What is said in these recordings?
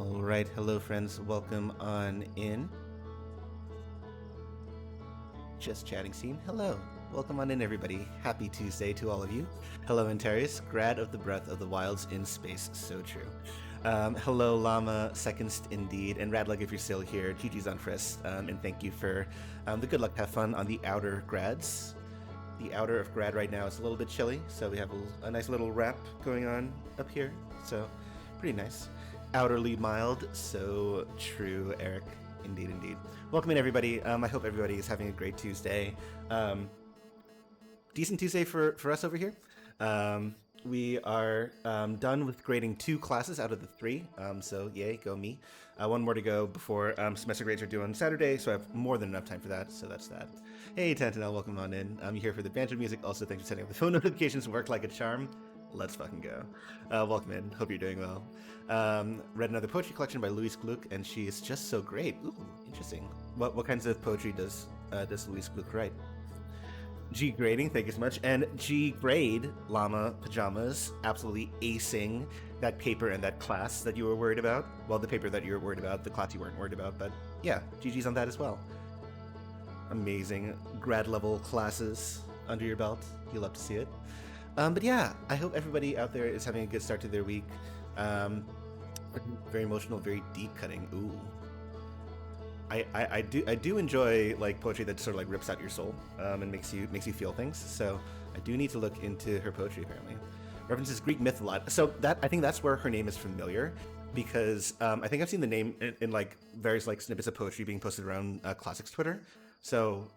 All right, hello friends, welcome on in. Just chatting scene. Hello, welcome on in everybody. Happy Tuesday to all of you. Hello Antarius, grad of the breath of the wilds in space, so true. Hello Llama, seconds indeed, and Radlug if you're still here. GG's on Frist, and thank you for the good luck. Have fun on the outer grads. The outer of grad right now is a little bit chilly, so we have a nice little wrap going on up here, so pretty nice. Outerly mild, so true, Eric. Indeed, indeed. Welcome in, everybody. I hope everybody is having a great Tuesday. Decent Tuesday for us over here. We are done with grading 2 classes out of the 3, so yay, go me. One more to go before semester grades are due on Saturday, so I have more than enough time for that, so that's that. Hey, Tantanel, welcome on in. I'm here for the banjo music. Also, thanks for setting up the phone notifications. Worked like a charm. Let's fucking go. Welcome in. Hope you're doing well. Read another poetry collection by Louise Gluck, and she is just so great. Ooh, interesting. What kinds of poetry does Louise Gluck write? G grading, thank you so much. And G grade, Llama Pajamas, absolutely acing that paper and that class that you were worried about. Well, the paper that you were worried about, the class you weren't worried about, but yeah, GG's on that as well. Amazing grad level classes under your belt. You love to see it. But yeah, I hope everybody out there is having a good start to their week. Very emotional, very deep cutting. Ooh. I do enjoy like poetry that sort of like rips out your soul and makes you feel things. So I do need to look into her poetry apparently. References Greek myth a lot. So I think that's where her name is familiar, because I think I've seen the name in like various like snippets of poetry being posted around Classics Twitter. So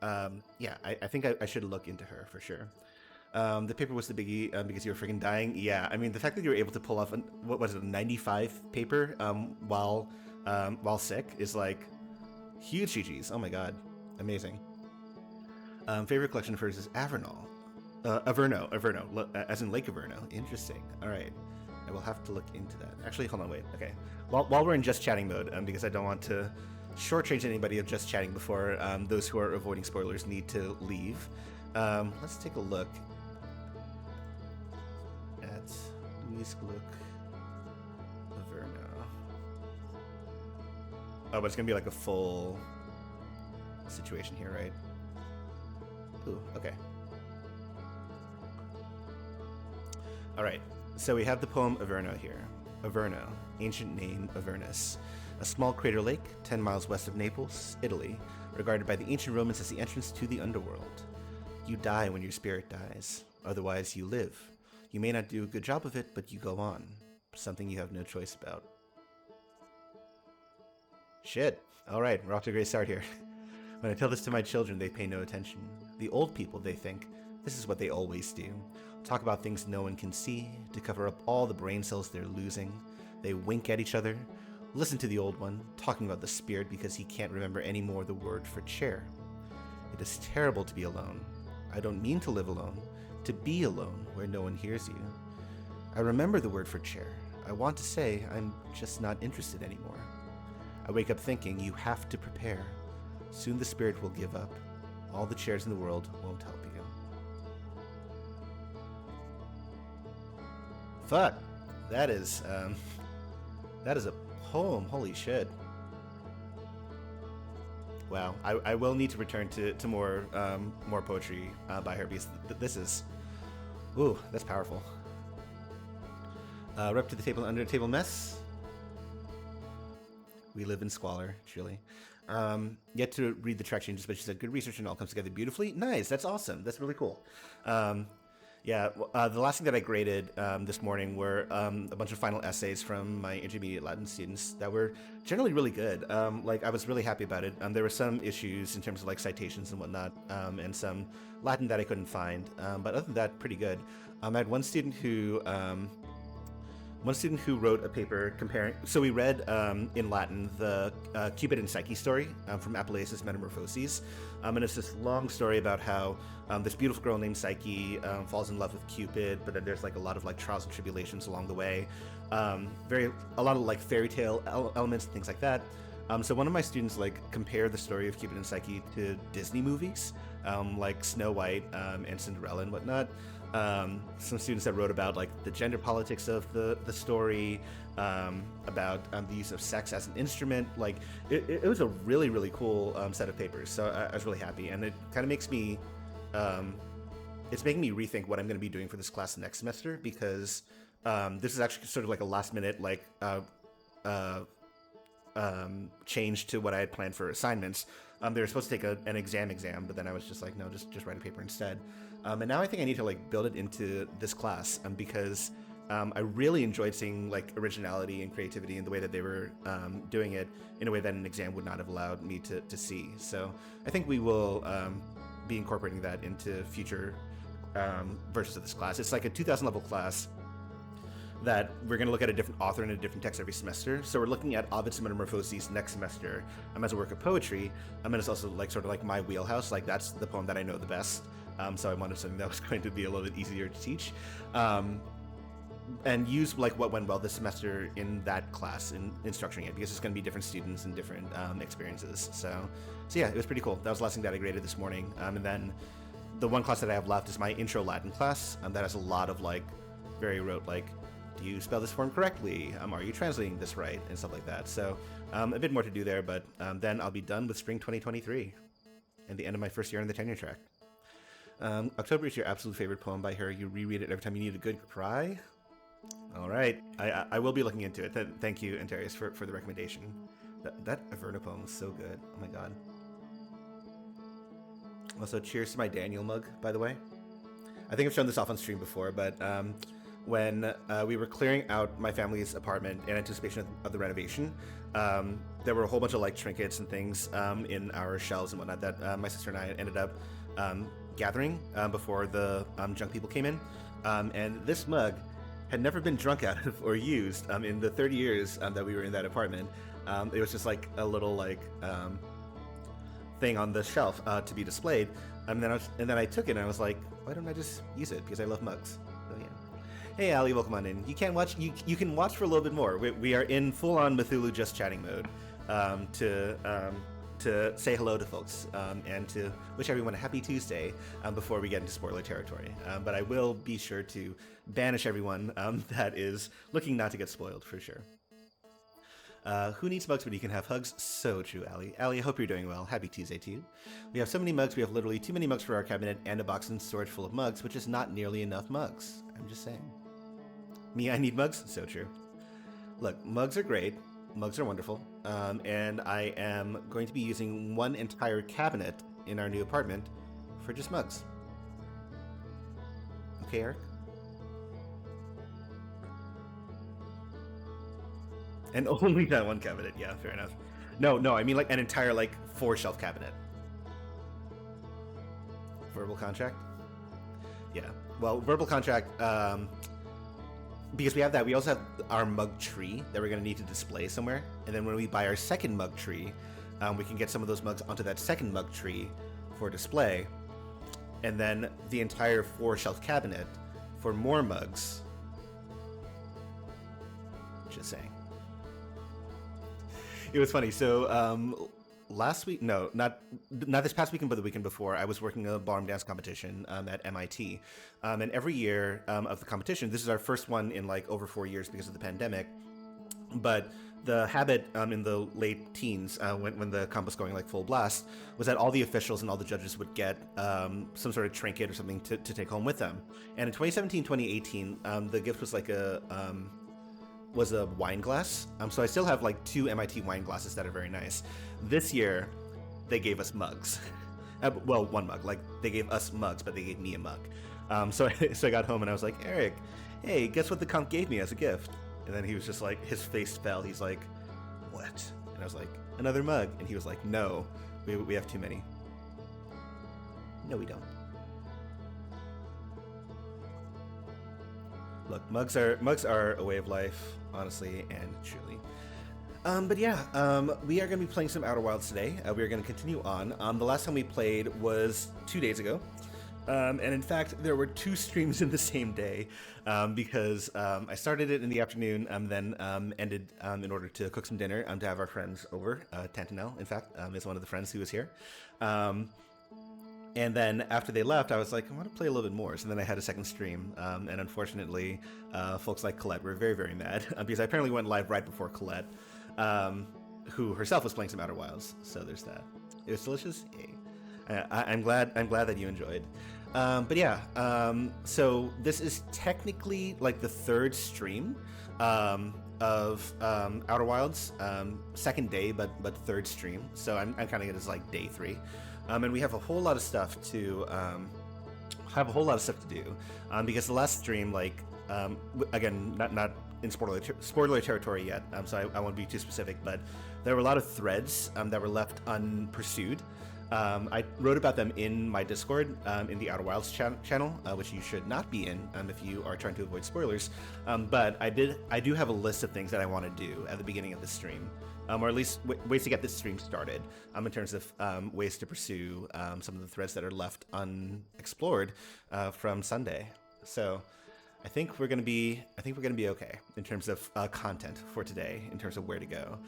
yeah, I think I should look into her for sure. The paper was the biggie because you were freaking dying. Yeah, I mean the fact that you were able to pull off what was it, a 95 paper while sick is like huge GG's. Oh my god, amazing. Favorite collection of hers is Averno, as in Lake Averno. Interesting. All right, I will have to look into that. Actually, hold on, wait. Okay, while we're in just chatting mode, because I don't want to shortchange anybody of just chatting before those who are avoiding spoilers need to leave. Let's take a look at Louise Gluck Averno. Oh, but it's gonna be like a full situation here, right? Ooh, okay. All right, so we have the poem Averno here. Averno, ancient name Avernus, a small crater lake 10 miles west of Naples, Italy, regarded by the ancient Romans as the entrance to the underworld. You die when your spirit dies, otherwise you live. You may not do a good job of it, but you go on. Something you have no choice about. Shit. Alright, we're off to a great start here. When I tell this to my children, they pay no attention. The old people, they think, this is what they always do. Talk about things no one can see, to cover up all the brain cells they're losing. They wink at each other. Listen to the old one, talking about the spirit because he can't remember any more the word for chair. It is terrible to be alone. I don't mean to live alone, to be alone where no one hears you. I remember the word for chair. I want to say I'm just not interested anymore. I wake up thinking you have to prepare. Soon the spirit will give up. All the chairs in the world won't help you. Fuck. That is a poem. Holy shit. Wow, I will need to return to more poetry by her, because this is, ooh, that's powerful. Rep to the table, under the table mess. We live in squalor, truly. Yet to read the track changes, but she said good research and all comes together beautifully. Nice, that's awesome. That's really cool. Yeah, the last thing that I graded this morning were a bunch of final essays from my intermediate Latin students that were generally really good. Like, I was really happy about it. There were some issues in terms of like citations and whatnot, and some Latin that I couldn't find. But other than that, pretty good. I had one student who wrote a paper comparing. So we read in Latin the Cupid and Psyche story from Apuleius' Metamorphoses, and it's this long story about how this beautiful girl named Psyche falls in love with Cupid, but then there's like a lot of like trials and tribulations along the way. A lot of like fairy tale elements and things like that. So one of my students like compared the story of Cupid and Psyche to Disney movies, like Snow White and Cinderella and whatnot. some students that wrote about like the gender politics of the story, about the use of sex as an instrument. Like it was a really cool set of papers. So I was really happy, and it kind of makes me um, it's making me rethink what I'm going to be doing for this class next semester because this is actually sort of like a last minute uh, change to what I had planned for assignments. They were supposed to take an exam, but then I was just like, no, just write a paper instead. And now I think I need to like build it into this class because I really enjoyed seeing like originality and creativity in the way that they were doing it in a way that an exam would not have allowed me to see. So I think we will be incorporating that into future versions of this class. It's like a 2000 level class that we're going to look at a different author and a different text every semester. So we're looking at Ovid's Metamorphoses next semester as a work of poetry. And it's also like sort of like my wheelhouse. Like that's the poem that I know the best. So I wanted something that was going to be a little bit easier to teach. And use like what went well this semester in that class in structuring it because it's going to be different students and different experiences. So yeah, it was pretty cool. That was the last thing that I graded this morning. And then the one class that I have left is my intro Latin class that has a lot of like very rote like, do you spell this form correctly? Are you translating this right? And stuff like that. So a bit more to do there, but then I'll be done with spring 2023 and the end of my first year on the tenure track. October is your absolute favorite poem by her. You reread it every time you need a good cry. All right, I will be looking into it. Thank you, Antarius, for the recommendation. That Averna poem was so good. Oh my god. Also, cheers to my Daniel mug, by the way. I think I've shown this off on stream before, but when we were clearing out my family's apartment in anticipation of the renovation, there were a whole bunch of like trinkets and things in our shelves and whatnot that my sister and I ended up gathering before the junk people came in. And this mug had never been drunk out of or used in the 30 years that we were in that apartment. It was just like a little like thing on the shelf to be displayed. And then I took it and I was like, why don't I just use it? Because I love mugs. So yeah. Hey Ali, welcome on in. You can watch. You can watch for a little bit more. We are in full-on Cthulhu just chatting mode to say hello to folks and to wish everyone a happy Tuesday before we get into spoiler territory. But I will be sure to banish everyone that is looking not to get spoiled for sure. Who needs mugs when you can have hugs? So true, Ali. Ali, I hope you're doing well. Happy Tuesday to you. We have so many mugs. We have literally too many mugs for our cabinet and a box in storage full of mugs, which is not nearly enough mugs. I'm just saying. Me, I need mugs? So true. Look, mugs are great. Mugs are wonderful. And I am going to be using one entire cabinet in our new apartment for just mugs. Okay, Eric? And only that one cabinet. Yeah, fair enough. No, I mean like an entire like 4-shelf cabinet. Verbal contract? Yeah. Well, verbal contract, because we have that, we also have our mug tree that we're going to need to display somewhere. And then when we buy our second mug tree, we can get some of those mugs onto that second mug tree for display. And then the entire 4-shelf cabinet for more mugs. Just saying. It was funny. So last week, no, not this past weekend, but the weekend before, I was working a ballroom dance competition at MIT. And every year of the competition, this is our first one in like over 4 years because of the pandemic. But the habit in the late teens, when the comp was going like full blast, was that all the officials and all the judges would get some sort of trinket or something to take home with them. And in 2017, 2018, the gift was like was a wine glass. So I still have like 2 MIT wine glasses that are very nice. This year, they gave us mugs. Well, one mug. Like they gave us mugs, but they gave me a mug. So I got home and I was like, Eric, hey, guess what the comp gave me as a gift? And then he was just like, his face fell. He's like, what? And I was like, another mug. And he was like, no, we have too many. No, we don't. Look, mugs are a way of life, honestly and truly. But yeah, we are going to be playing some Outer Wilds today. We are going to continue on. The last time we played was 2 days ago. And in fact, there were 2 streams in the same day because I started it in the afternoon and then ended in order to cook some dinner to have our friends over. Tantanel, in fact, is one of the friends who was here. And then after they left, I was like, I want to play a little bit more. So then I had a second stream, and unfortunately, folks like Colette were very, very mad because I apparently went live right before Colette, who herself was playing some Outer Wilds. So there's that. It was delicious. Yay. I'm glad that you enjoyed. But yeah, so this is technically like the third stream of Outer Wilds, second day, but third stream. So I'm counting it as like day 3. And we have a whole lot of stuff to do, because the last stream, like, again, not in spoiler territory yet, so I won't be too specific, but there were a lot of threads that were left unpursued. I wrote about them in my Discord, in the Outer Wilds channel, which you should not be in if you are trying to avoid spoilers. But I do have a list of things that I want to do at the beginning of the stream. Or at least ways to get this stream started, in terms of ways to pursue some of the threads that are left unexplored from Sunday. So I think we're gonna be okay in terms of content for today, in terms of where to go.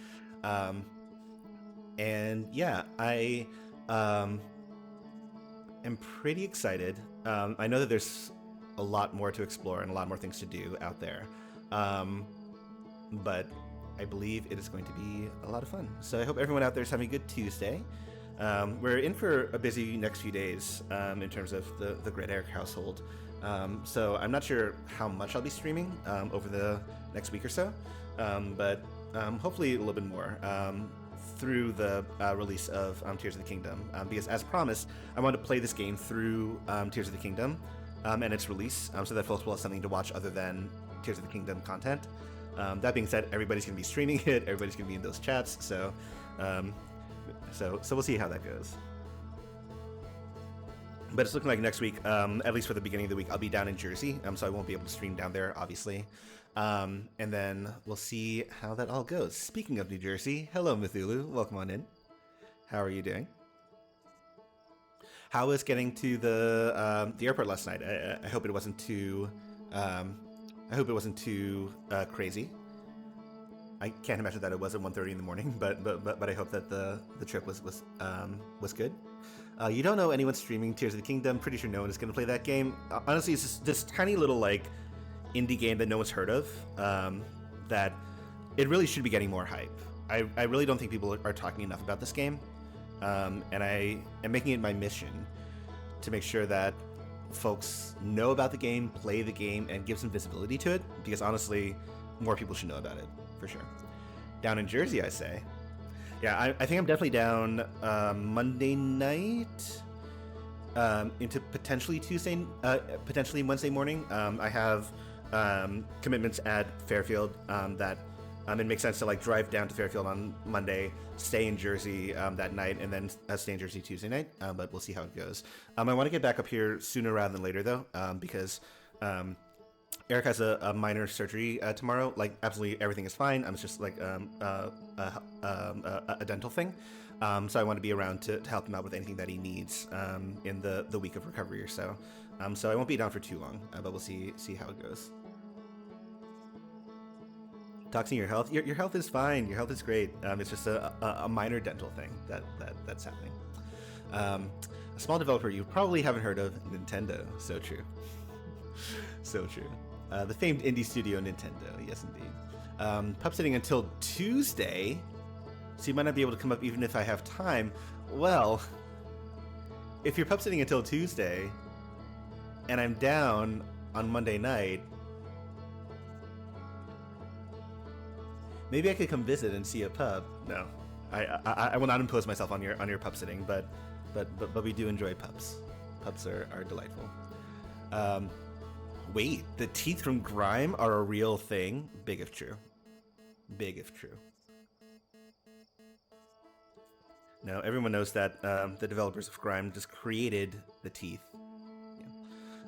And yeah, I am pretty excited. I know that there's a lot more to explore and a lot more things to do out there, but I believe it is going to be a lot of fun. So I hope everyone out there is having a good Tuesday. We're in for a busy next few days in terms of the Great Eric household. So I'm not sure how much I'll be streaming over the next week or so, but hopefully a little bit more through the release of Tears of the Kingdom. Because as promised, I want to play this game through Tears of the Kingdom and its release, so that folks will have something to watch other than Tears of the Kingdom content. That being said, everybody's going to be streaming it. Everybody's going to be in those chats. So we'll see how that goes. But it's looking like next week, at least for the beginning of the week, I'll be down in Jersey. So I won't be able to stream down there, obviously. And then we'll see how that all goes. Speaking of New Jersey, hello, Mithulu. Welcome on in. How are you doing? How was getting to the airport last night? I hope it wasn't too... I hope it wasn't too crazy. I can't imagine that it was at 1:30 in the morning, but I hope that the trip was good. You don't know anyone streaming Tears of the Kingdom. Pretty sure no one is going to play that game. Honestly, it's just this tiny little like indie game that no one's heard of. That it really should be getting more hype. I really don't think people are talking enough about this game, and I am making it my mission to make sure that folks know about the game, play the game, and give some visibility to it, because honestly, more people should know about it, for sure. Down in Jersey, I say. Yeah, I think I'm definitely down Monday night into potentially potentially Wednesday morning. I have commitments at Fairfield that it makes sense to like drive down to Fairfield on Monday, stay in Jersey that night, and then stay in Jersey Tuesday night. But we'll see how it goes. I want to get back up here sooner rather than later, though, because Eric has a minor surgery tomorrow. Like, absolutely everything is fine. It's just like a dental thing. So I want to be around to help him out with anything that he needs in the week of recovery or so. So I won't be down for too long, but we'll see how it goes. Doxing your health. Your health is fine. Your health is great. It's just a minor dental thing that's happening. A small developer you probably haven't heard of, Nintendo. So true. So true. The famed indie studio Nintendo. Yes, indeed. Pup sitting until Tuesday, so you might not be able to come up even if I have time. Well, if you're pup sitting until Tuesday, and I'm down on Monday night, maybe I could come visit and see a pup. No, I will not impose myself on your pup sitting, but we do enjoy pups. Pups are delightful. Wait, the teeth from Grime are a real thing? Big if true. Big if true. No, everyone knows that the developers of Grime just created the teeth.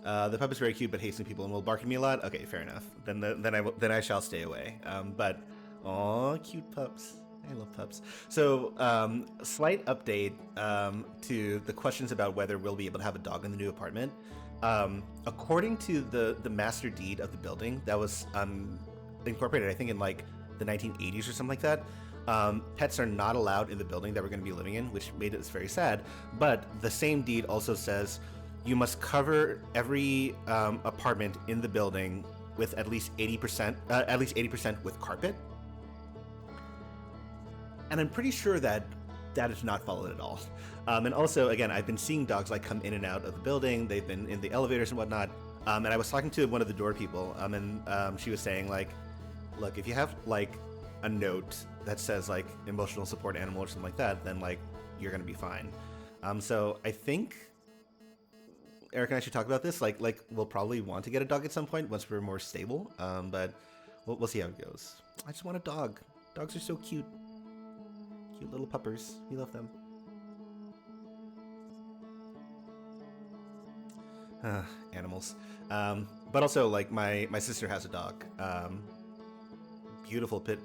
Yeah. The pup is very cute, but hates some people and will bark at me a lot. Okay, fair enough. Then I shall stay away. But aw, cute pups. I love pups. So, slight update to the questions about whether we'll be able to have a dog in the new apartment. According to the master deed of the building that was incorporated, I think in like the 1980s or something like that, pets are not allowed in the building that we're going to be living in, which made us very sad. But the same deed also says you must cover every apartment in the building with at least 80% with carpet. And I'm pretty sure that that is not followed at all. And also, again, I've been seeing dogs like come in and out of the building. They've been in the elevators and whatnot. And I was talking to one of the door people, and she was saying like, look, if you have like a note that says like emotional support animal or something like that, then like you're gonna be fine. So I think Eric and I should talk about this. Like we'll probably want to get a dog at some point once we're more stable. But we'll see how it goes. I just want a dog. Dogs are so cute. Cute little puppers. We love them. Animals. But also, like, my sister has a dog. Beautiful pit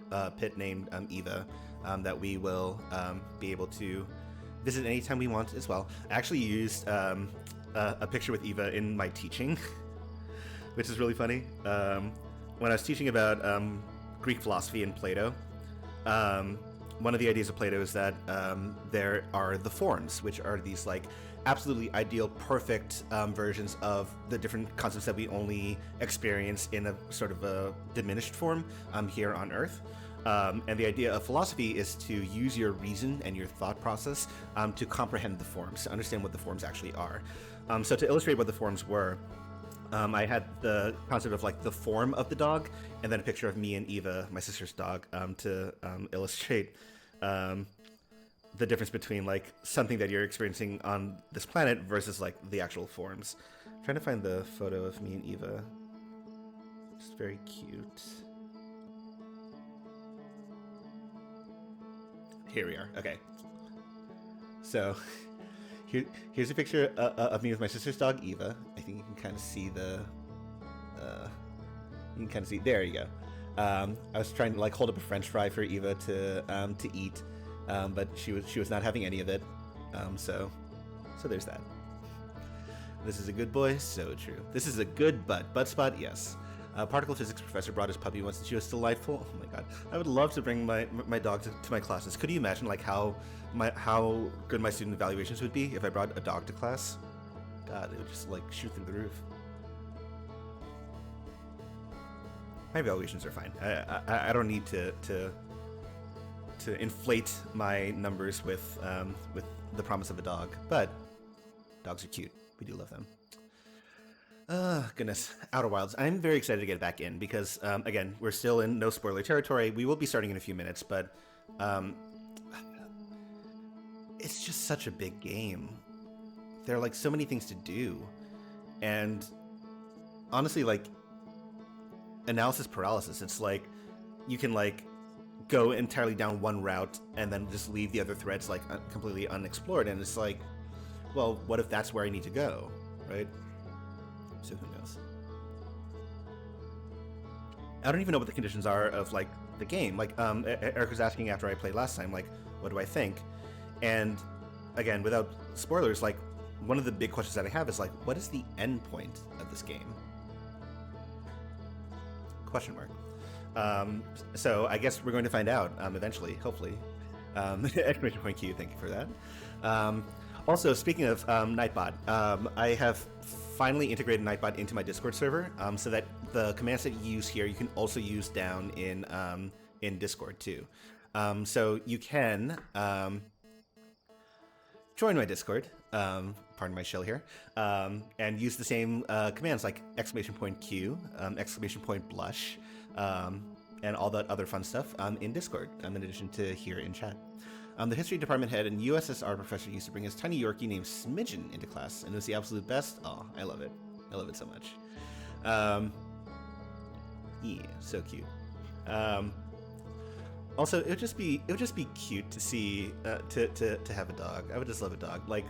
named Eva that we will be able to visit anytime we want as well. I actually used a picture with Eva in my teaching, which is really funny. When I was teaching about Greek philosophy and Plato, one of the ideas of Plato is that there are the forms, which are these like absolutely ideal, perfect versions of the different concepts that we only experience in a sort of a diminished form here on Earth. And the idea of philosophy is to use your reason and your thought process to comprehend the forms, to understand what the forms actually are. So to illustrate what the forms were, I had the concept of like the form of the dog, and then a picture of me and Eva, my sister's dog, to illustrate the difference between like something that you're experiencing on this planet versus like the actual forms. I'm trying to find the photo of me and Eva. It's very cute. Here we are. Okay. So here's a picture of me with my sister's dog Eva. I think you can kind of see there you go. I was trying to like hold up a French fry for Eva to eat, but she was not having any of it. So there's that. This is a good boy. So true. This is a good butt spot. Yes. Particle physics professor brought his puppy once and she was delightful. Oh my god. I would love to bring my dog to my classes. Could you imagine like how good my student evaluations would be if I brought a dog to class? God, it would just like shoot through the roof. My evaluations are fine. I don't need to inflate my numbers with the promise of a dog, but dogs are cute. We do love them. Goodness, Outer Wilds. I'm very excited to get back in because, again, we're still in no spoiler territory. We will be starting in a few minutes, but it's just such a big game. There are like so many things to do, and honestly, like analysis paralysis. It's like you can like go entirely down one route and then just leave the other threads like completely unexplored, and it's like, well, what if that's where I need to go, right? So who knows? I don't even know what the conditions are of like the game. Like Eric was asking after I played last time, like, what do I think? And again, without spoilers, like one of the big questions that I have is like, what is the end point of this game? Question mark. So I guess we're going to find out eventually, hopefully. Exclamation point Q, thank you for that. Also, speaking of Nightbot, I have finally integrated Nightbot into my Discord server, so that the commands that you use here, you can also use down in Discord too. So you can join my Discord, pardon my shell here, and use the same commands like exclamation point Q, exclamation point blush, and all that other fun stuff in Discord, in addition to here in chat. The history department head and USSR professor used to bring his tiny Yorkie named Smidgen into class, and it was the absolute best. Oh, I love it. I love it so much. Yeah, so cute. Also, it would just be cute to see to have a dog. I would just love a dog. Like,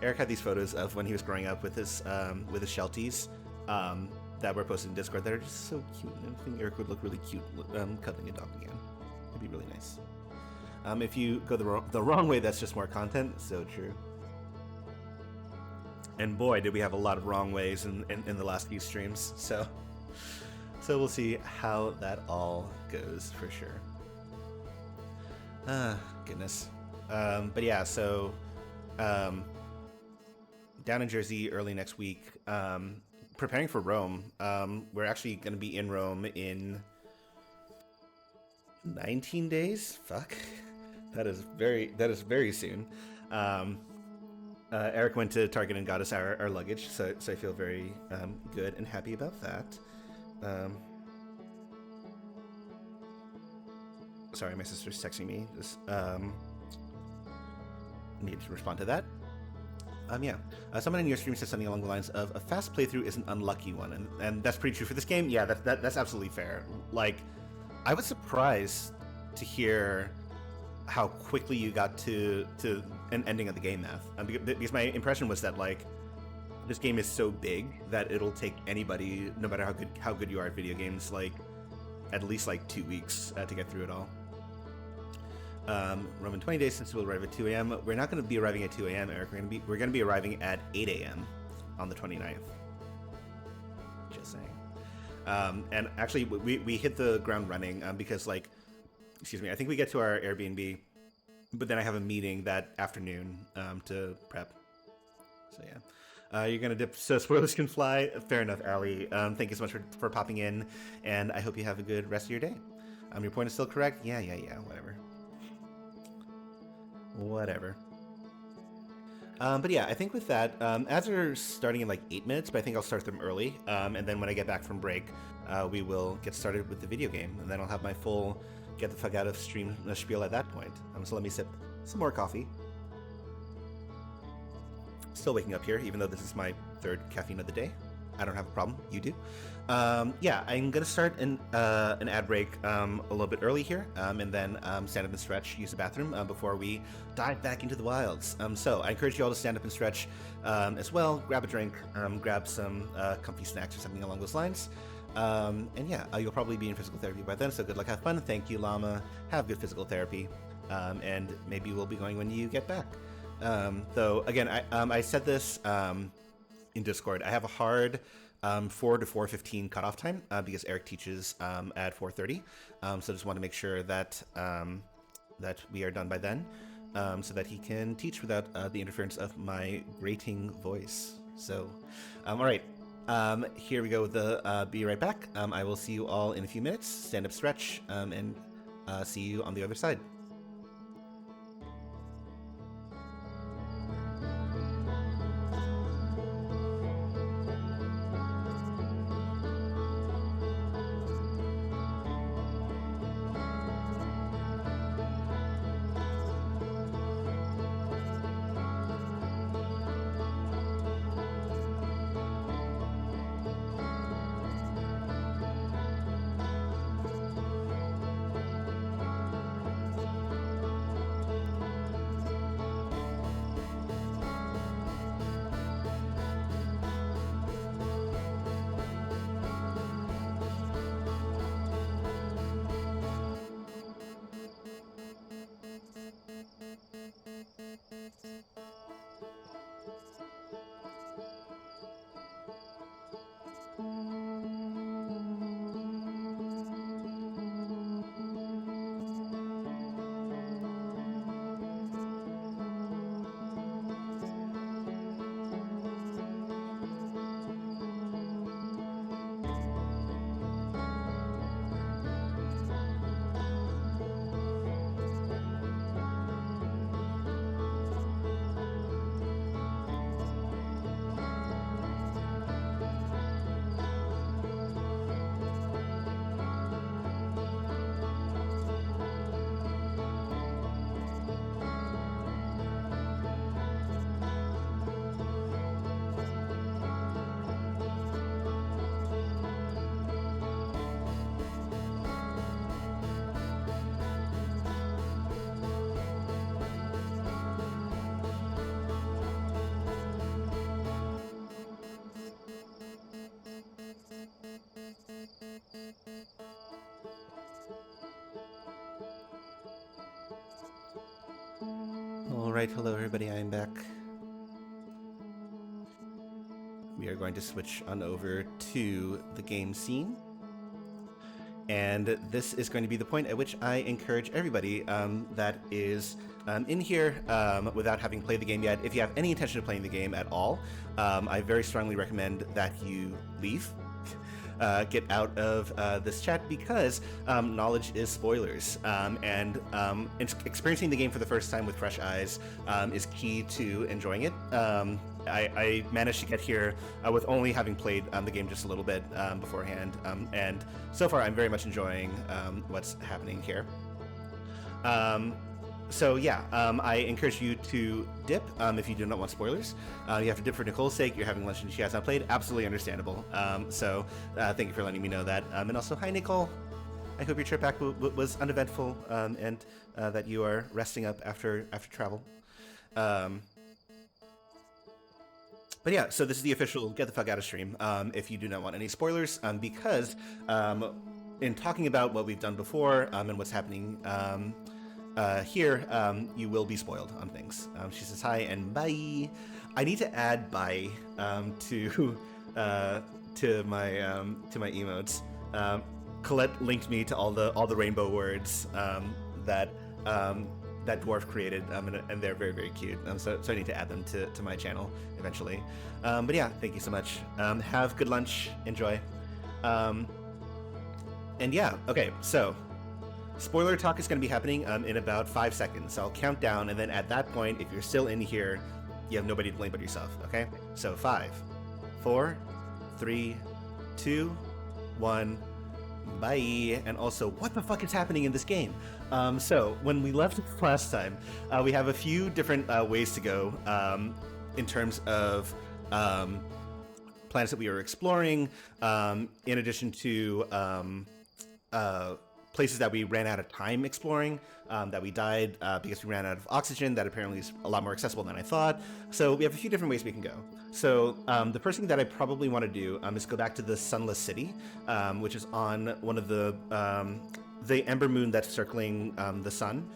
Eric had these photos of when he was growing up with his Shelties that were posted in Discord that are just so cute. And I think Eric would look really cute cuddling a dog again. It'd be really nice. If you go the wrong way, that's just more content. So true. And boy, did we have a lot of wrong ways in the last few streams. So we'll see how that all goes for sure. Goodness. But yeah, so um, down in Jersey early next week, preparing for Rome. We're actually going to be in Rome in 19 days. Fuck, that is very soon. Um, Eric went to Target and got us our luggage, so I feel very good and happy about that. Um, Sorry, my sister's texting me. Just need to respond to that. Yeah. Someone in your stream said something along the lines of a fast playthrough is an unlucky one, and that's pretty true for this game. Yeah, that's absolutely fair. Like, I was surprised to hear how quickly you got to an ending of the game math, because my impression was that like this game is so big that it'll take anybody, no matter how good you are at video games, like at least like 2 weeks to get through it all. Roman 20 days since we'll arrive at 2 a.m. We're not going to be arriving at 2 a.m., Eric. We're going to be arriving at 8 a.m. on the 29th. Just saying. And actually, we hit the ground running because, like, excuse me, I think we get to our Airbnb, but then I have a meeting that afternoon to prep. So yeah. You're gonna dip so spoilers can fly. Fair enough, Allie. Thank you so much for popping in, and I hope you have a good rest of your day. Your point is still correct. Yeah. Whatever. But yeah, I think with that, ads are starting in like 8 minutes, but I think I'll start them early. And then when I get back from break, we will get started with the video game, and then I'll have my full get the fuck out of stream spiel at that point. So let me sip some more coffee. Still waking up here, even though this is my 3rd caffeine of the day. I don't have a problem. You do. Yeah, I'm gonna start an ad break a little bit early here, and then stand up and stretch, use the bathroom before we dive back into the wilds. So I encourage you all to stand up and stretch as well. Grab a drink, grab some comfy snacks or something along those lines. And yeah, you'll probably be in physical therapy by then. So good luck, have fun. Thank you, Llama. Have good physical therapy, and maybe we'll be going when you get back. Though again, I said this in Discord. I have a hard 4 to 4:15 cutoff time because Eric teaches at 4:30. So just want to make sure that that we are done by then, so that he can teach without the interference of my grating voice. So, all right. Here we go with the be right back. I will see you all in a few minutes. Stand up, stretch, and see you on the other side. Alright, hello everybody, I am back. We are going to switch on over to the game scene. And this is going to be the point at which I encourage everybody that is in here without having played the game yet, if you have any intention of playing the game at all, I very strongly recommend that you leave. Get out of this chat because knowledge is spoilers, and experiencing the game for the first time with fresh eyes is key to enjoying it. I managed to get here with only having played the game just a little bit beforehand, and so far I'm very much enjoying what's happening here. So yeah, I encourage you to dip if you do not want spoilers. You have to dip for Nicole's sake. You're having lunch and she has not played. Absolutely understandable. So thank you for letting me know that. And also, hi Nicole. I hope your trip back was uneventful and that you are resting up after travel. But yeah, so this is the official get the fuck out of stream if you do not want any spoilers, because in talking about what we've done before and what's happening here, you will be spoiled on things. She says hi and bye. I need to add bye to my emotes. Colette linked me to all the rainbow words that Dwarf created, and they're very, very cute. So I need to add them to my channel eventually. But yeah, thank you so much. Have good lunch. Enjoy. And yeah, okay, so spoiler talk is going to be happening in about 5 seconds. So I'll count down, and then at that point, if you're still in here, you have nobody to blame but yourself, okay? So 5, 4, 3, 2, 1, bye. And also, what the fuck is happening in this game? So when we left last time, we have a few different ways to go in terms of planets that we were exploring, in addition to places that we ran out of time exploring, that we died because we ran out of oxygen. That apparently is a lot more accessible than I thought. So we have a few different ways we can go. So the first thing that I probably want to do is go back to the Sunless City, which is on one of the ember moon that's circling the sun,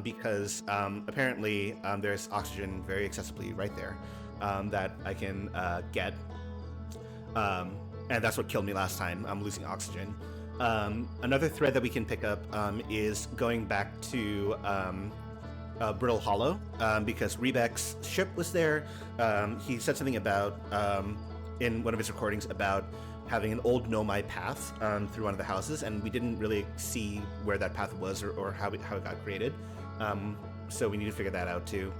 because apparently there's oxygen very accessibly right there that I can get. And that's what killed me last time, losing oxygen. Another thread that we can pick up is going back to Brittle Hollow, because Rebek's ship was there. He said something about, in one of his recordings, about having an old Nomai path through one of the houses, and we didn't really see where that path was or how it got created. So we need to figure that out too.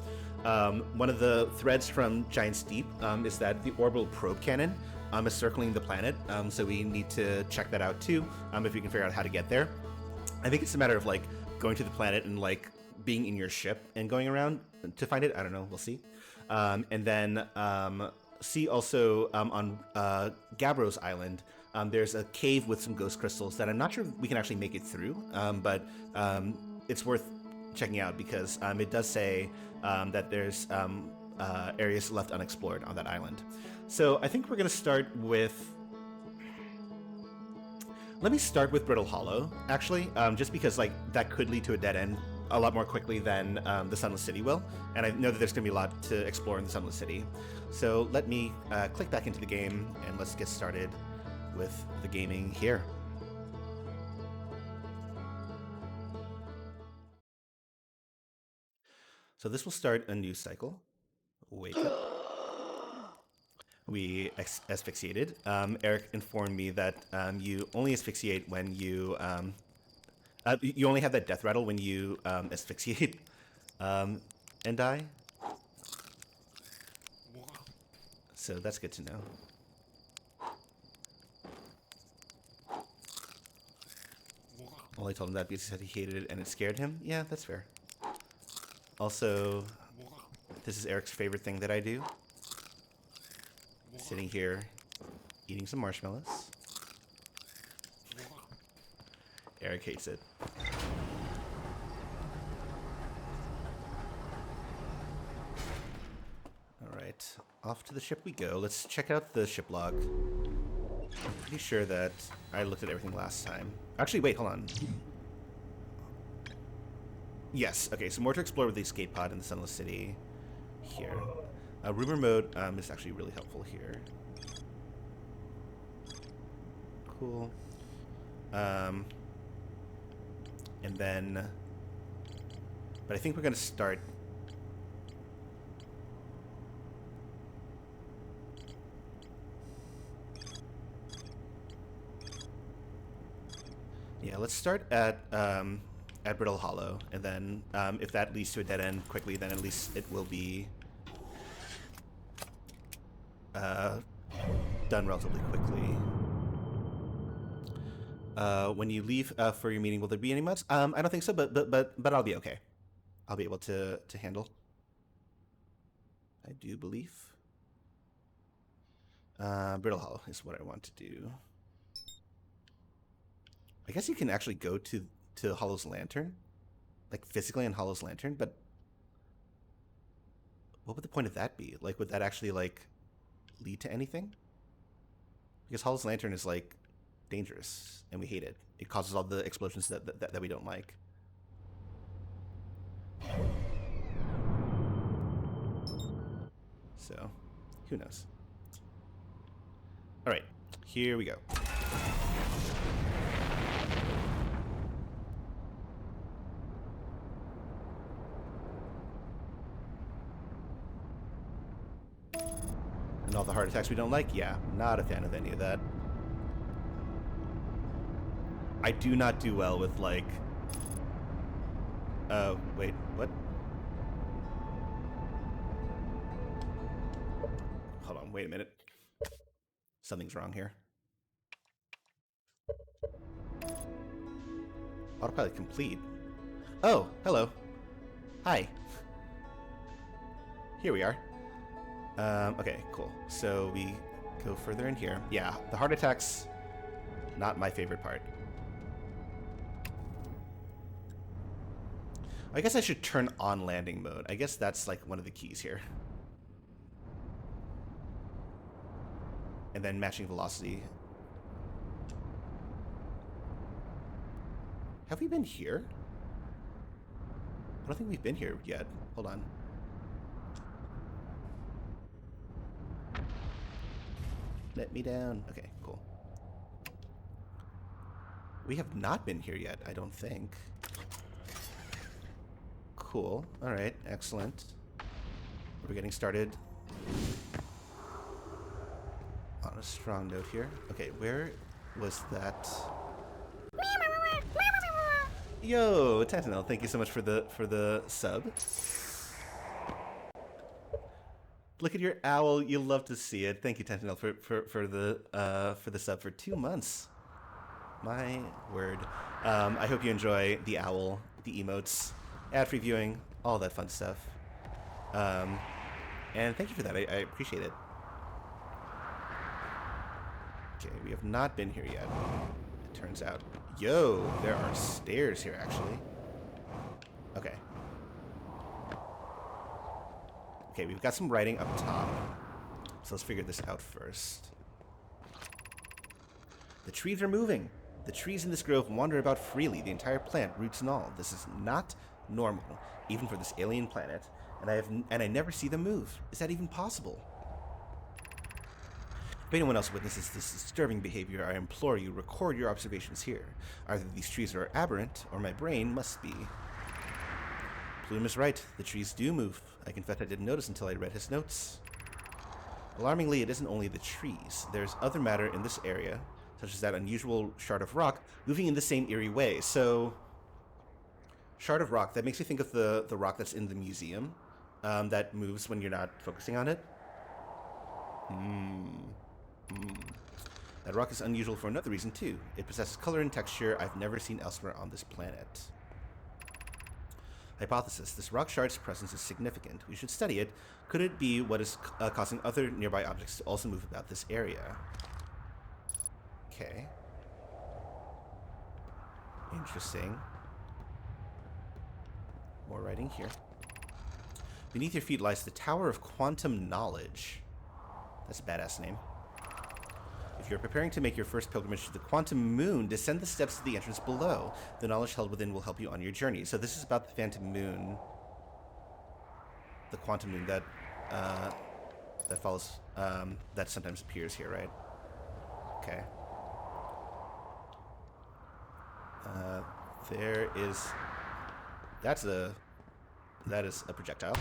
One of the threads from Giant's Deep is that the orbital probe cannon is circling the planet, so we need to check that out too, if we can figure out how to get there. I think it's a matter of like going to the planet and like being in your ship and going around to find it. I don't know, we'll see. And then see also on Gabbro's Island, there's a cave with some ghost crystals that I'm not sure we can actually make it through, but it's worth checking out because it does say that there's areas left unexplored on that island. So I think we're going to start with... Let me start with Brittle Hollow, actually, just because like that could lead to a dead end a lot more quickly than the Sunless City will, and I know that there's going to be a lot to explore in the Sunless City. So let me click back into the game, and let's get started with the gaming here. So this will start a news cycle. Wake up. We asphyxiated. Eric informed me that you only asphyxiate when you only have that death rattle when you asphyxiate and die. So that's good to know. Well, I told him that because he said he hated it and it scared him. Yeah, that's fair. Also, this is Eric's favorite thing that I do. Sitting here, eating some marshmallows. Eric hates it. Alright, off to the ship we go. Let's check out the ship log. I'm pretty sure that I looked at everything last time. Actually, wait, hold on. Yes, okay, so more to explore with the escape pod in the Sunless City. Here. Rumor mode is actually really helpful here. Cool. And then, but I think we're gonna start. Yeah, let's start at Brittle Hollow, and then if that leads to a dead end quickly, then at least it will be done relatively quickly. When you leave for your meeting, will there be any mods? I don't think so, but I'll be okay. I'll be able to handle. I do believe. Brittle Hollow is what I want to do. I guess you can actually go to Hollow's Lantern, like physically in Hollow's Lantern, but what would the point of that be? Like, would that actually like lead to anything? Because Hollow's Lantern is like dangerous, and we hate it. It causes all the explosions that we don't like. So, who knows? All right, here we go. And all the heart attacks we don't like? Yeah, not a fan of any of that. I do not do well with, like... wait, what? Hold on, wait a minute. Something's wrong here. Autopilot complete. Oh, hello. Hi. Here we are. Okay, cool. So we go further in here. Yeah, the heart attacks, not my favorite part. I guess I should turn on landing mode. I guess that's like one of the keys here. And then matching velocity. Have we been here? I don't think we've been here yet. Hold on. Let me down. Okay, cool. We have not been here yet, I don't think. Cool. All right, excellent. We're getting started on a strong note here. Okay, where was that? Yo, Tantanel, thank you so much for the sub. Look at your owl. You'll love to see it. Thank you, Tantanel, for the sub for 2 months. My word. I hope you enjoy the owl, the emotes, ad-free viewing, all that fun stuff. And thank you for that. I appreciate it. Okay, we have not been here yet, it turns out. Yo, there are stairs here, actually. Okay. Okay, we've got some writing up top. So let's figure this out first. The trees are moving. The trees in this grove wander about freely, the entire plant, roots and all. This is not normal, even for this alien planet, and I never see them move. Is that even possible? If anyone else witnesses this disturbing behavior, I implore you, record your observations here. Either these trees are aberrant, or my brain must be. Plume is right. The trees do move. I confess I didn't notice until I read his notes. Alarmingly, it isn't only the trees. There's other matter in this area, such as that unusual shard of rock, moving in the same eerie way. So, shard of rock, that makes me think of the rock that's in the museum, that moves when you're not focusing on it. That rock is unusual for another reason, too. It possesses color and texture I've never seen elsewhere on this planet. Hypothesis. This rock shard's presence is significant. We should study it. Could it be what is causing other nearby objects to also move about this area? Okay. Interesting. More writing here. Beneath your feet lies the Tower of Quantum Knowledge. That's a badass name. If you're preparing to make your first pilgrimage to the Quantum Moon, descend the steps to the entrance below. The knowledge held within will help you on your journey. So this is about the Phantom Moon. The Quantum Moon that follows, that sometimes appears here, right? Okay. Uh, there is... That is a projectile.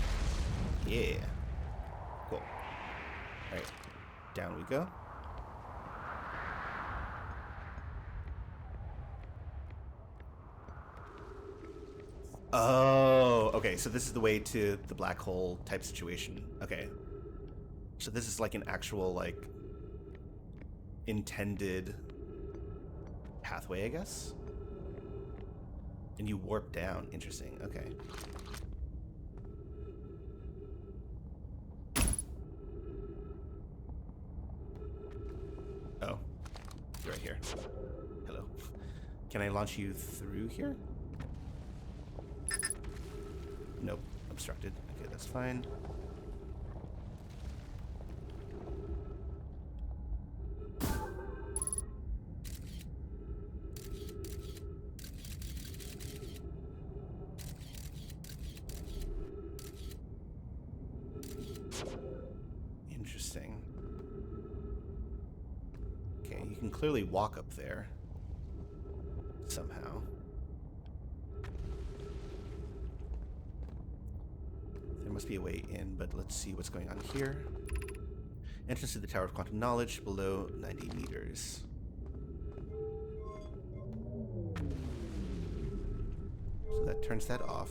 Yeah. Cool. Alright. Down we go. Oh, okay. So this is the way to the black hole type situation. Okay. So this is like an actual, like, intended pathway, I guess? And you warp down. Interesting. Okay. Oh. You're right here. Hello. Can I launch you through here? Nope. Obstructed. Okay, that's fine. Interesting. Okay, you can clearly walk up there. Somehow. There must be a way in, but let's see what's going on here. Entrance to the Tower of Quantum Knowledge below 90 meters. So that turns that off.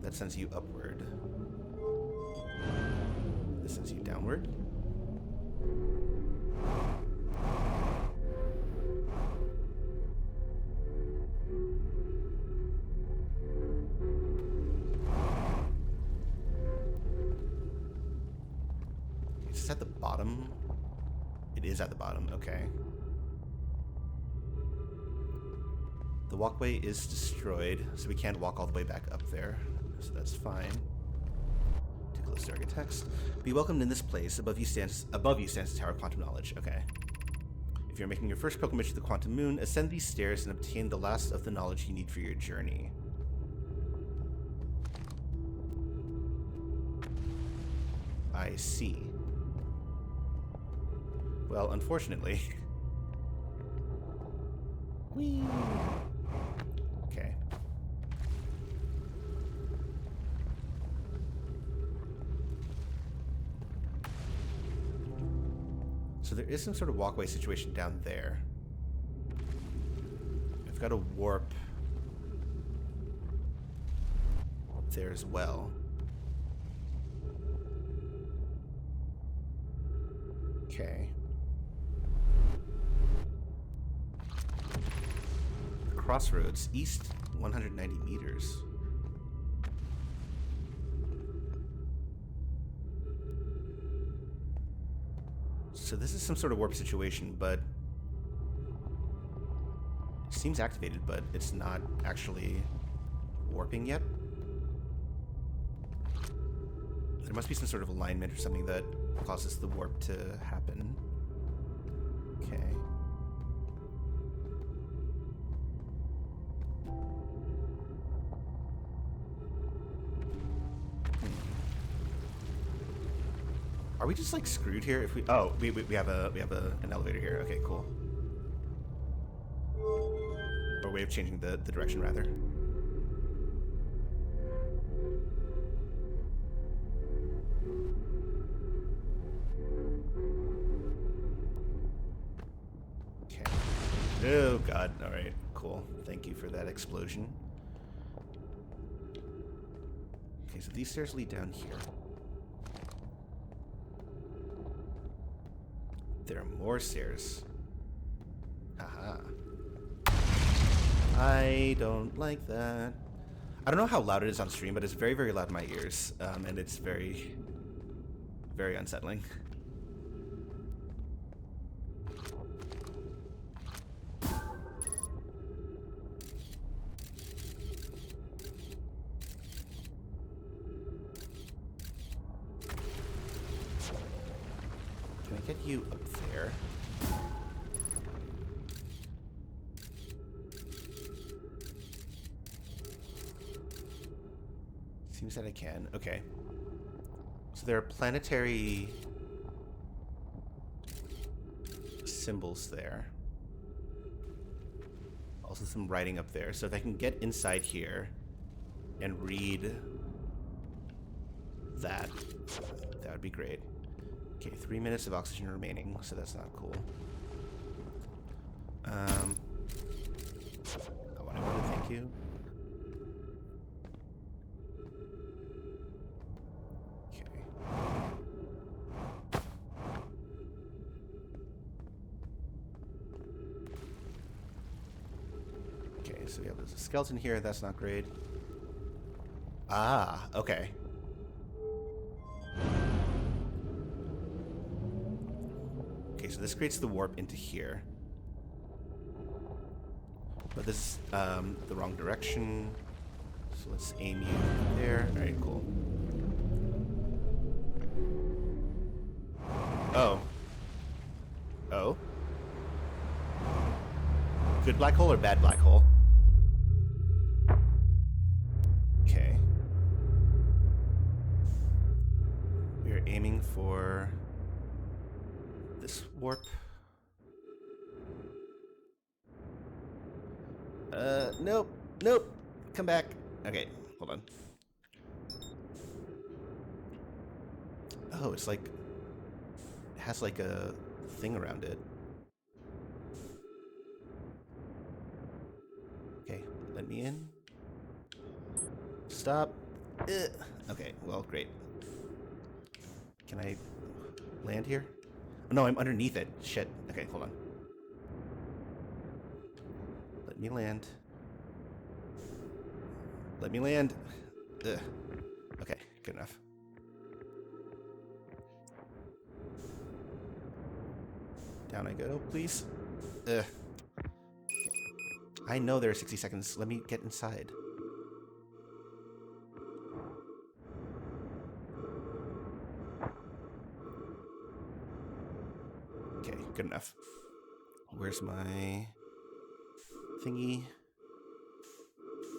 That sends you upward. This sends you downward. Is this at the bottom? It is at the bottom, okay. The walkway is destroyed, so we can't walk all the way back up there. So that's fine. Too close to target text. Be welcomed in this place. Above you stands the Tower of Quantum Knowledge. Okay. If you're making your first pilgrimage to the Quantum Moon, ascend these stairs and obtain the last of the knowledge you need for your journey. I see. Well, unfortunately. Whee! Okay. So there is some sort of walkway situation down there. I've got a warp there as well. Okay. Crossroads, east 190 meters. So this is some sort of warp situation, but it seems activated, but it's not actually warping yet. There must be some sort of alignment or something that causes the warp to happen. Okay. Are we just like screwed here if we... Oh, we have an elevator here. Okay, cool. Or way of changing the direction, rather. Okay. Oh, God. All right, cool. Thank you for that explosion. Okay, so these stairs lead down here. There are more stairs. Haha. I don't like that. I don't know how loud it is on stream, but it's very, very loud in my ears. And it's very, very unsettling. Can I get you up there? Seems that I can. Okay. So there are planetary symbols there. Also some writing up there. So if I can get inside here and read that, that would be great. Okay, 3 minutes of oxygen remaining, so that's not cool. I want to thank you. Okay. Okay, so we have a skeleton here. That's not great. Ah, okay. Okay, so this creates the warp into here. But this is the wrong direction. So let's aim you there. Alright, cool. Oh. Oh? Good black hole or bad black hole? Okay. We are aiming for this warp. Nope. Nope. Come back. Okay, hold on. Oh, it's like... It has like a thing around it. Okay, let me in. Stop. Okay, well, great. Can I land here? Oh, no, I'm underneath it. Shit. Okay, hold on. Let me land. Let me land. Ugh. Okay, good enough. Down I go, please. Ugh. I know there are 60 seconds. Let me get inside. Okay, good enough. Where's my thingy?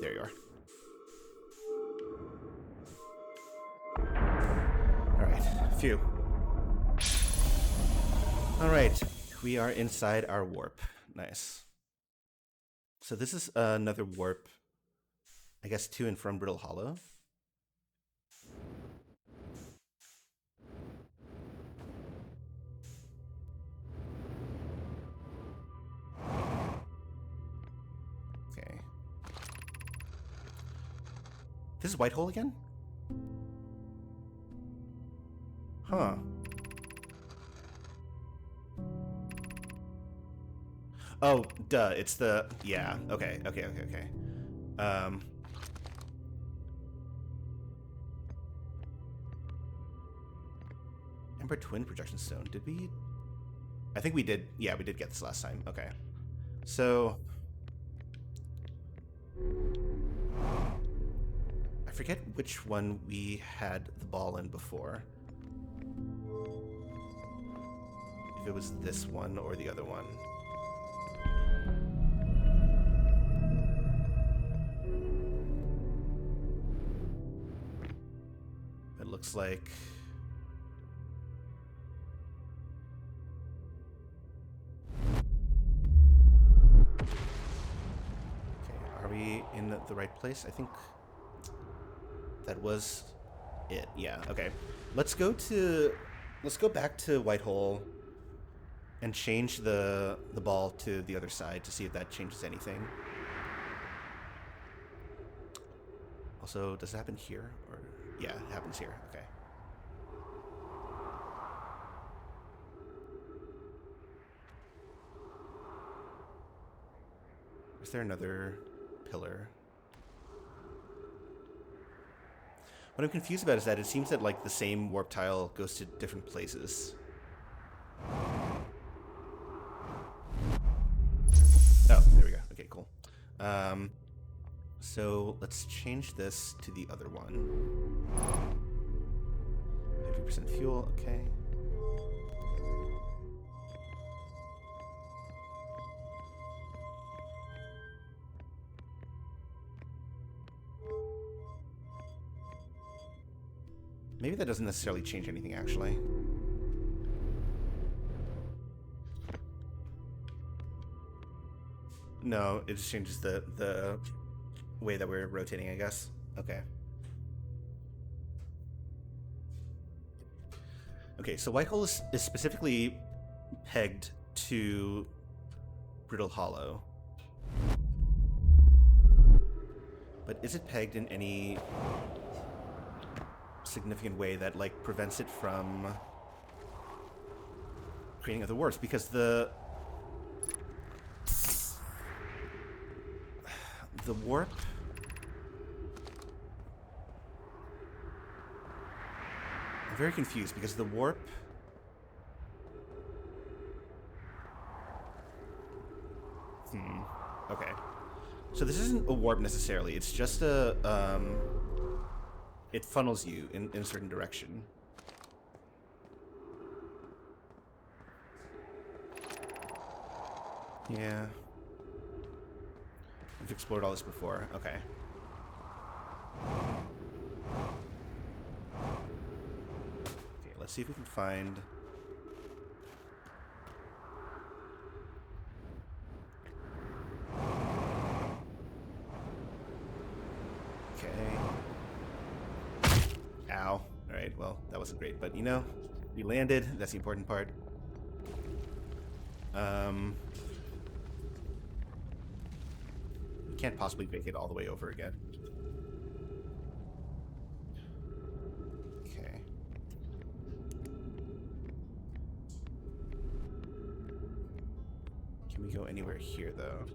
There you are. Alright, phew. Alright, we are inside our warp. Nice. So this is another warp, I guess, to and from Brittle Hollow. Okay. This is Whitehole again? Huh. Oh, duh, it's the... Yeah, okay. Ember Twin Projection Stone, did we... I think we did, yeah, we did get this last time, okay. So... I forget which one we had the ball in before. If it was this one or the other one. It looks like... Okay, are we in the right place? I think that was it. Yeah, okay. Let's go back to Whitehole and change the ball to the other side to see if that changes anything. Also, does it happen here? Or yeah, it happens here. Okay. Is there another pillar? What I'm confused about is that it seems that like the same warp tile goes to different places. Oh, there we go. Okay, cool. So let's change this to the other one. 50% fuel, okay. Maybe that doesn't necessarily change anything, actually. No, it just changes the way that we're rotating, I guess. Okay. Okay, so Whitehole is specifically pegged to Brittle Hollow. But is it pegged in any significant way that, like, prevents it from creating other warps? Because the warp... I'm very confused because the warp... Okay. So this isn't a warp necessarily. It's just a... it funnels you in a certain direction. Yeah. We've explored all this before. Okay. Okay, let's see if we can find... Okay. Ow. Alright, well, that wasn't great, but you know, we landed. That's the important part. We can't possibly make it all the way over again. Okay. Can we go anywhere here, though?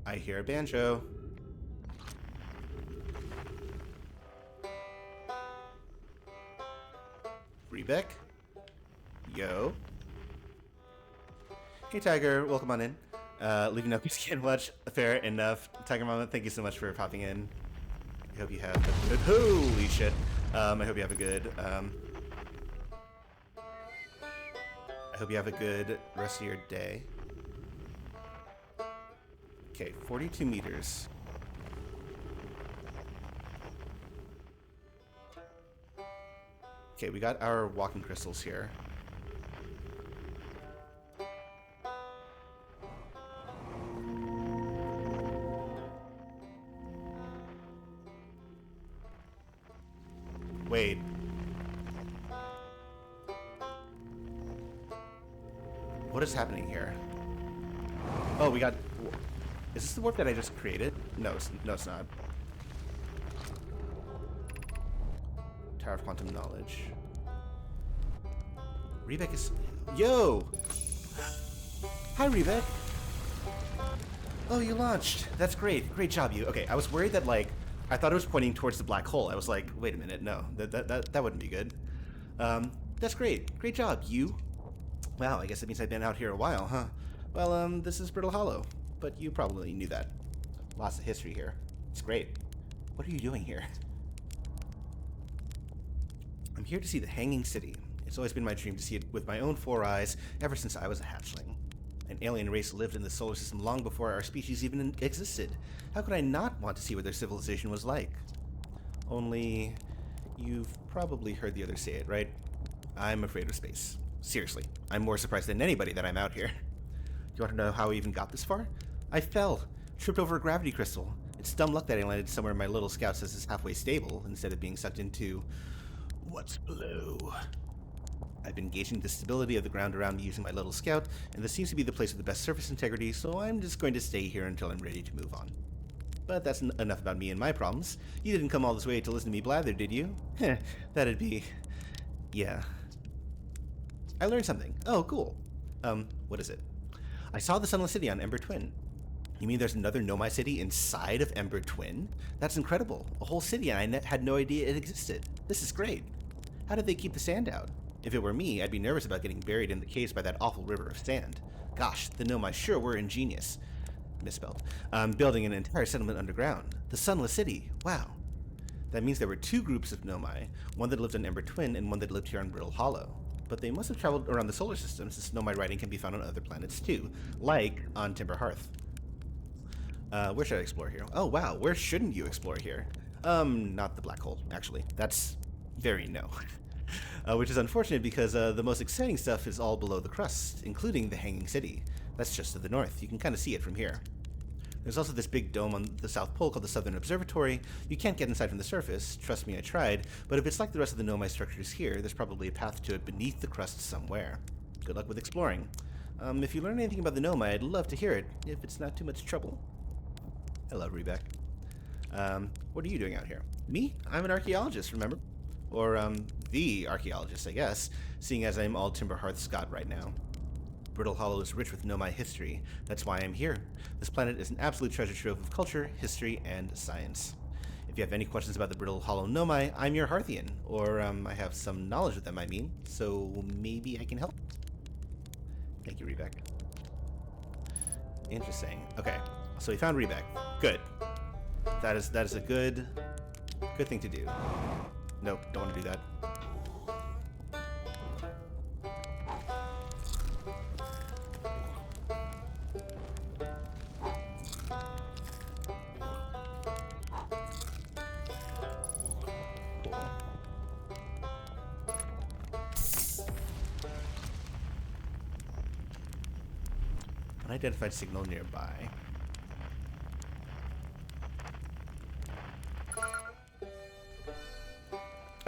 I hear a banjo. Rebeck? Yo. Hey, Tiger. Welcome on in. Leaving up your skin watch. Fair enough. Tiger Mama, thank you so much for popping in. I hope you have a good... Holy shit. I hope you have a good... I hope you have a good rest of your day. Okay, 42 meters. Okay, we got our walking crystals here. Wait. What is happening here? Oh, we got... Is this the warp that I just created? No, it's not. Tower of Quantum Knowledge. Rebeck is... Yo! Hi, Rebeck! Oh, you launched. That's great. Great job, you. Okay, I was worried that, like... I thought it was pointing towards the black hole. I was like, wait a minute, no. That wouldn't be good. That's great. Great job, you. Wow, I guess it means I've been out here a while, huh? Well, this is Brittle Hollow. But you probably knew that. Lots of history here. It's great. What are you doing here? I'm here to see the Hanging City. It's always been my dream to see it with my own 4 eyes ever since I was a hatchling. An alien race lived in the solar system long before our species even existed. How could I not want to see what their civilization was like? Only, you've probably heard the others say it, right? I'm afraid of space. Seriously, I'm more surprised than anybody that I'm out here. You want to know how I even got this far? I fell, tripped over a gravity crystal. It's dumb luck that I landed somewhere my little scout says is halfway stable, instead of being sucked into what's below. I've been gauging the stability of the ground around me using my little scout, and this seems to be the place with the best surface integrity, so I'm just going to stay here until I'm ready to move on. But that's enough about me and my problems. You didn't come all this way to listen to me blather, did you? Heh, that'd be... yeah. I learned something. Oh, cool. What is it? I saw the Sunless City on Ember Twin. You mean there's another Nomai city inside of Ember Twin? That's incredible. A whole city, and I had no idea it existed. This is great. How did they keep the sand out? If it were me, I'd be nervous about getting buried in the caves by that awful river of sand. Gosh, the Nomai sure were ingenious. Misspelled. Building an entire settlement underground. The Sunless City. Wow. That means there were 2 groups of Nomai, one that lived on Ember Twin and one that lived here on Brittle Hollow. But they must have traveled around the solar system, since Nomai writing can be found on other planets too, like on Timber Hearth. Where should I explore here? Oh wow, where shouldn't you explore here? Not the black hole, actually. That's very no. Which is unfortunate because the most exciting stuff is all below the crust, including the Hanging City. That's just to the north. You can kind of see it from here. There's also this big dome on the South Pole called the Southern Observatory. You can't get inside from the surface. Trust me, I tried. But if it's like the rest of the Nomai structures here, there's probably a path to it beneath the crust somewhere. Good luck with exploring. If you learn anything about the Nomai, I'd love to hear it, if it's not too much trouble. Hello, Rebek. What are you doing out here? Me? I'm an archaeologist, remember? Or, the archaeologist, I guess, seeing as I'm all Timber Hearth Scott right now. Brittle Hollow is rich with Nomai history. That's why I'm here. This planet is an absolute treasure trove of culture, history, and science. If you have any questions about the Brittle Hollow Nomai, I'm your Hearthian. Or, I have some knowledge with them, I mean. So maybe I can help? Thank you, Rebek. Interesting. Okay, so we found Rebek. Good. That is a good thing to do. Nope, don't want to do that. Unidentified signal nearby.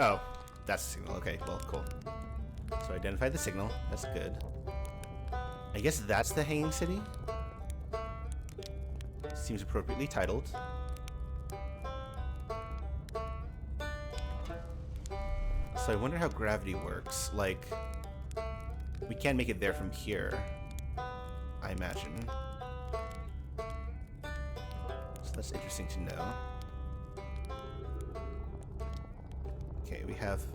Oh, that's the signal. Okay, well, cool. So identify the signal. That's good. I guess that's the Hanging City? Seems appropriately titled. So I wonder how gravity works. Like, we can't make it there from here, I imagine. So that's interesting to know. Okay, we have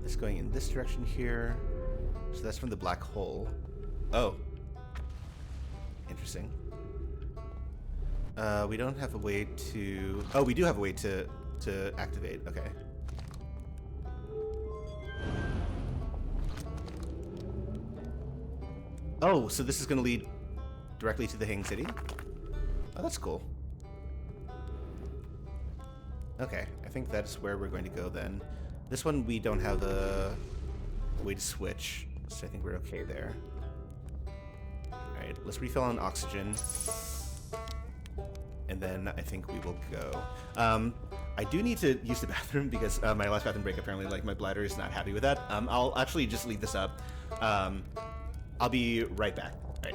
this going in this direction here. So that's from the black hole. Oh. Interesting. We don't have a way to... Oh, we do have a way to activate. Okay. Oh, so this is going to lead directly to the Hanging City? Oh, that's cool. Okay, I think that's where we're going to go then. This one we don't have a way to switch, so I think we're okay there. Alright, let's refill on oxygen. And then I think we will go. I do need to use the bathroom because my last bathroom break, apparently, like, my bladder is not happy with that. I'll actually just leave this up. I'll be right back. Right.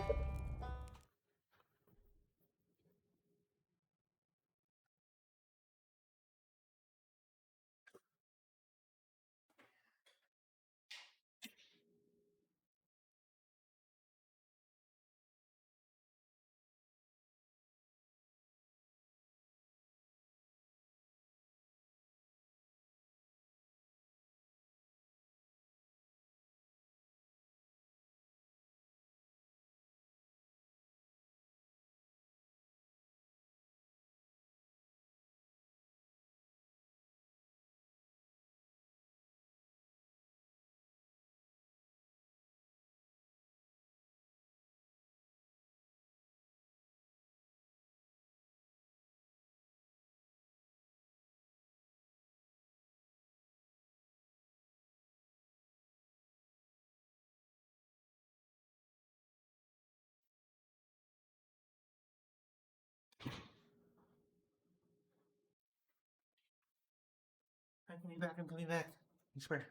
I'm coming back, I'm coming back. I swear.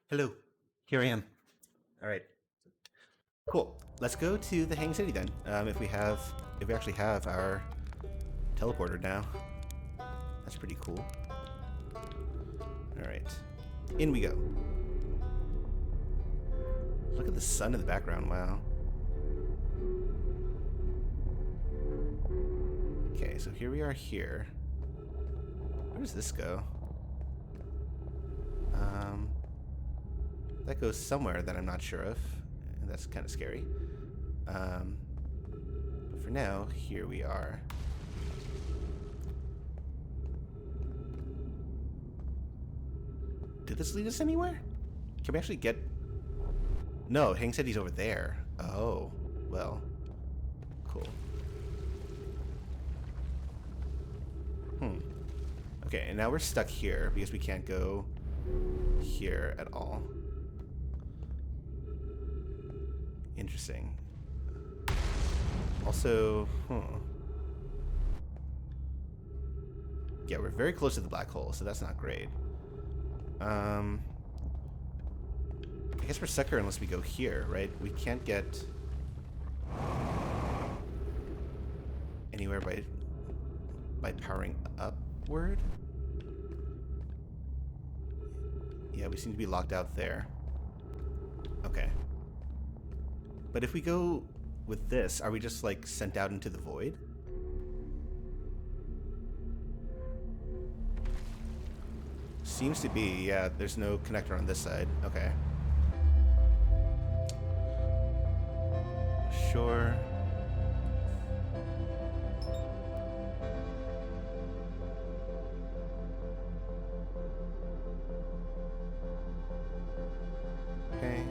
Hello. Here I am. Alright. Cool. Let's go to the Hanging City then. If we actually have our teleporter now. That's pretty cool. Alright. In we go. Look at the sun in the background, wow. Okay, so here we are here. Where does this go? That goes somewhere that I'm not sure of, and that's kind of scary. But for now, here we are. Did this lead us anywhere? Can we actually get... No, Hang said he's over there. Oh, well, cool. Okay, and now we're stuck here because we can't go here at all. Interesting. Also, yeah, we're very close to the black hole, so that's not great. I guess we're stuck here unless we go here, right? We can't get anywhere by powering upward. Yeah, we seem to be locked out there. Okay. But if we go with this, are we just like sent out into the void? Seems to be, yeah, there's no connector on this side. Okay. Sure. Okay.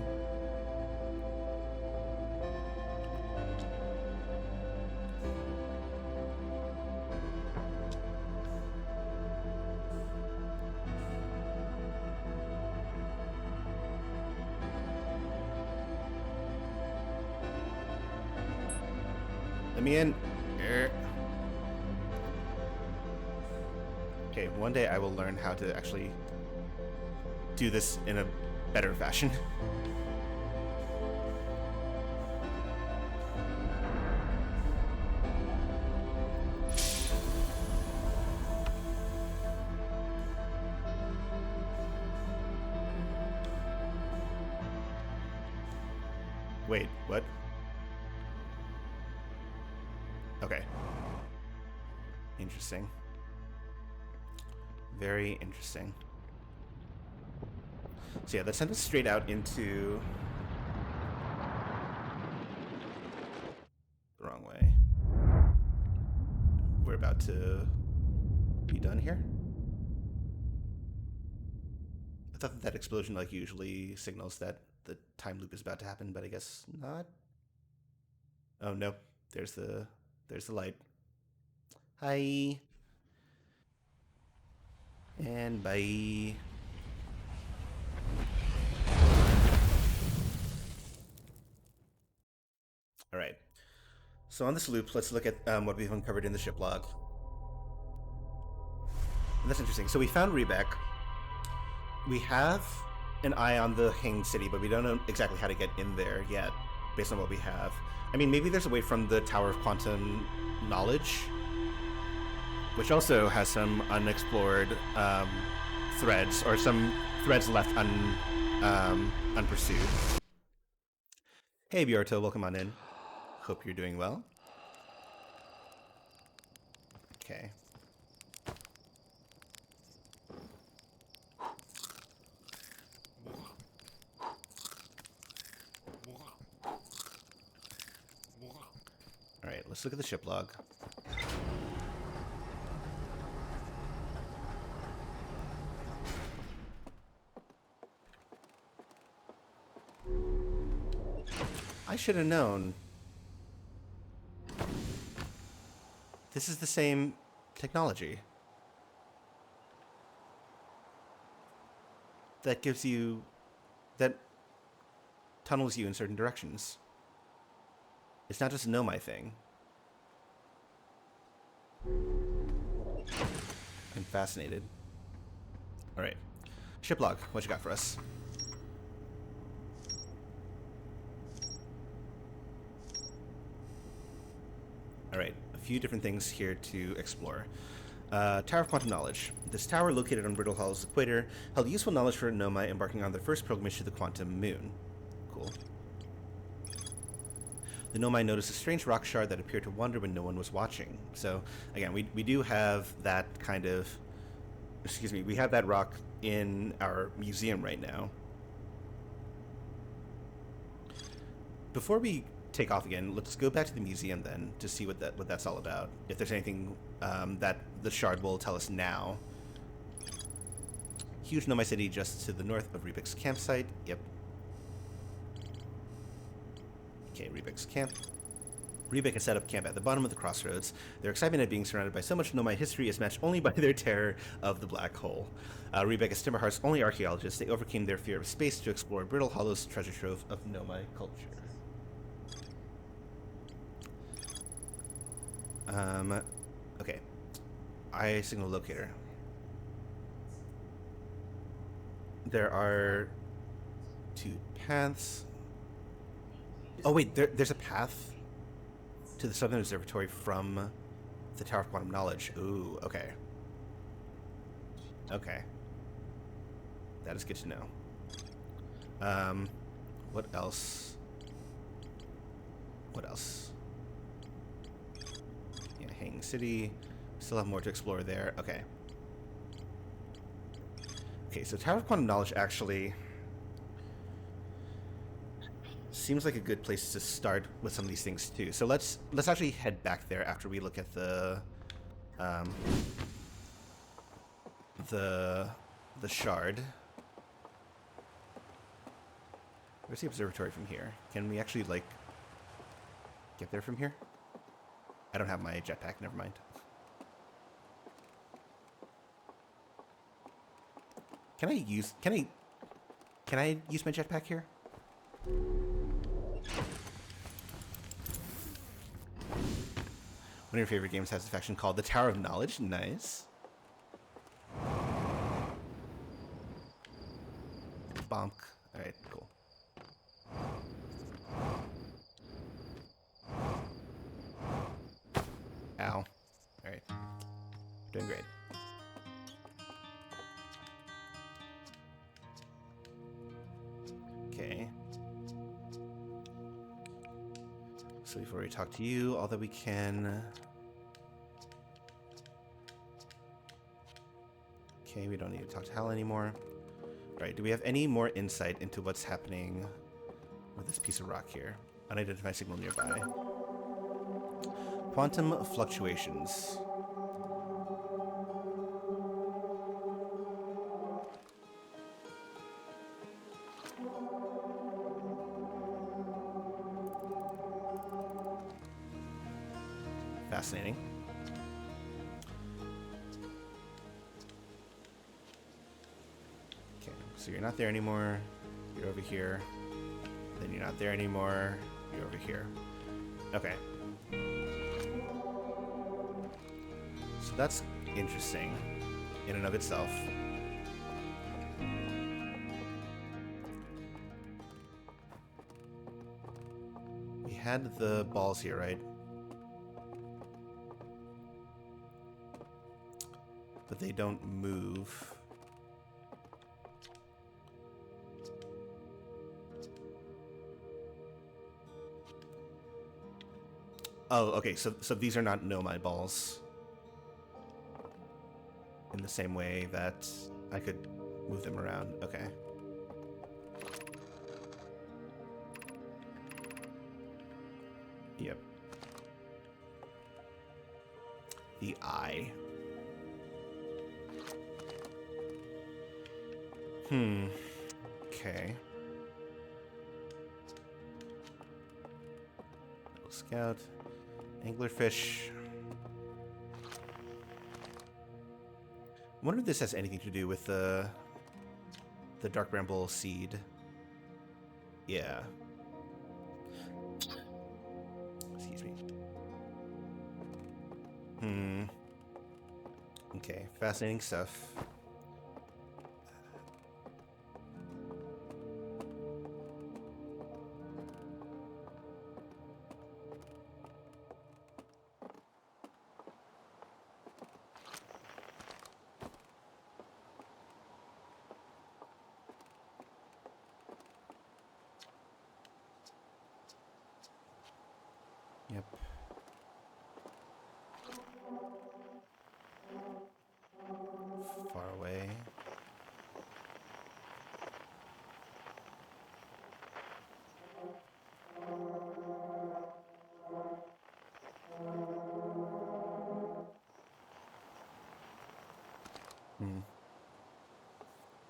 Let me in. Okay, one day I will learn how to actually do this in a better fashion. Wait, what? Okay. Interesting. Very interesting. So yeah, that sent us straight out into the wrong way. We're about to be done here. I thought that explosion like usually signals that the time loop is about to happen, but I guess not. Oh no, there's the light. Hi. And bye. All right. So on this loop, let's look at what we've uncovered in the ship log. And that's interesting. So we found Rebek. We have an eye on the Hanged City, but we don't know exactly how to get in there yet, based on what we have. I mean, maybe there's a way from the Tower of Quantum Knowledge, which also has some unexplored threads, or some threads left unpursued. Hey, Bjorto, welcome on in. Hope you're doing well. Okay. All right, let's look at the ship log. I should have known. This is the same technology that gives you, that tunnels you in certain directions. It's not just a Nomai thing. I'm fascinated. All right, ship log, what you got for us? All right, a few different things here to explore. Tower of Quantum Knowledge. This tower, located on Brittle Hollow's equator, held useful knowledge for Nomai embarking on their first pilgrimage to the Quantum Moon. Cool. The Nomai noticed a strange rock shard that appeared to wander when no one was watching. So, again, we do have that kind of... Excuse me, we have that rock in our museum right now. Before we take off again, let's go back to the museum then to see what that's all about. If there's anything that the shard will tell us now. Huge Nomai city just to the north of Rebek's campsite. Yep. Okay, Rebek's camp. Rebecca has set up camp at the bottom of the crossroads. Their excitement at being surrounded by so much Nomai history is matched only by their terror of the black hole. Rebecca's Timberheart's only archaeologists, they overcame their fear of space to explore Brittle Hollow's treasure trove of Nomai culture. Okay. I signal locator. There are 2 paths. Oh wait, there's a path to the Southern Observatory from the Tower of Quantum Knowledge. Ooh, okay. Okay. That is good to know. What else? What else? Yeah, Hanging City. Still have more to explore there. Okay. Okay, so Tower of Quantum Knowledge actually seems like a good place to start with some of these things too. So let's actually head back there after we look at the shard. Where's the observatory from here? Can we actually like get there from here? I don't have my jetpack. Never mind. Can I use my jetpack here? One of your favorite games has a faction called the Tower of Knowledge. Nice. Bonk. Alright, cool. Ow. Alright. Doing great. Okay. So before we talk to you, all that we can... Okay, we don't need to talk to Hal anymore. Right, do we have any more insight into what's happening with this piece of rock here? Unidentified signal nearby. Quantum fluctuations. Fascinating. Okay, so you're not there anymore. You're over here. Then you're not there anymore. You're over here. Okay. So that's interesting in and of itself. We had the balls here, right? But they don't move. Oh, okay, so these are not Nomai balls. In the same way that I could move them around. Okay. Yep. The eye. Okay. Little scout. Anglerfish. I wonder if this has anything to do with the Dark Bramble seed. Yeah. Excuse me. Okay, fascinating stuff. Yep. Far away.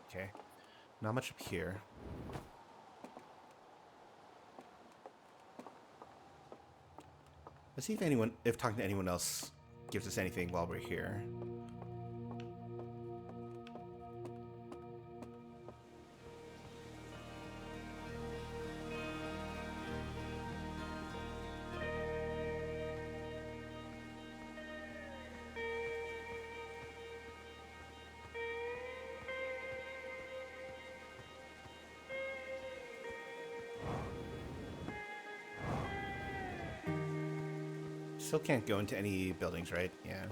Okay. Not much up here. Let's see if talking to anyone else gives us anything while we're here. Still can't go into any buildings, right? Yeah.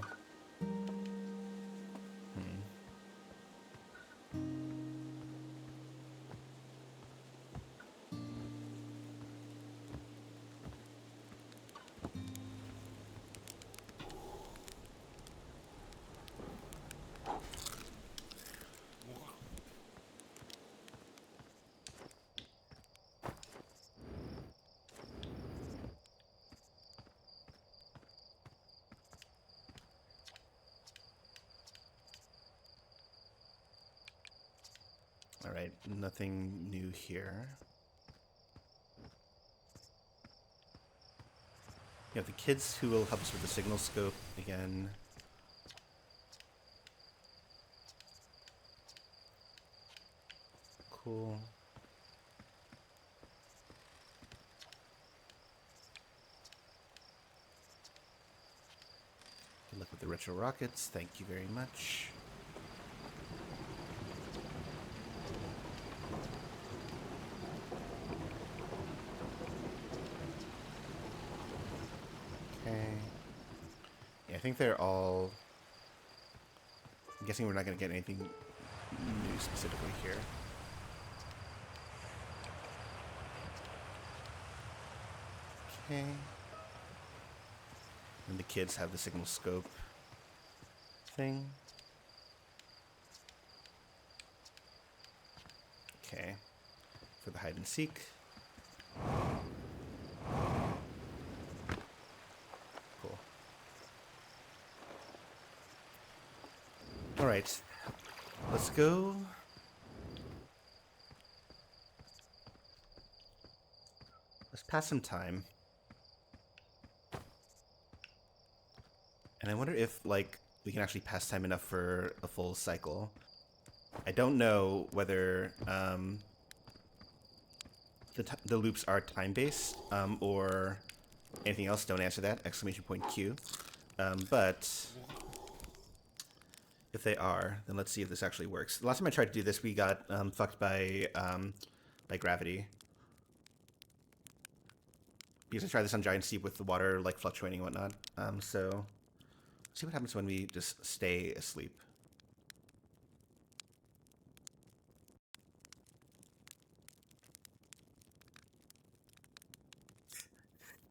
All right, nothing new here. You have the kids who will help us with the signal scope again. Cool. Good luck with the retro rockets. Thank you very much. Okay. Yeah, I think they're all... I'm guessing we're not going to get anything new specifically here. Okay. And the kids have the signal scope thing. Okay. For the hide and seek. Cool. All right. Let's go. Let's pass some time. And I wonder if, like, we can actually pass time enough for a full cycle. I don't know whether the loops are time-based or anything else. Don't answer that! Exclamation point Q. But if they are, then let's see if this actually works. The last time I tried to do this, we got fucked by gravity. Because I tried this on Giant Steep with the water like fluctuating and whatnot. So see what happens when we just stay asleep.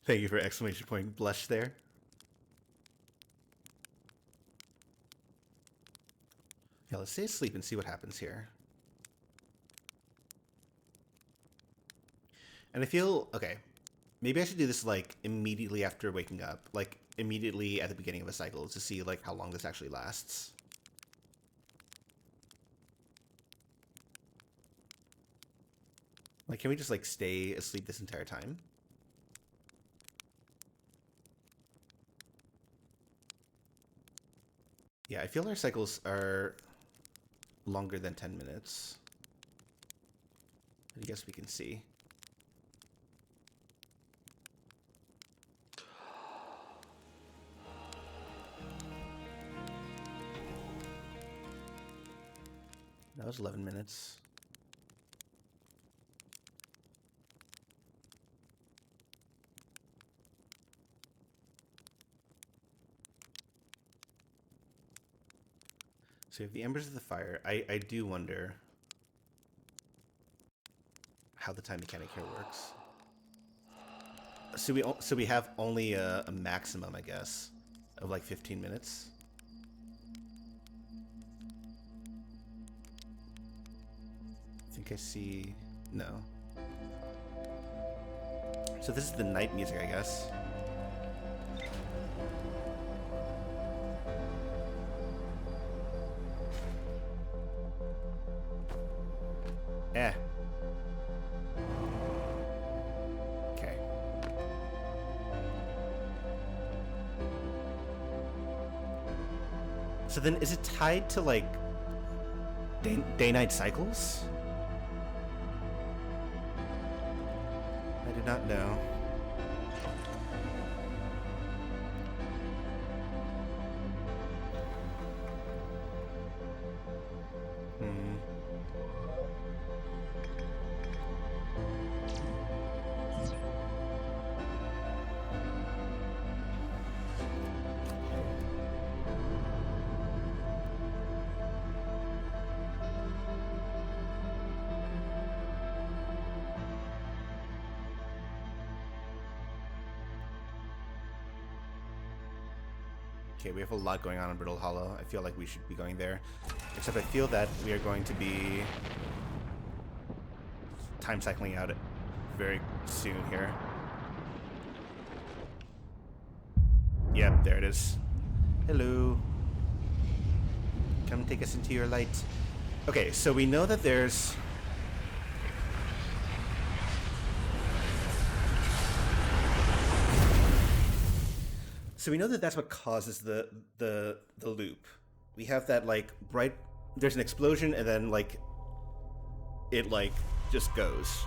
Thank you for exclamation point blush there. Yeah, let's stay asleep and see what happens here. And I feel, okay, maybe I should do this like immediately after waking up, like immediately at the beginning of a cycle to see like how long this actually lasts. Like, can we just like stay asleep this entire time? Yeah, I feel our cycles are longer than 10 minutes. I guess we can see. That was 11 minutes. So we have the embers of the fire. I do wonder how the time mechanic here works. So we have only a maximum, I guess, of like 15 minutes. I think I see... no. So this is the night music, I guess. Eh. Okay. So then, is it tied to like day-night cycles? I do not know. Okay, we have a lot going on in Brittle Hollow. I feel like we should be going there. Except I feel that we are going to be time cycling out very soon here. Yep, there it is. Hello. Come take us into your light. Okay, so we know that there's... So we know that that's what causes the loop. We have that like bright. There's an explosion and then like it like just goes.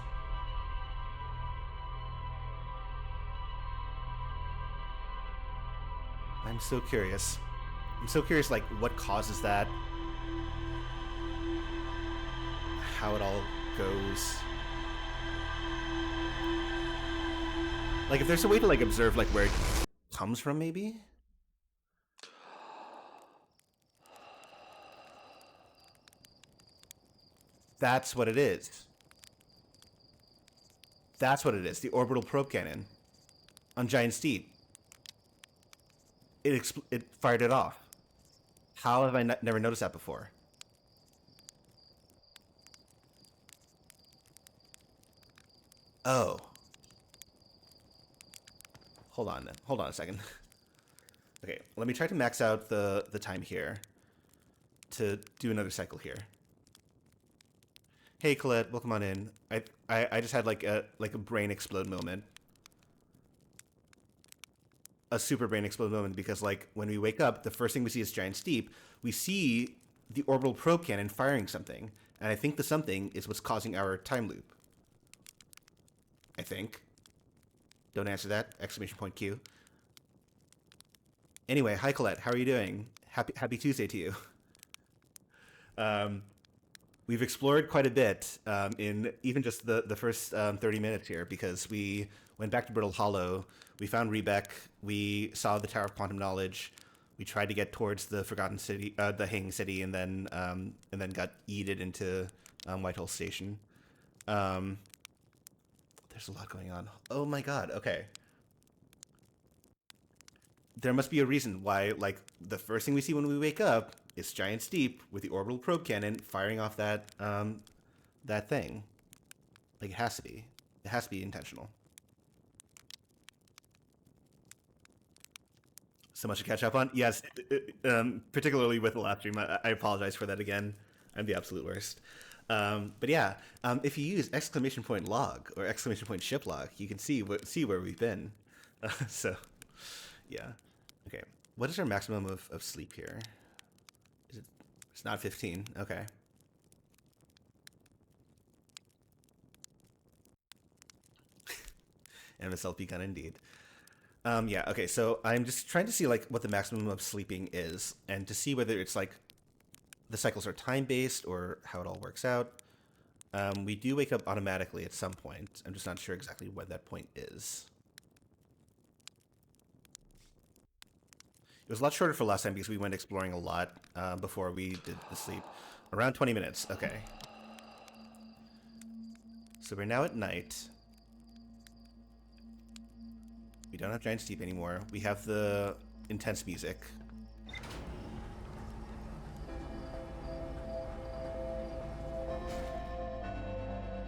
I'm so curious. I'm so curious like what causes that. How it all goes. Like if there's a way to like observe like where it comes from, maybe? That's what it is. That's what it is. The orbital probe cannon on Giant Steep. It fired it off. How have I never noticed that before? Oh. Hold on a second. Okay, let me try to max out the time here to do another cycle here. Hey Colette, welcome on in. I just had like a brain explode moment. A super brain explode moment because like when we wake up, the first thing we see is Giant Steep. We see the orbital probe cannon firing something, and I think the something is what's causing our time loop. I think. Don't answer that! Exclamation point Q. Anyway, hi Colette, how are you doing? Happy Tuesday to you. We've explored quite a bit in even just the first 30 minutes here because we went back to Brittle Hollow, we found Rebec, we saw the Tower of Quantum Knowledge, we tried to get towards the Forgotten City, the Hanging City, and then got yeeted into Whitehall Station. There's a lot going on. Oh my god, okay. There must be a reason why, like, the first thing we see when we wake up is Giant Steep with the orbital probe cannon firing off that thing. Like, it has to be. It has to be intentional. So much to catch up on. Yes, particularly with the last stream. I apologize for that again. I'm the absolute worst. But yeah, if you use exclamation point log or exclamation point ship log, you can see where we've been. So, yeah. Okay. What is our maximum of sleep here? It's not 15. Okay. MSLP gun indeed. Yeah, okay, so I'm just trying to see like what the maximum of sleeping is and to see whether it's like the cycles are time-based or how it all works out. We do wake up automatically at some point. I'm just not sure exactly when that point is. It was a lot shorter for last time because we went exploring a lot before we did the sleep. Around 20 minutes, okay. So we're now at night. We don't have Giant Steep anymore. We have the intense music.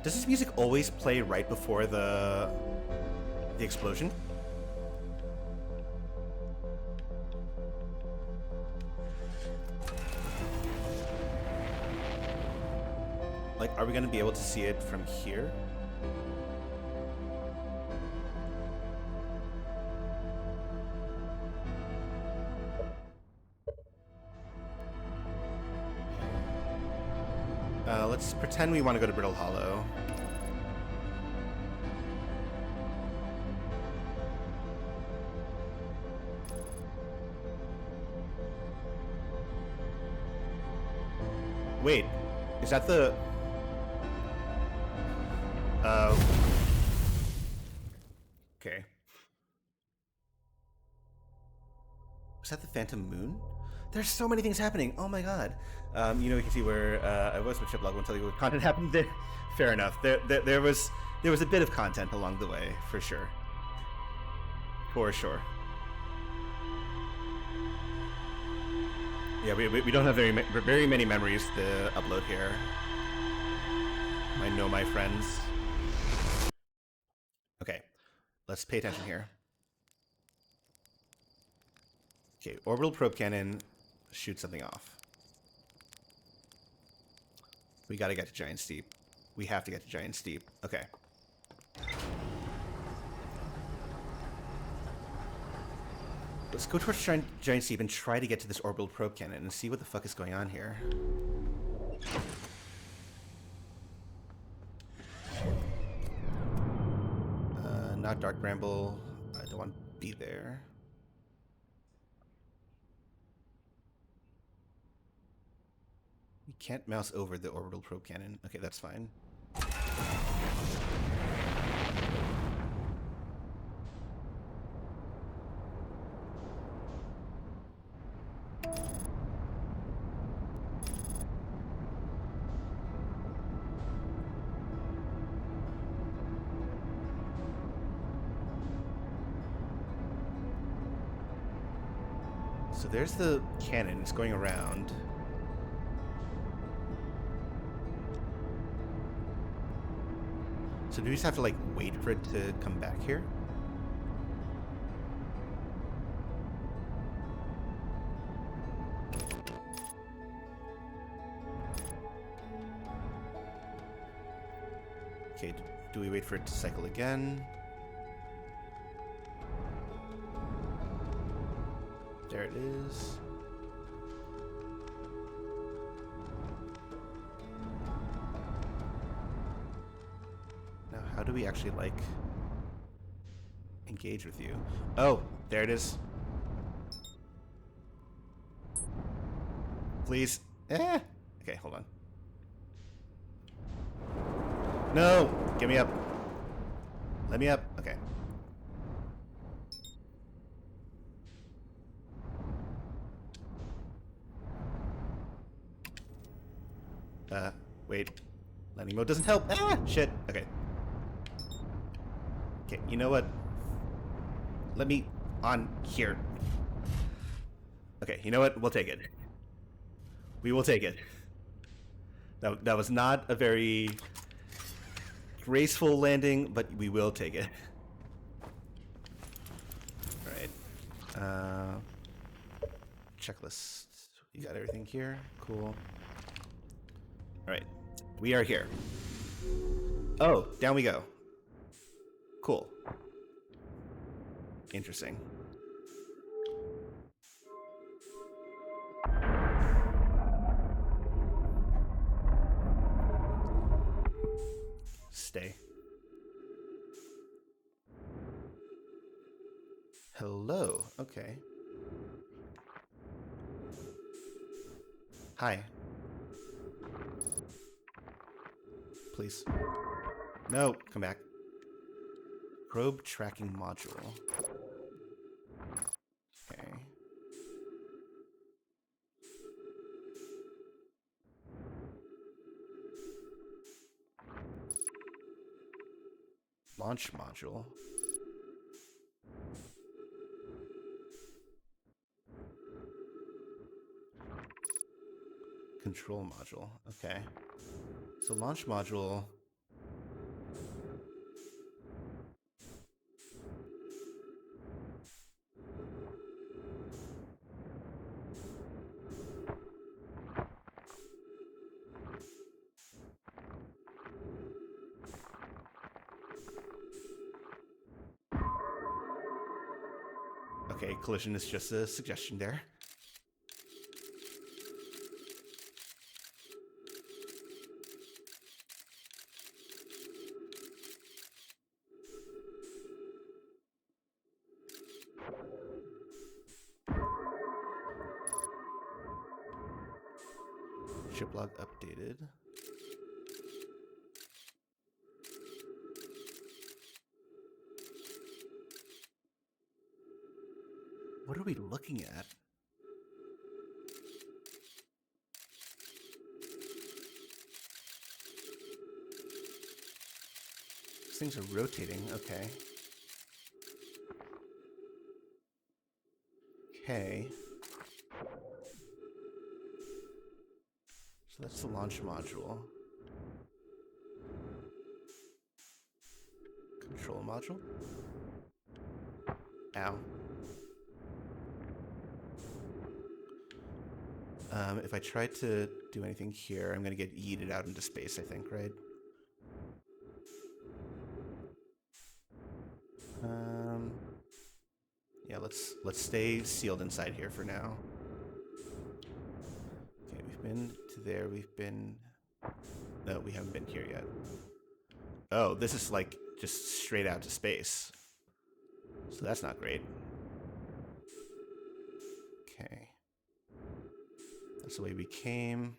Does this music always play right before the explosion? Like, are we going to be able to see it from here? let's pretend we want to go to Brittle Hollow. Wait, is that the... Okay. Was that the Phantom Moon? There's so many things happening. Oh my god. You know, we can see where I was, but Chiplog won't tell you what content happened there. Fair enough. There was a bit of content along the way, for sure. For sure. Yeah, we don't have very many memories to upload here. I know my friends. Okay, let's pay attention here. Okay, orbital probe cannon, shoot something off. We gotta get to Giant Steep. We have to get to Giant Steep. Okay. Let's go towards Giant Steep and try to get to this orbital probe cannon and see what the fuck is going on here. Not Dark Bramble. I don't want to be there. You can't mouse over the orbital probe cannon. Okay, that's fine. So there's the cannon. It's going around. So do we just have to, like, wait for it to come back here? Okay, do we wait for it to cycle again? There it is. Now, how do we actually, like, engage with you? Oh, there it is. Please. Eh. Okay, hold on. No! Get me up. Let me up. Okay. Wait. Landing mode doesn't help. Ah! Shit. Okay. Okay, you know what? Let me on here. Okay, you know what? We'll take it. We will take it. That was not a very graceful landing, but we will take it. Alright. Checklist. You got everything here? Cool. Alright. We are here. Oh, down we go. Cool. Interesting. Stay. Hello. Okay. Hi. Please. No, come back. Probe tracking module. Okay. Launch module. Control module. Okay. So launch module. Okay, collision is just a suggestion there. Chip log updated. What are we looking at? These things are rotating. Okay. Okay. So that's the launch module. Control module. Ow. If I try to do anything here, I'm gonna get yeeted out into space, I think, right? Yeah, let's stay sealed inside here for now. Okay, we've been to there, we've been... No, we haven't been here yet. Oh, this is like just straight out to space. So that's not great. Okay. That's the way we came.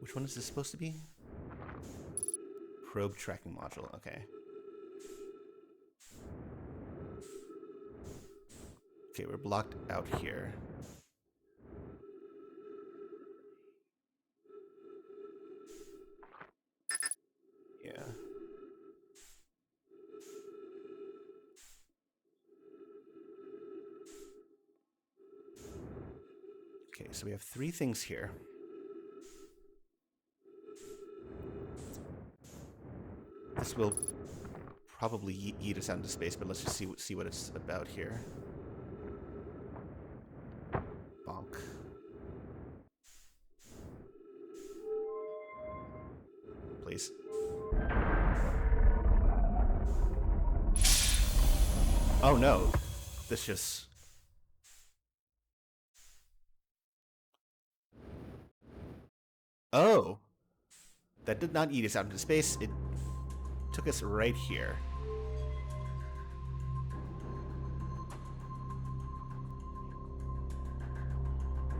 Which one is this supposed to be? Probe tracking module, okay. Okay, we're blocked out here. Yeah. Okay, so we have 3 things here. This will probably yeet us out into space, but let's just see what it's about here. Bonk. Please. Oh no. This just... Oh! That did not eat us out into space. It took us right here.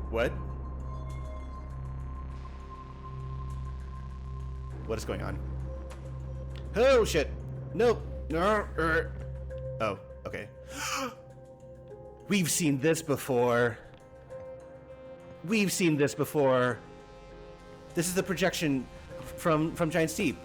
What? What is going on? Oh, shit! Nope! Oh, okay. We've seen this before. We've seen this before. This is the projection from Giant Steep.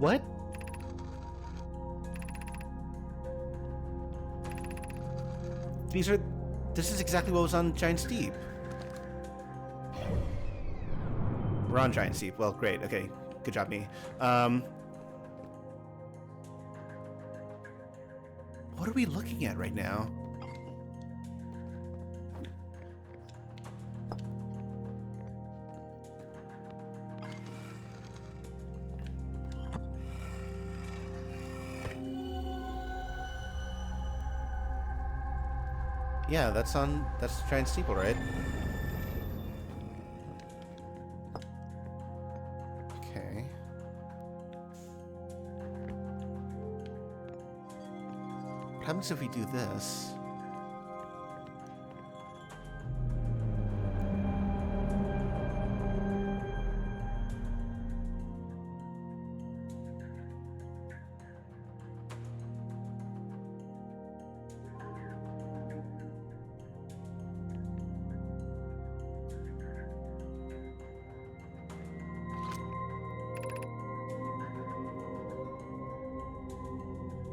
What? This is exactly what was on Giant Steep. We're on Giant Steep. Well, great. Okay. Good job, me. What are we looking at right now? Yeah, that's Giant Steeple, right? Okay. What happens if we do this?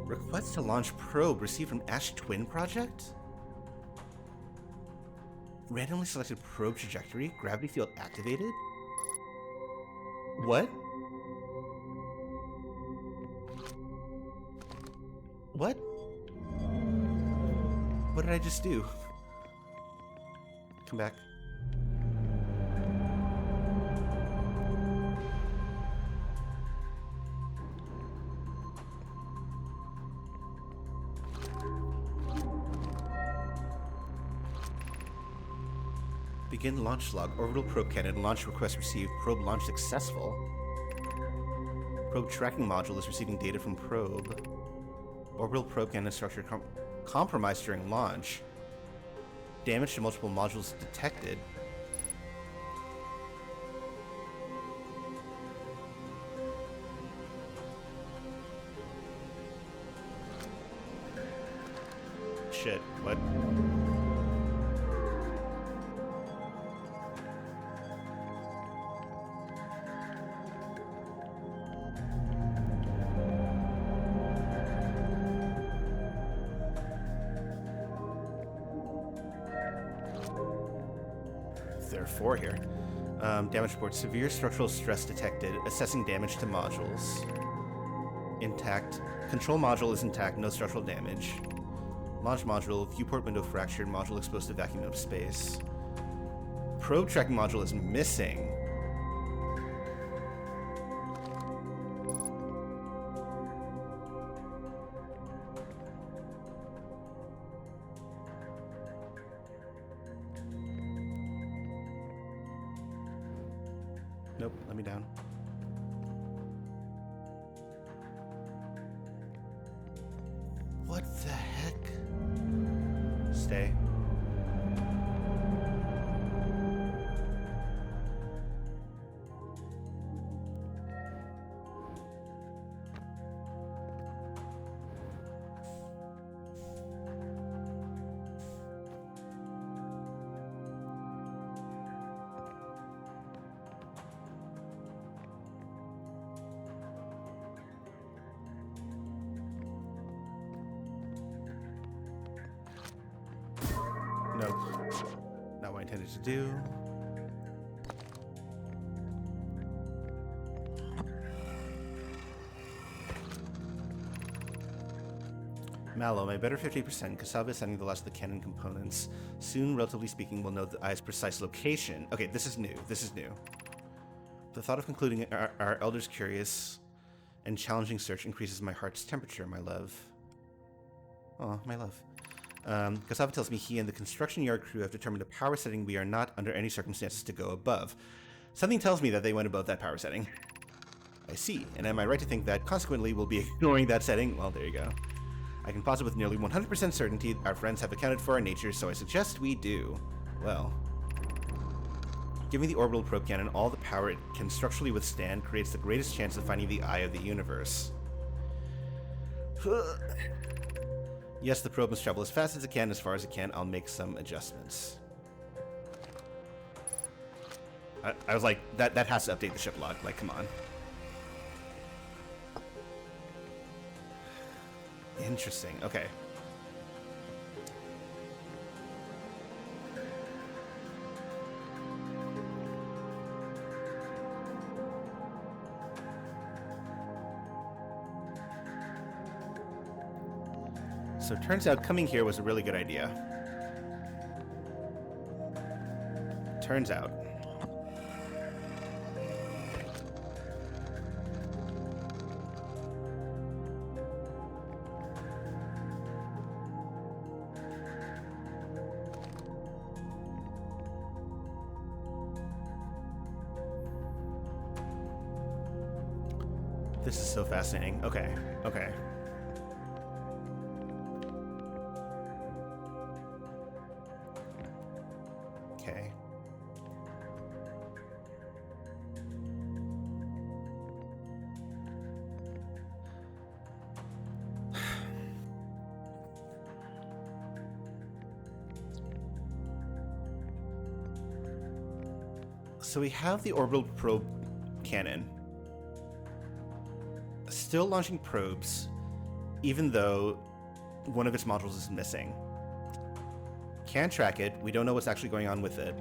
Request to launch probe received from Ash Twin Project? Randomly selected probe trajectory, gravity field activated? What? What? What did I just do? Come back. Begin launch log. Orbital probe cannon. Launch request received. Probe launch successful. Probe tracking module is receiving data from probe. Orbital probe cannon structure compromised during launch. Damage to multiple modules detected. Shit, what? There are 4 here. Damage report. Severe structural stress detected. Assessing damage to modules. Intact. Control module is intact. No structural damage. Launch module. Viewport window fractured. Module exposed to vacuum of space. Probe tracking module is missing. Nope, let me down. What the heck? Stay. Nope. Not what I intended to do. Mallow, my better 50%. Cassava is sending the last of the cannon components. Soon, relatively speaking, we'll know the eye's precise location. Okay, this is new. This is new. The thought of concluding our elder's curious and challenging search increases my heart's temperature, my love. Oh, my love. Cassava tells me he and the construction yard crew have determined a power setting we are not under any circumstances to go above. Something tells me that they went above that power setting. I see. And am I right to think that consequently we'll be ignoring that setting? Well, there you go. I can posit with nearly 100% certainty our friends have accounted for our nature, so I suggest we do. Well, giving the orbital probe cannon all the power it can structurally withstand creates the greatest chance of finding the eye of the universe. Yes, the probe must travel as fast as it can, as far as it can. I'll make some adjustments. I was like, that has to update the ship log. Like, come on. Interesting. Okay. So it turns out coming here was a really good idea. Turns out. This is so fascinating. Okay, okay. Okay. So we have the orbital probe cannon still launching probes, even though one of its modules is missing. Can't track it. We don't know what's actually going on with it.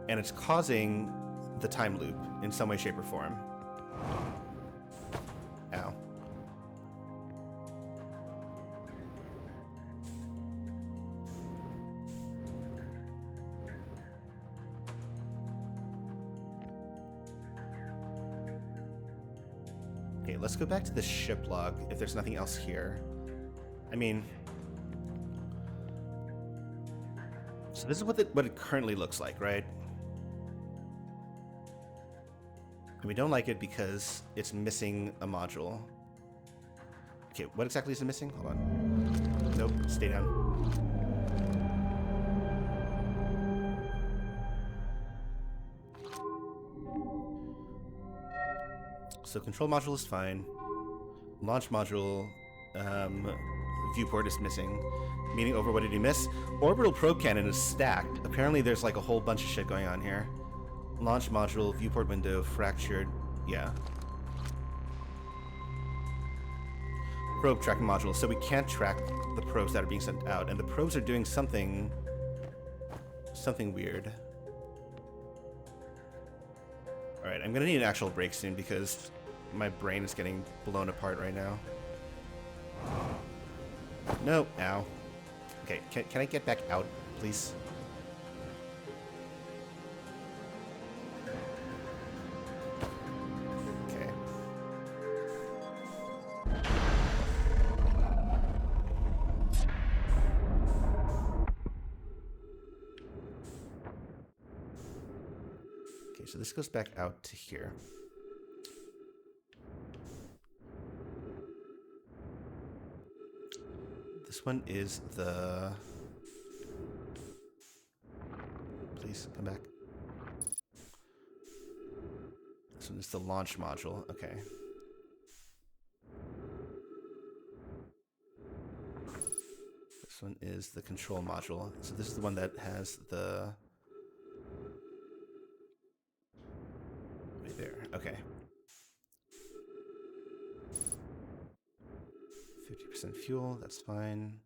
And it's causing the time loop in some way, shape, or form. Ow. Okay, let's go back to the ship log if there's nothing else here. I mean, so this is what it currently looks like, right? And we don't like it because it's missing a module. Okay, what exactly is it missing? Hold on. Nope, stay down. So control module is fine. Launch module viewport is missing. Meaning over, what did you miss? Orbital probe cannon is stacked. Apparently there's like a whole bunch of shit going on here. Launch module, viewport window, fractured. Yeah. Probe tracking module. So we can't track the probes that are being sent out. And the probes are doing something weird. Alright, I'm gonna need an actual break soon because my brain is getting blown apart right now. No, ow. Okay, can I get back out, please? Okay. Okay, so this goes back out to here. This one is the... Please, come back. This one is the launch module. Okay. This one is the control module. So this is the one that has the... Right there. Okay. 50% fuel, that's fine.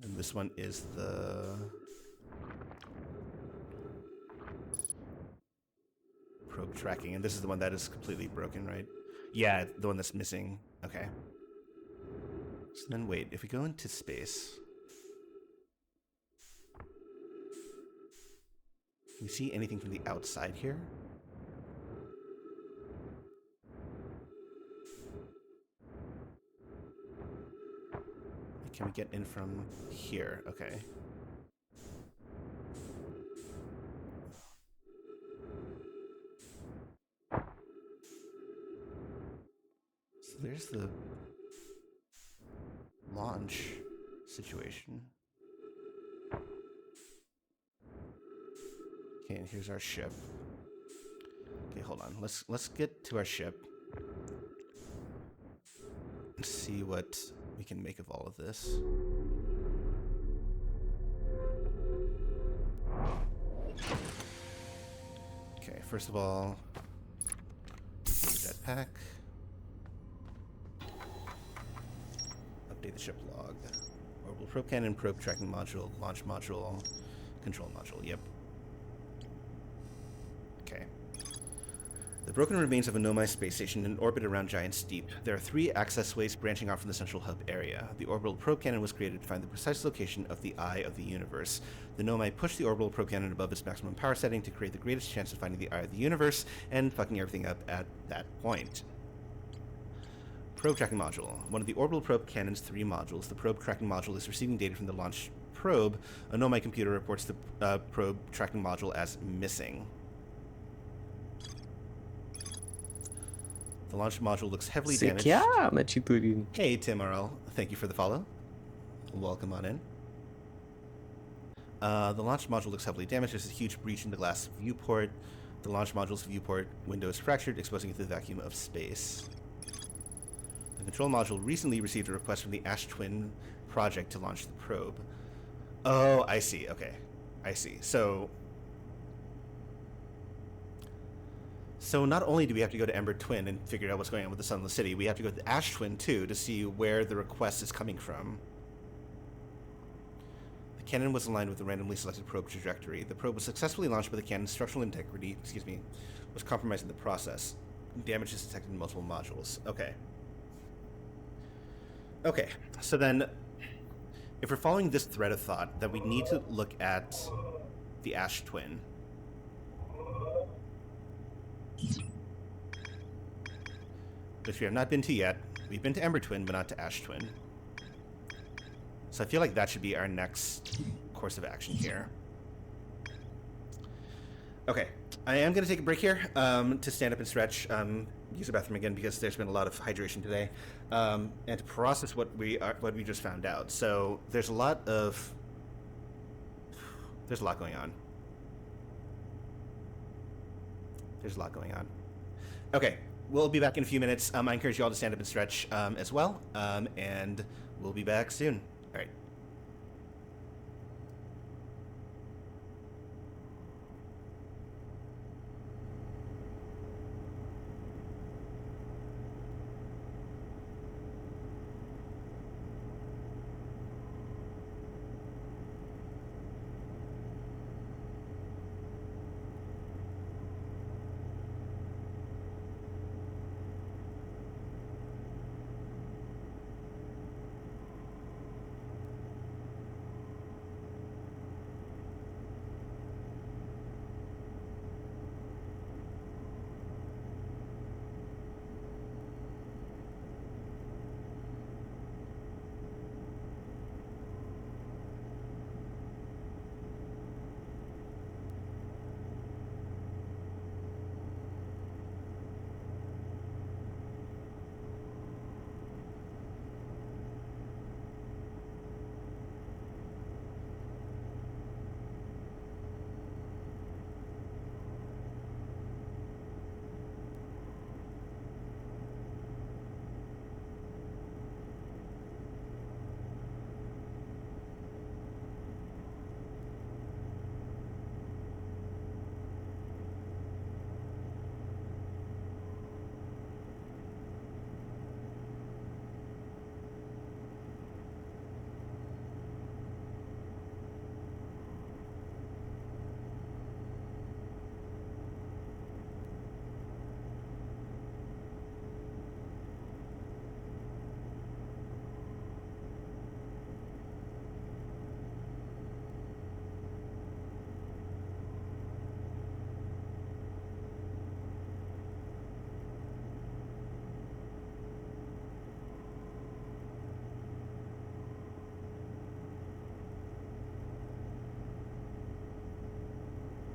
And this one is the probe tracking, and this is the one that is completely broken, right? Yeah, the one that's missing. Okay. So then wait, if we go into space, can you see anything from the outside here? Can we get in from here? Okay. So there's the launch situation. Okay, and here's our ship. Okay, hold on. Let's get to our ship and see what we can make of all of this. Okay, first of all, jetpack. Update the ship log. Orbital probe cannon, probe tracking module, launch module, control module. Yep. Okay. The broken remains of a Nomai space station in orbit around Giant's Deep. There are 3 access ways branching off from the central hub area. The orbital probe cannon was created to find the precise location of the eye of the universe. The Nomai pushed the orbital probe cannon above its maximum power setting to create the greatest chance of finding the eye of the universe and fucking everything up at that point. Probe tracking module. One of the orbital probe cannon's 3 modules. The probe tracking module is receiving data from the launch probe. A Nomai computer reports the probe tracking module as missing. The launch module looks heavily damaged. Hey, Tim RL. Thank you for the follow. Welcome on in. The launch module looks heavily damaged. There's a huge breach in the glass viewport. The launch module's viewport window is fractured, exposing it to the vacuum of space. The control module recently received a request from the Ash Twin project to launch the probe. Oh, I see. Okay. I see. So not only do we have to go to Ember Twin and figure out what's going on with the Sunless City, we have to go to the Ash Twin too to see where the request is coming from. The cannon was aligned with the randomly selected probe trajectory. The probe was successfully launched, but the cannon's structural integrity, was compromised in the process. Damage is detected in multiple modules. Okay. Okay, so then, if we're following this thread of thought, that we need to look at the Ash Twin. Which we have not been to yet. We've been to Ember Twin, but not to Ash Twin. So I feel like that should be our next course of action here. Okay, I am going to take a break here to stand up and stretch, use the bathroom again because there's been a lot of hydration today, and to process what we just found out. So there's a lot going on. There's a lot going on. Okay, we'll be back in a few minutes. I encourage you all to stand up and stretch as well, and we'll be back soon. All right.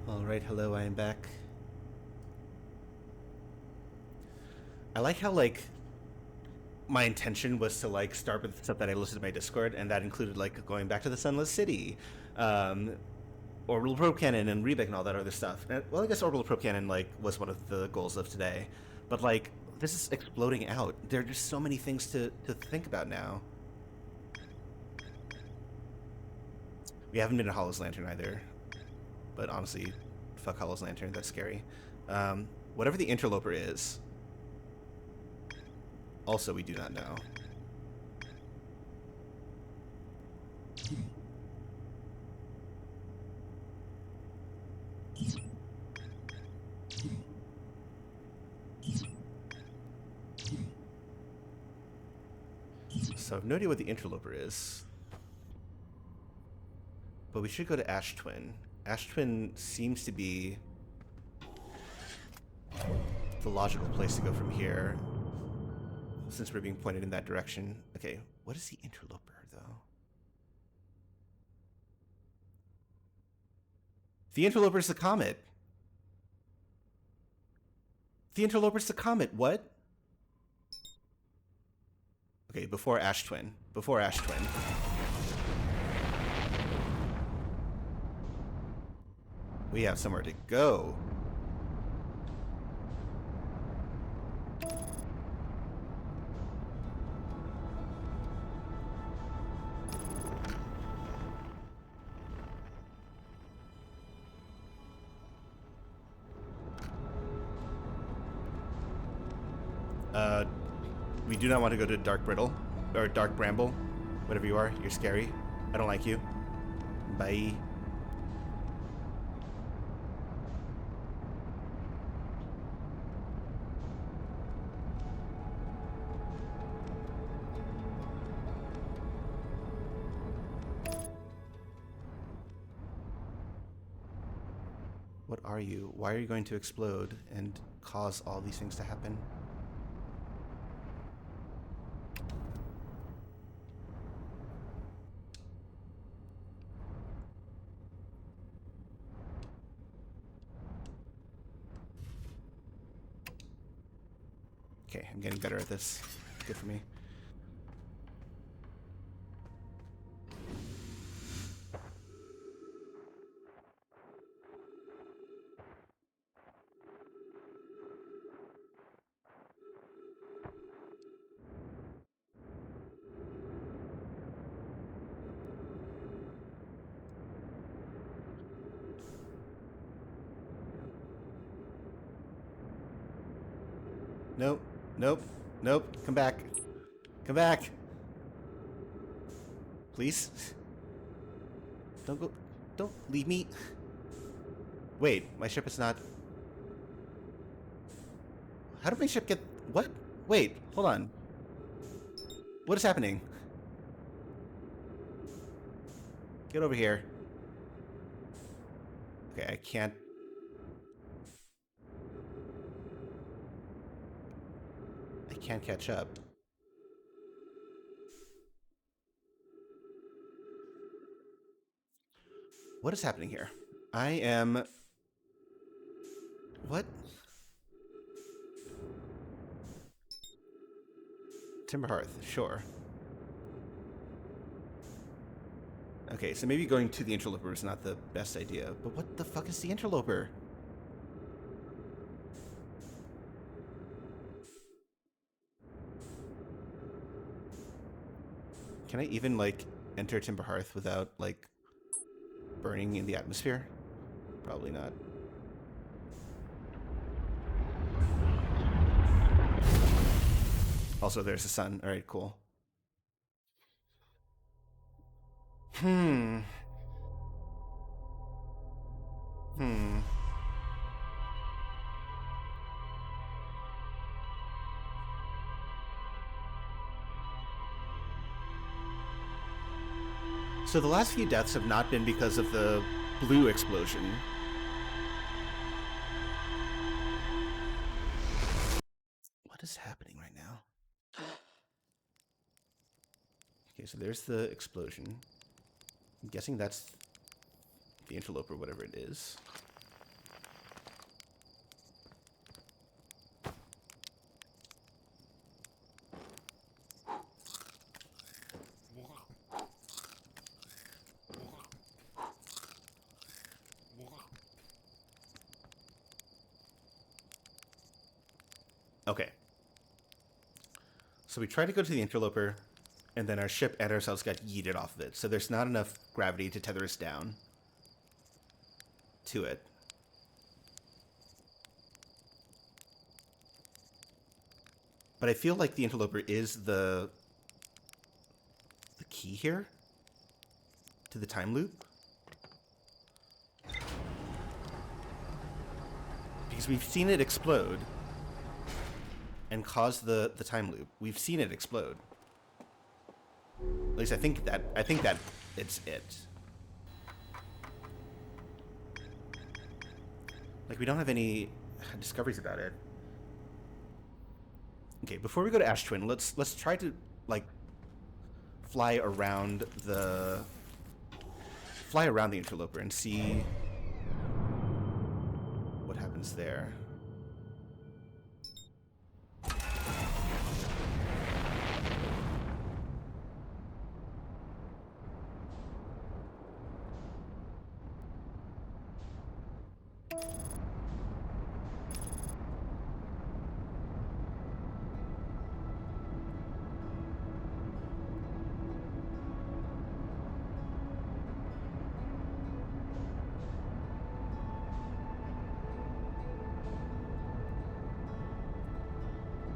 Alright, hello, I am back. I like how, like, my intention was to, like, start with stuff that I listed in my Discord, and that included, like, going back to the Sunless City, Orbital Probe Cannon and Rebek and all that other stuff. And, well, I guess Orbital Probe Cannon, like, was one of the goals of today. But, like, this is exploding out. There are just so many things to think about now. We haven't been to Hollow's Lantern either. But honestly, fuck Hollow's Lantern, that's scary. Whatever the interloper is, also we do not know. So I have no idea what the interloper is. But we should go to Ash Twin. Ash Twin seems to be the logical place to go from here, since we're being pointed in that direction. Okay, what is the interloper, though? The interloper's the comet. The interloper's the comet, what? Okay, before Ash Twin. Before Ash Twin. We have somewhere to go. We do not want to go to Dark Brittle, or Dark Bramble, whatever you are. You're scary. I don't like you. Bye. What are you? Why are you going to explode and cause all these things to happen? Okay, I'm getting better at this. Good for me. Nope. Nope. Nope. Come back. Come back. Please. Don't go. Don't leave me. Wait, my ship is not... How did my ship get... What? Wait, hold on. What is happening? Get over here. Okay, I can't... I can't catch up. What is happening here? I am... What? Timber Hearth, sure. Okay, so maybe going to the interloper is not the best idea, but what the fuck is the interloper? Can I even, like, enter Timber Hearth without, like, burning in the atmosphere? Probably not. Also, there's the sun. Alright, cool. So the last few deaths have not been because of the blue explosion. What is happening right now? Okay, so there's the explosion. I'm guessing that's the interloper, whatever it is. Okay. So we tried to go to the interloper, and then our ship and ourselves got yeeted off of it. So there's not enough gravity to tether us down to it. But I feel like the interloper is the key here to the time loop. Because we've seen it explode and cause the time loop. We've seen it explode. At least I think that it's it. Like, we don't have any discoveries about it. Okay, before we go to Ash Twin, let's try to, like, fly around the interloper and see what happens there.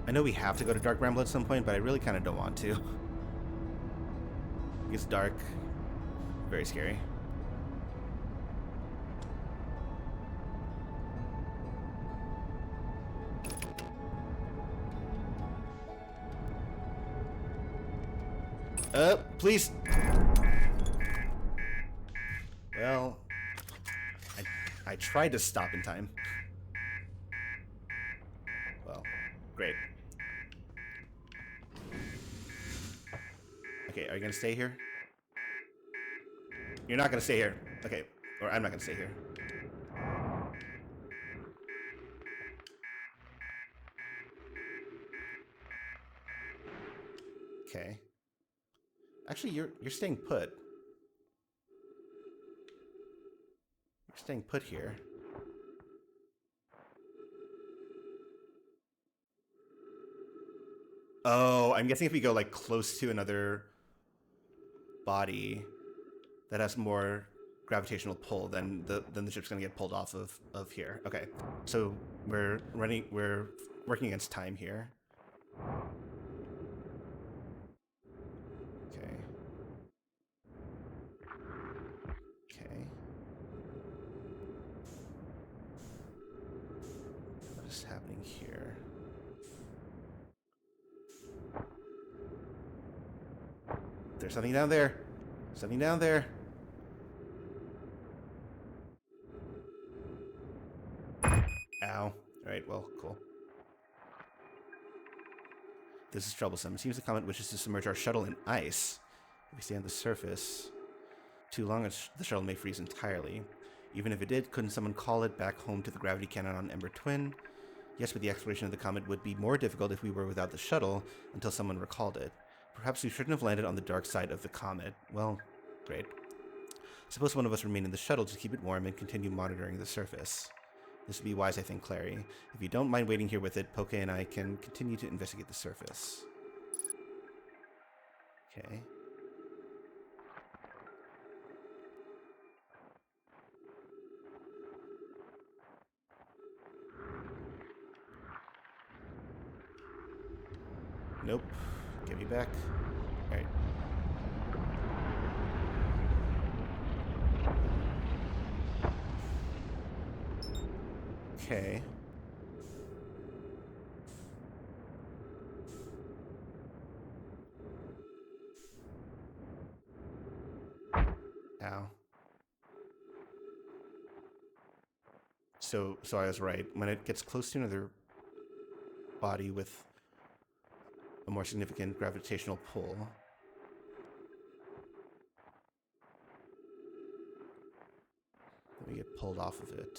I know we have to go to Dark Bramble at some point, but I really kind of don't want to. It's dark. Very scary. Please. Well, I I tried to stop in time. Well, great. Okay, are you gonna stay here? You're not gonna stay here. Okay, or I'm not gonna stay here. Okay. Actually, you're staying put. You're staying put here. Oh, I'm guessing if we go like close to another body that has more gravitational pull, then the ship's gonna get pulled off of here. Okay, so we're working against time here. Okay. Okay. What is happening here? There's something down there. Something down there. Ow. Alright, well, cool. This is troublesome. It seems the comet wishes to submerge our shuttle in ice. If we stay on the surface too long, the shuttle may freeze entirely. Even if it did, couldn't someone call it back home to the gravity cannon on Ember Twin? Yes, but the exploration of the comet would be more difficult if we were without the shuttle until someone recalled it. Perhaps we shouldn't have landed on the dark side of the comet. Well, great. Suppose one of us remain in the shuttle to keep it warm and continue monitoring the surface. This would be wise, I think, Clary. If you don't mind waiting here with it, Poke and I can continue to investigate the surface. Okay. Nope. Get me back. Alright. Okay. Ow. So I was right. When it gets close to another body with a more significant gravitational pull, then we get pulled off of it.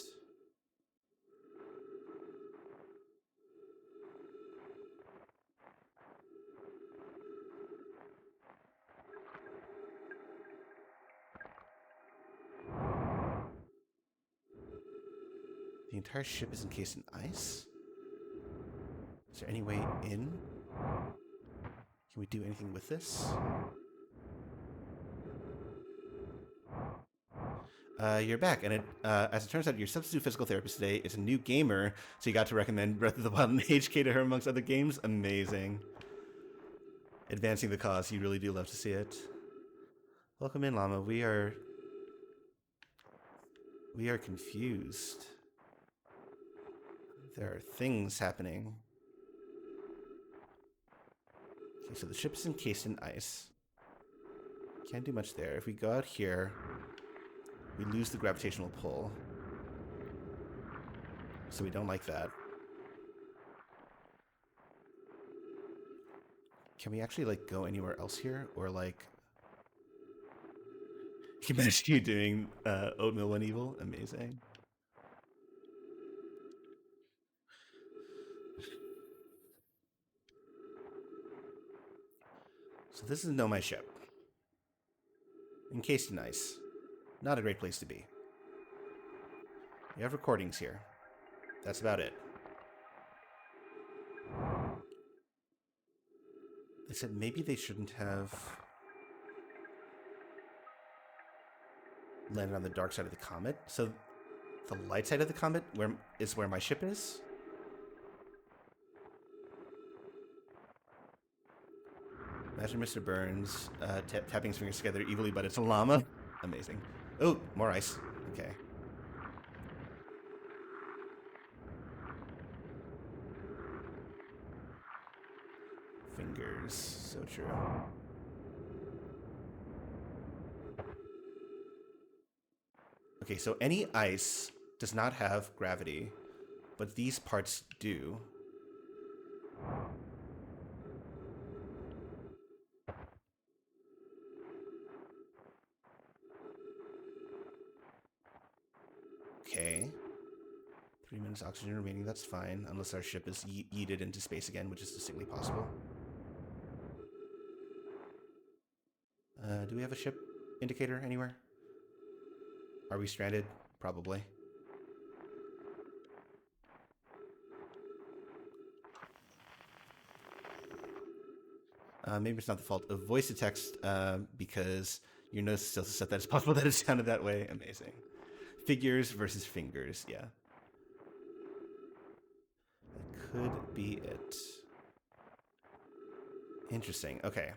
The entire ship is encased in ice? Is there any way in? Can we do anything with this? You're back, and as it turns out, your substitute physical therapist today is a new gamer, so you got to recommend Breath of the Wild and HK to her amongst other games. Amazing. Advancing the cause, you really do love to see it. Welcome in, Llama. We are confused. There are things happening. Okay, so the ship is encased in ice. Can't do much there. If we go out here, we lose the gravitational pull. So we don't like that. Can we actually, like, go anywhere else here? Or, like... Can you imagine you doing Oatmeal When Evil? Amazing. So this is Know My Ship. Encased in ice. Not a great place to be. We have recordings here. That's about it. They said maybe they shouldn't have landed on the dark side of the comet. So the light side of the comet is where my ship is? Imagine Mr. Burns tapping his fingers together evilly, but it's a llama. Amazing. Oh, more ice. Okay. Fingers. So true. Okay, so any ice does not have gravity, but these parts do. Okay. 3 minutes oxygen remaining, that's fine, unless our ship is yeeted into space again, which is distinctly possible. Do we have a ship indicator anywhere? Are we stranded? Probably. Maybe it's not the fault of voice to text because your nose still set that it's possible that it sounded that way. Amazing. Figures versus fingers, yeah. That could be it. Interesting, okay.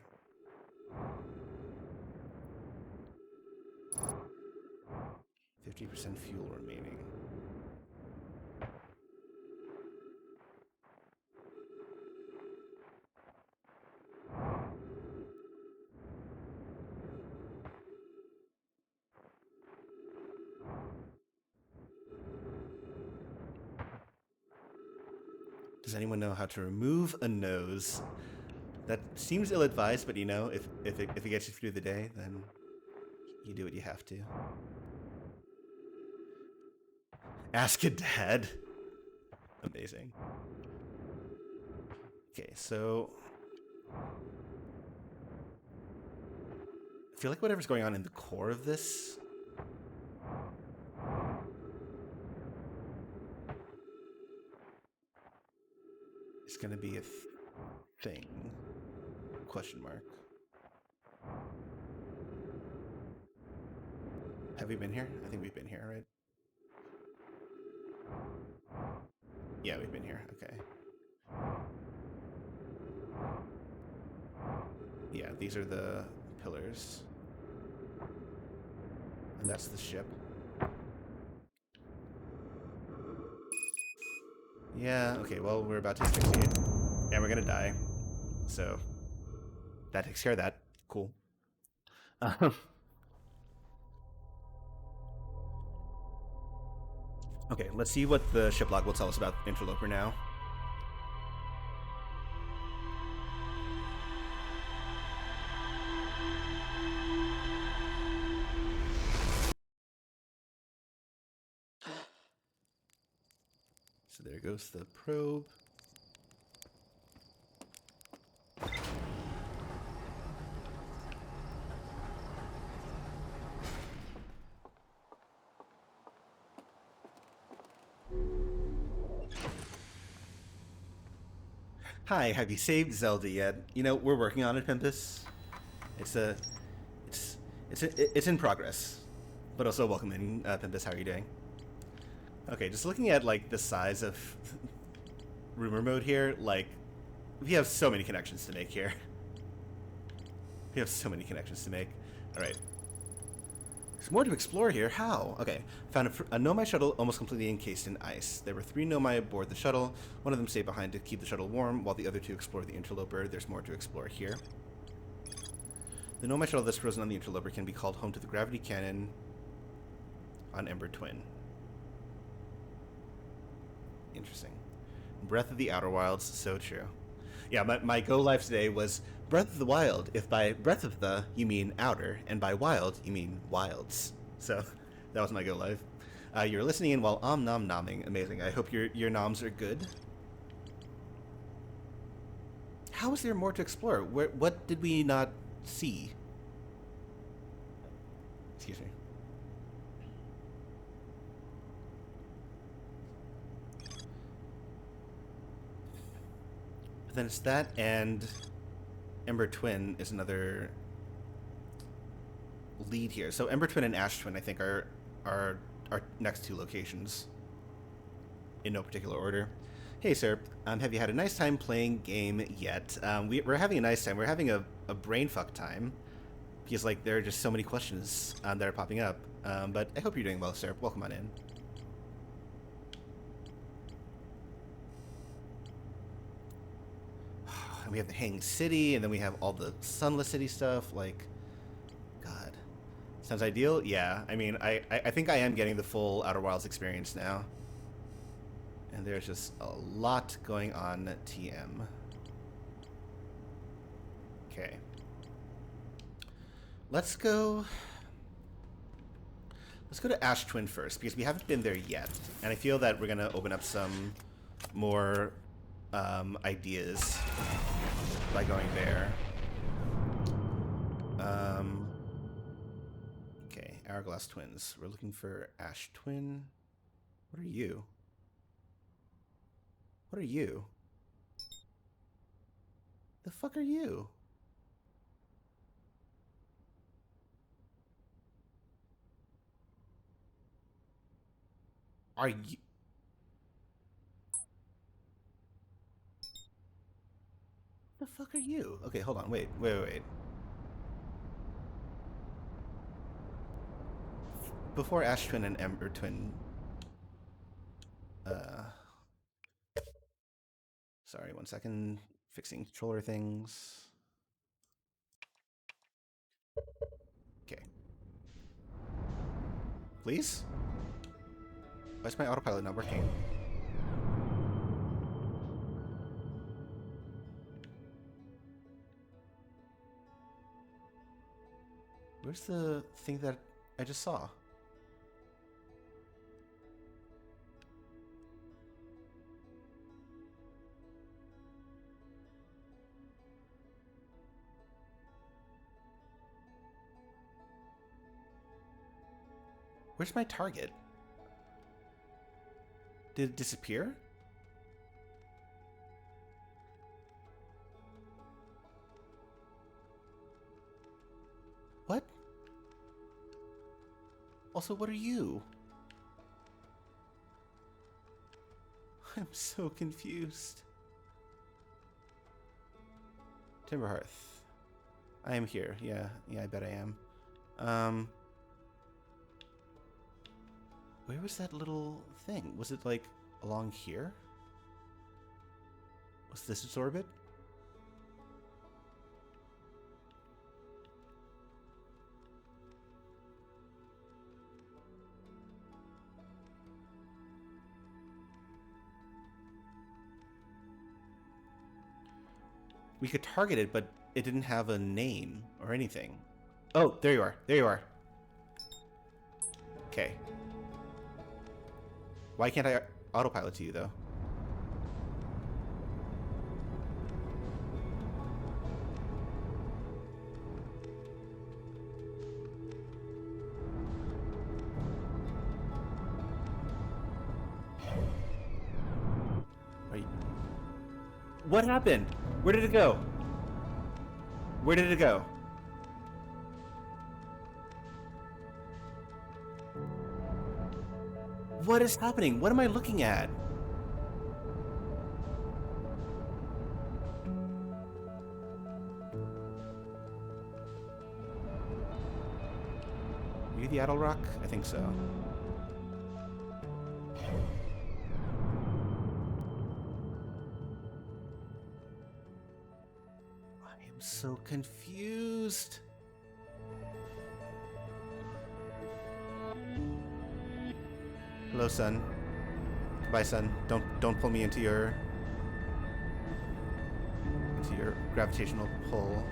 %50 fuel remaining. Does anyone know how to remove a nose? That seems ill-advised, but you know, if it gets you through the day, then you do what you have to. Ask a dad. Amazing. Okay, so I feel like whatever's going on in the core of this is going to be a thing. Question mark. Have we been here? I think we've been here, right? Yeah, we've been here. Okay. Yeah, these are the pillars. And that's the ship. Yeah, okay, well, we're about to asphyxiate. And we're gonna die. So, that takes care of that. Cool. Okay, let's see what the ship log will tell us about Interloper now. So there goes the probe. Hi, have you saved Zelda yet? You know, we're working on it, Pimpus. It's in progress. But also welcome in, Pimpus. How are you doing? Okay, just looking at like the size of rumor mode here, like we have so many connections to make here. We have so many connections to make. All right. There's more to explore here. How? Okay. Found a Nomai shuttle almost completely encased in ice. There were 3 Nomai aboard the shuttle. One of them stayed behind to keep the shuttle warm, while the other 2 explored the Interloper. There's more to explore here. The Nomai shuttle that's frozen on the Interloper can be called home to the gravity cannon on Ember Twin. Interesting. Breath of the Outer Wilds, so true. Yeah, my go live today was Breath of the Wild. If by Breath of the you mean outer, and by wild you mean wilds. So that was my go live. You're listening in while nom nomming. Amazing. I hope your noms are good. How is there more to explore? What did we not see? Excuse me. But then it's that, and Ember Twin is another lead here. So Ember Twin and Ash Twin, I think, are our next 2 locations in no particular order. Hey, sir. Have you had a nice time playing game yet? We're having a nice time. We're having a brain fuck time because like there are just so many questions that are popping up. But I hope you're doing well, sir. Welcome on in. We have the Hanging City, and then we have all the Sunless City stuff. Like, God, Sounds ideal? Yeah. I mean, I think I am getting the full Outer Wilds experience now. And there's just a lot going on at TM. Okay. Let's go to Ash Twin first, because we haven't been there yet. And I feel that we're going to open up some more ideas by going there. Okay, Hourglass Twins. We're looking for Ash Twin. What are you? What are you? The fuck are you? Are you? The fuck are you? Okay, hold on. Wait. Before Ash Twin and Ember Twin. Sorry, 1 second. Fixing controller things. Okay. Please? Why is my autopilot not working? Where's the thing that I just saw? Where's my target? Did it disappear? What? Also, what are you? I'm so confused. Timberhearth. I am here. Yeah, I bet I am. Where was that little thing? Was it like along here? Was this its orbit? We could target it, but it didn't have a name or anything. Oh, there you are. There you are. Okay. Why can't I autopilot to you, though? Wait. What happened? Where did it go? Where did it go? What is happening? What am I looking at? Are you the Adel Rock? I think so. I am so confused. Hello, son. Goodbye, son. Don't pull me into your gravitational pull.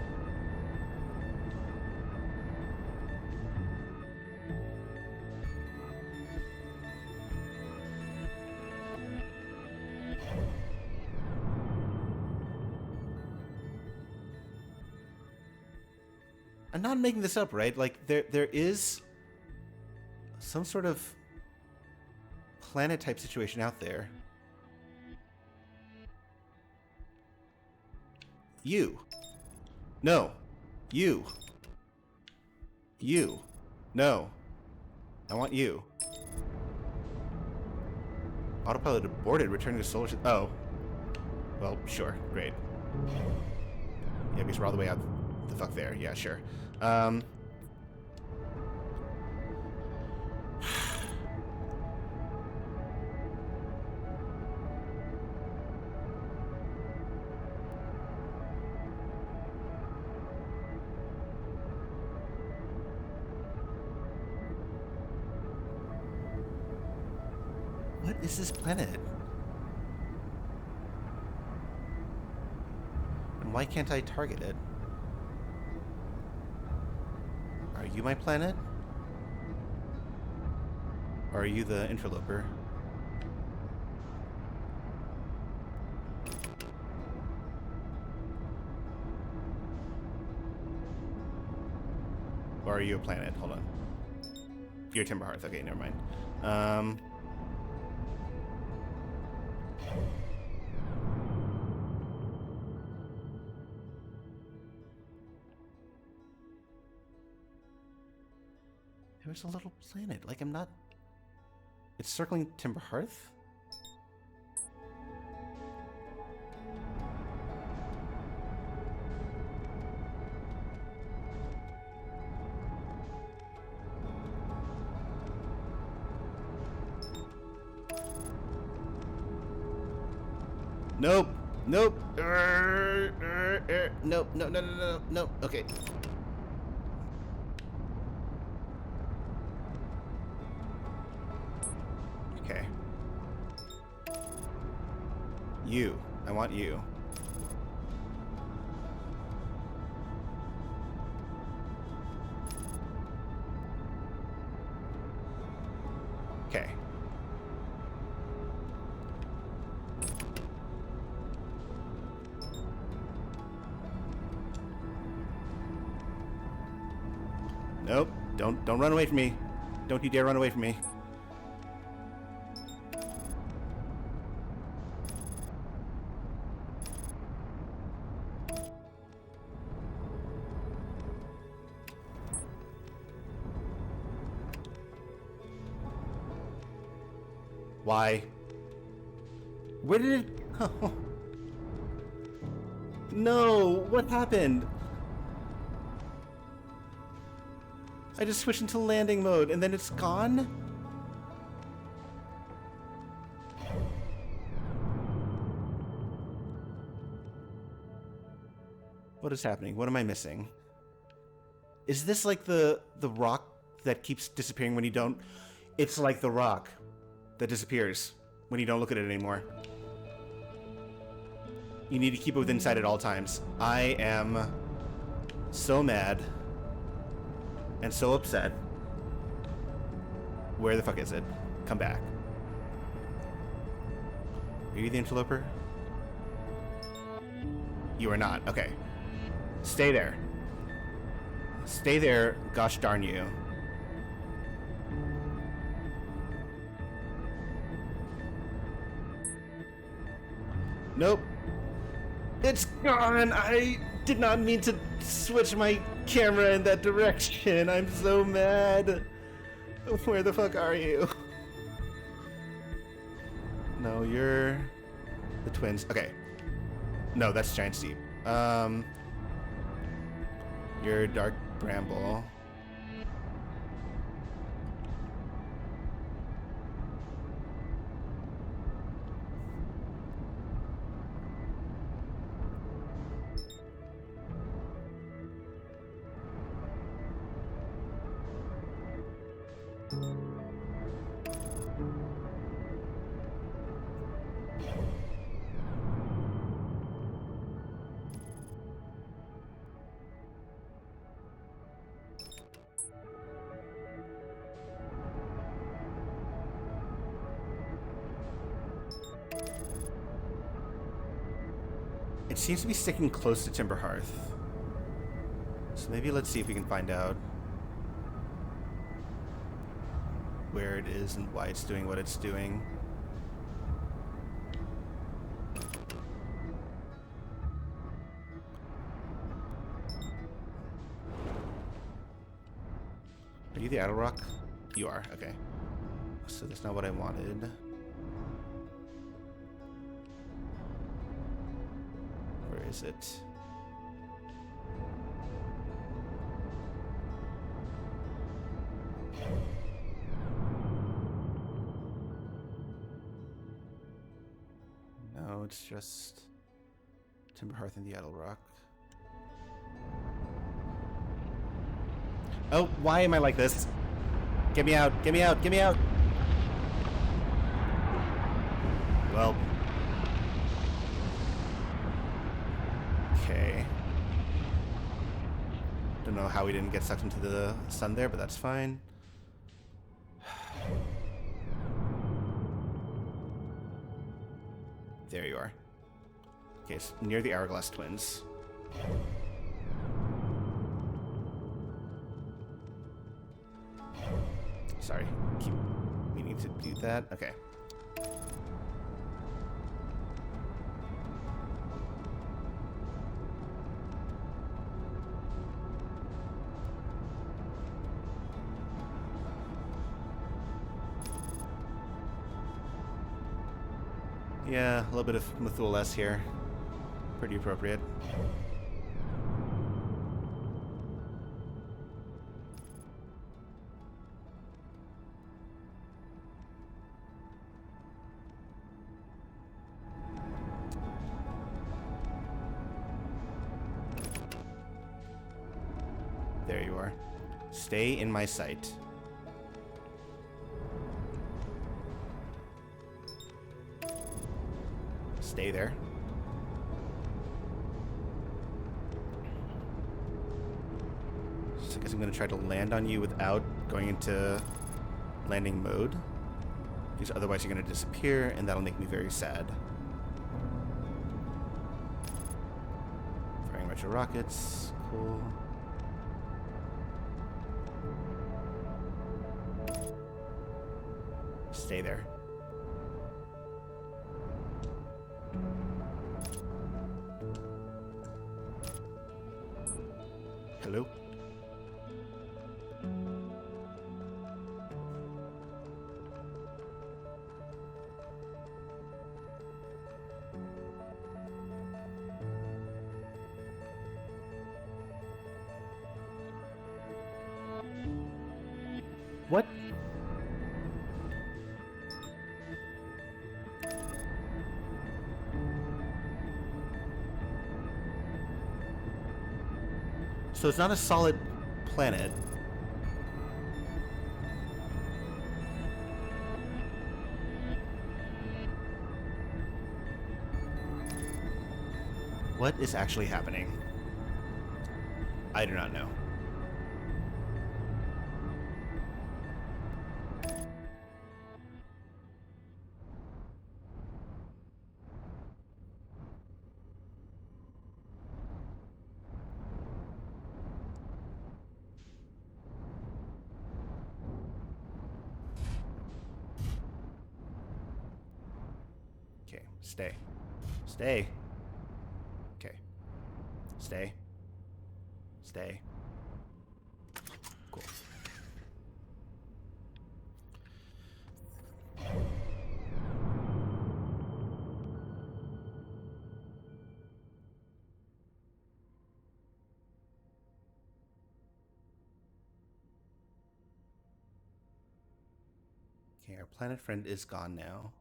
I'm not making this up, right? Like there is some sort of planet type situation out there. You. No. You. You. No. I want you. Autopilot aborted, returning to solar system. Oh. Well, sure. Great. Yeah, because we're all the way out the fuck there. Yeah, sure. is this planet? And why can't I target it? Are you my planet? Or are you the interloper? Or are you a planet? Hold on. You're Timber Hearth. Okay, never mind. There's a little planet. Like, I'm not... It's circling Timber Hearth? Nope. Nope. Nope. No, no, no, no, no. Okay. Okay. You. I want you. Okay. Nope. Don't run away from me. Don't you dare run away from me. Why? Where did it... Oh. No! What happened? I just switched into landing mode and then it's gone? What is happening? What am I missing? Is this like the rock that keeps disappearing when you don't... It's like the rock that disappears when you don't look at it anymore. You need to keep it within sight at all times. I am so mad and so upset. Where the fuck is it? Come back. Are you the interloper? You are not. Okay. Stay there. Stay there, gosh darn you. Nope. It's gone! I did not mean to switch my camera in that direction. I'm so mad. Where the fuck are you? No, you're the twins. Okay. No, that's Giant Steep. You're Dark Bramble. It seems to be sticking close to Timber Hearth. So maybe let's see if we can find out where it is and why it's doing what it's doing. Are you the Idle Rock? You are, okay. So that's not what I wanted. Where is it? No, it's just Timber Hearth and the Idle Rock. Oh, why am I like this? Get me out, get me out, get me out! Well. Okay. Don't know how we didn't get sucked into the sun there, but that's fine. There you are. Okay, it's near the Hourglass Twins. Sorry, keep meaning to do that. Okay. Yeah, a little bit of Methules here. Pretty appropriate. There you are. Stay in my sight. Stay there. So I guess I'm going to try to land on you without going into landing mode. Because otherwise you're going to disappear, and that'll make me very sad. Firing retro rockets. Cool. Stay there. Hello? What? So it's not a solid planet. What is actually happening? I do not know. Okay, stay. Stay. Okay. Stay. Stay. Cool. Okay, our planet friend is gone now.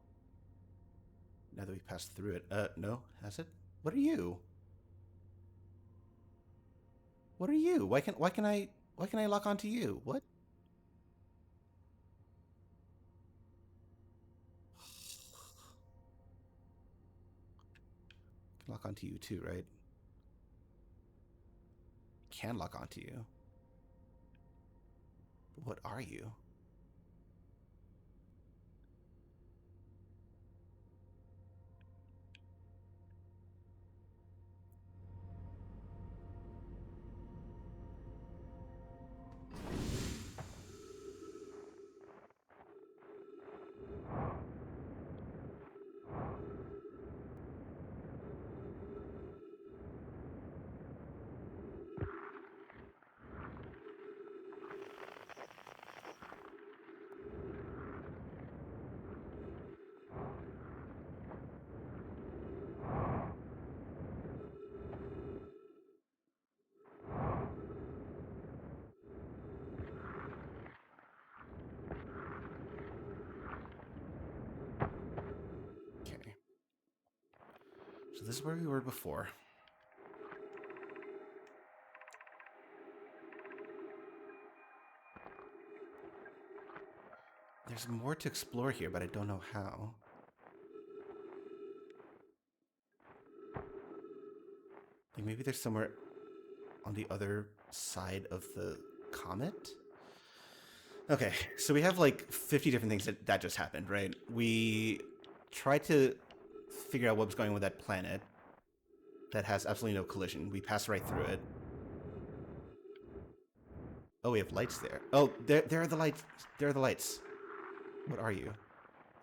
Now that we passed through it. No, has it? What are you? What are you? Why can I lock onto you? What? I can lock onto you too, right? Can lock onto you. But what are you? Okay. So this is where we were before. There's more to explore here, but I don't know how. Like maybe there's somewhere on the other side of the comet? Okay, so we have like 50 different things that just happened, right? We tried to figure out what was going on with that planet that has absolutely no collision. We passed right through it. Oh, we have lights there. Oh, there are the lights. There are the lights. What are you?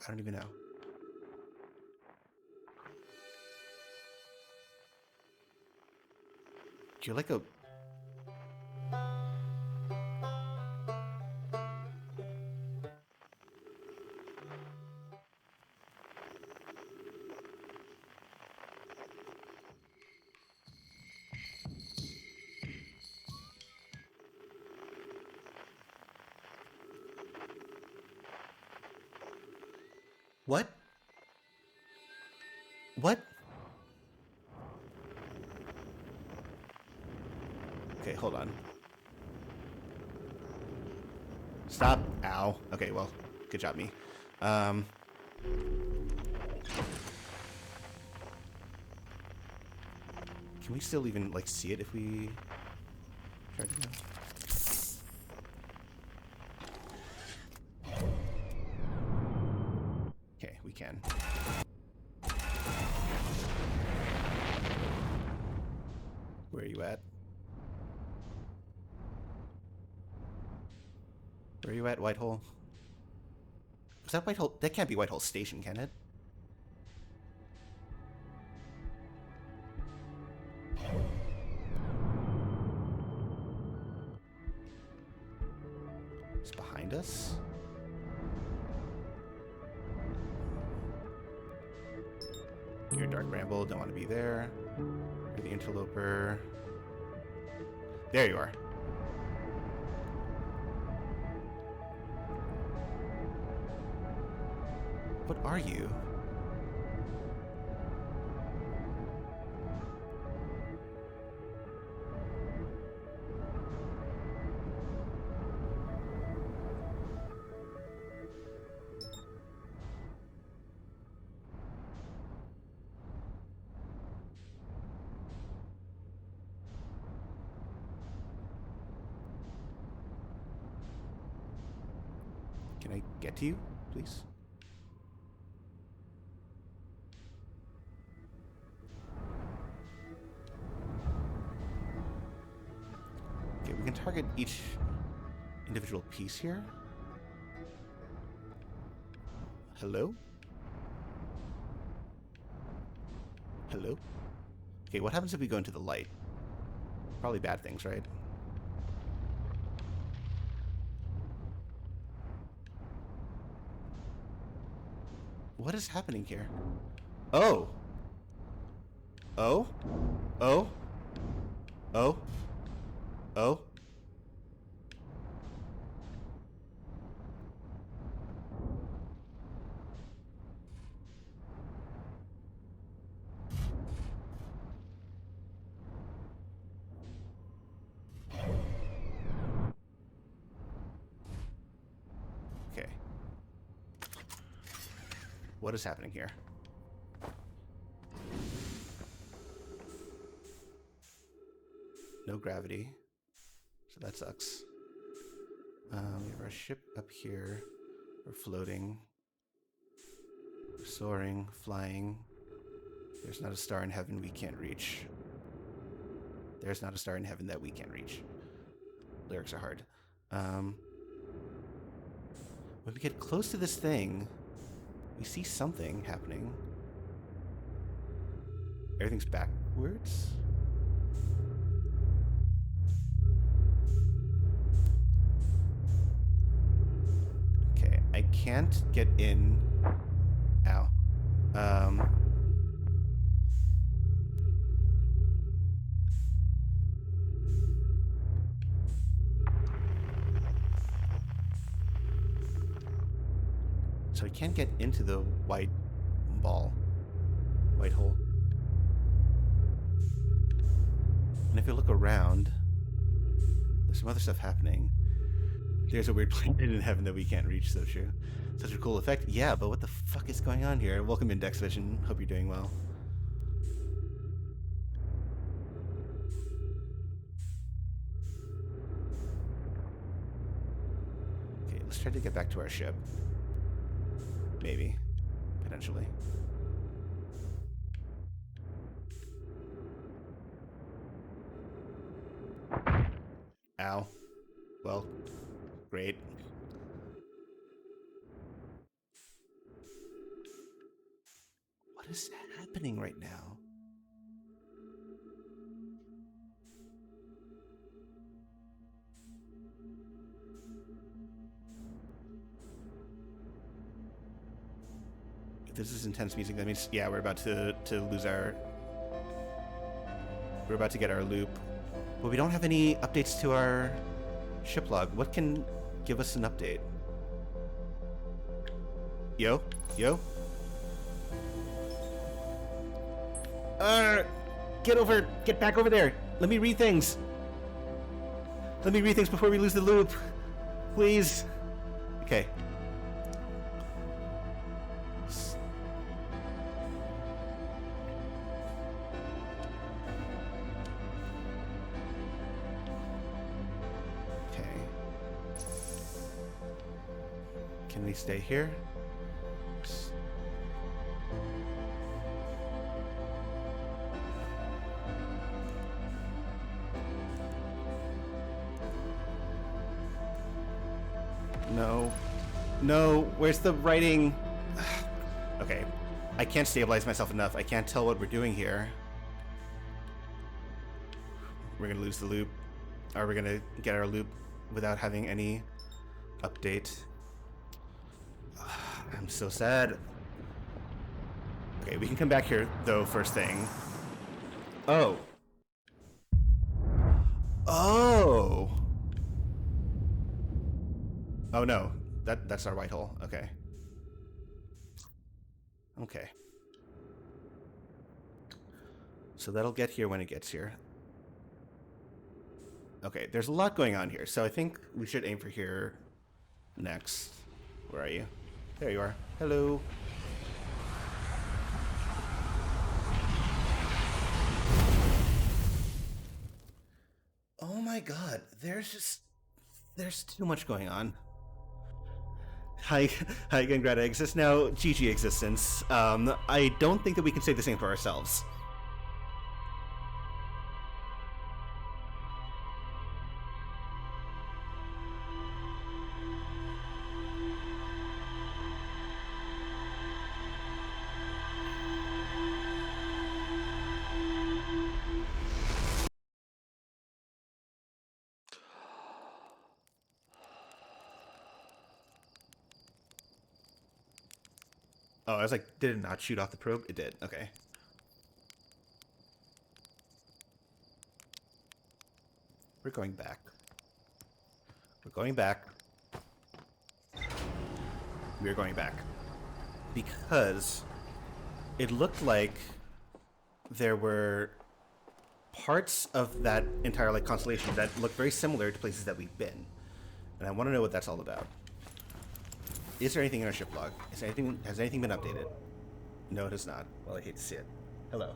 I don't even know. You're like a... What? What? Okay, hold on. Stop. Ow. Okay, well, good job, me. Can we still even, like, see it if we try to... Okay, we can. Where are you at? Where are you at, Whitehole? Is that Whitehole? That can't be Whitehole Station, can it? It's behind us? You're Dark Bramble, don't want to be there. You're the Interloper. There you are. What are you? Can I get to you, please? Okay, we can target each individual piece here. Hello? Hello? Okay, what happens if we go into the light? Probably bad things, right? What is happening here? Oh! Oh? Oh? Oh? Oh? Okay. What is happening here? No gravity. So that sucks. We have our ship up here. We're floating. We're soaring, flying. There's not a star in heaven we can't reach. There's not a star in heaven that we can't reach. Lyrics are hard. When we get close to this thing, we see something happening. Everything's backwards. Okay, I can't get in. Ow. So I can't get into the white ball. White hole. And if you look around, there's some other stuff happening. There's a weird planet in heaven that we can't reach, so true. Such a cool effect. Yeah, but what the fuck is going on here? Welcome Index Vision. Hope you're doing well. try to get back to our ship. Maybe. Potentially. Ow. Well, great. What is happening right now? This is intense music. That means, yeah, we're about to lose our... We're about to get our loop. But we don't have any updates to our ship log. What can give us an update? Yo? Yo? Get back over there. Let me read things. Let me read things before we lose the loop. Please. Okay. Okay. Can we stay here? No. No, where's the writing? Okay. I can't stabilize myself enough. I can't tell what we're doing here. We're gonna lose the loop. Are we gonna get our loop without having any update? I'm so sad. Okay, we can come back here, though, first thing. Oh. Oh! Oh no, that's our white hole. Okay. Okay. So that'll get here when it gets here. Okay, there's a lot going on here, so I think we should aim for here next. Where are you? There you are. Hello. Oh my god, there's too much going on. Hi again, Greta exists now. GG existence. I don't think that we can say the same for ourselves. Oh, I was like, did it not shoot off the probe? It did. Okay. We're going back. We're going back. We're going back. Because it looked like there were parts of that entire like constellation that look very similar to places that we've been. And I want to know what that's all about. Is there anything in our ship log? Has anything been updated? No, it has not. Well, I hate to see it. Hello.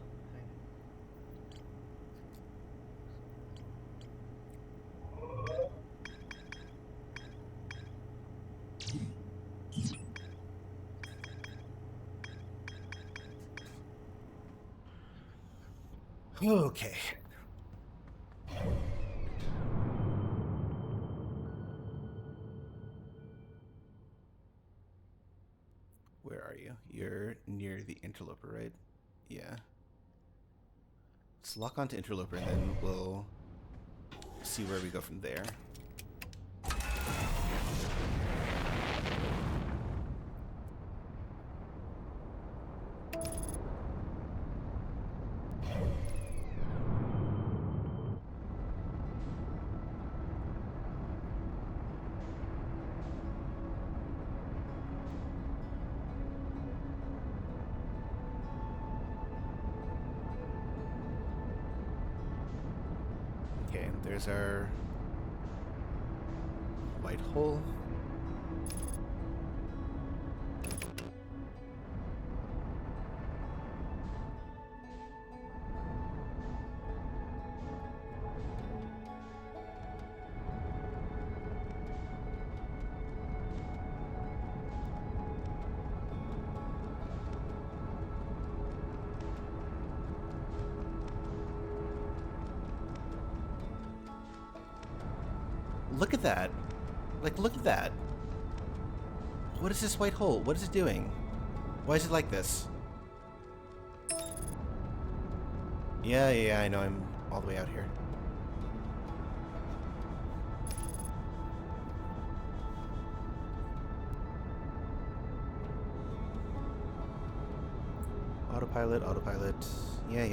Okay. Where are you? You're near the interloper, right? Yeah. Let's lock onto interloper and then we'll see where we go from there. Okay, there's our white hole. Look at that. Like, look at that. What is this white hole? What is it doing? Why is it like this? Yeah, I know I'm all the way out here. Autopilot, autopilot. Yeah.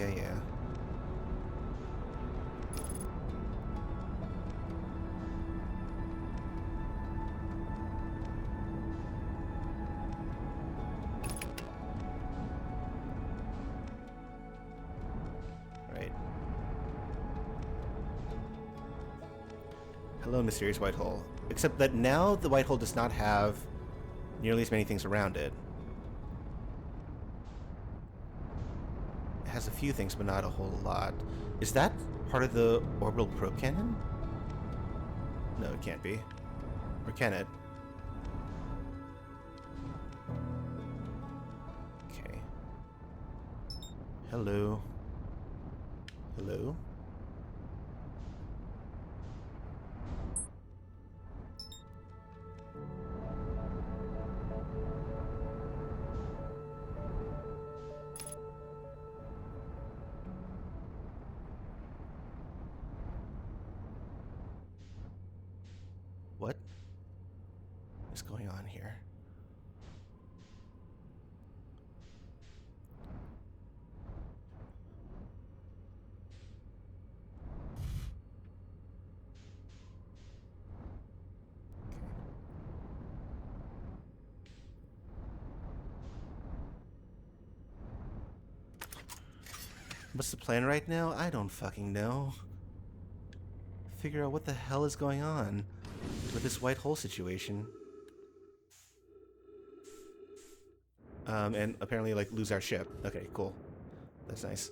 Right. Hello, mysterious white hole. Except that now the white hole does not have nearly as many things around it. It has a few things, but not a whole lot. Is that part of the orbital probe cannon? No, it can't be. Or can it? Okay. Hello. Hello? What is going on here? What's the plan right now? I don't fucking know. Figure out what the hell is going on with this white hole situation. And apparently, like, lose our ship. Okay, cool. That's nice.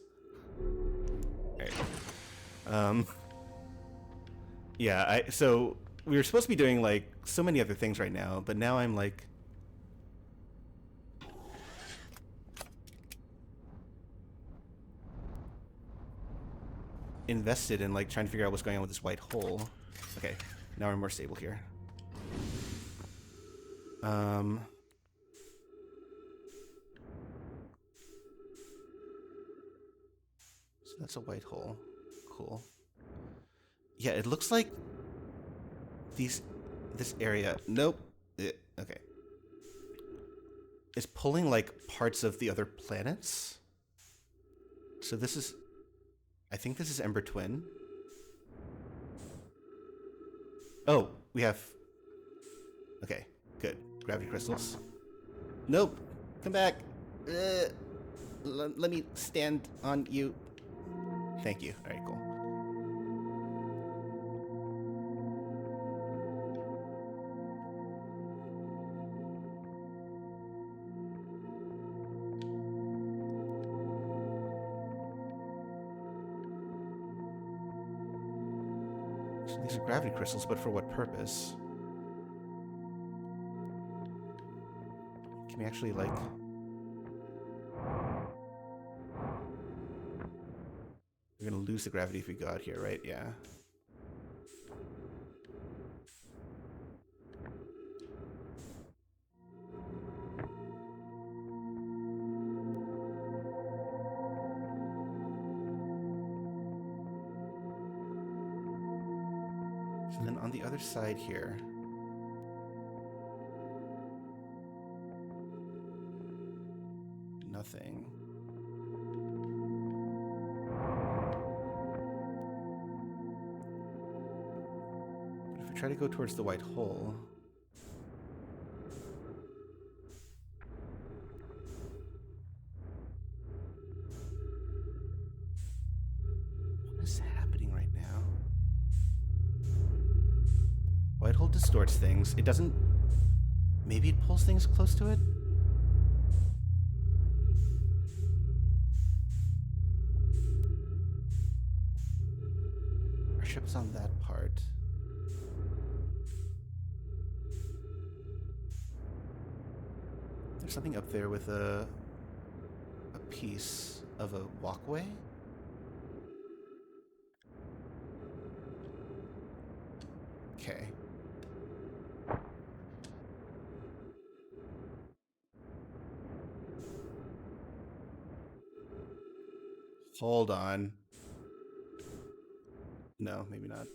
Alright. Yeah, so we were supposed to be doing, like, so many other things right now, but now I'm, like... invested in, like, trying to figure out what's going on with this white hole. Okay, now we're more stable here. So that's a white hole. Cool. Yeah, it looks like this area... Nope. Okay. It's pulling, like, parts of the other planets. So this is... I think this is Ember Twin. Oh, we have... Okay, good. Gravity crystals. Nope. Come back. Let me stand on you. Thank you. All right, cool. So these are gravity crystals, but for what purpose? Can we actually, like... We're gonna lose the gravity if we go out here, right? Yeah. So then on the other side here... Nothing. But if we try to go towards the white hole... What is happening right now? White hole distorts things. It doesn't... Maybe it pulls things close to it? Our ship's on that part. There's something up there with a piece of a walkway? Okay. Hold on. No, maybe not.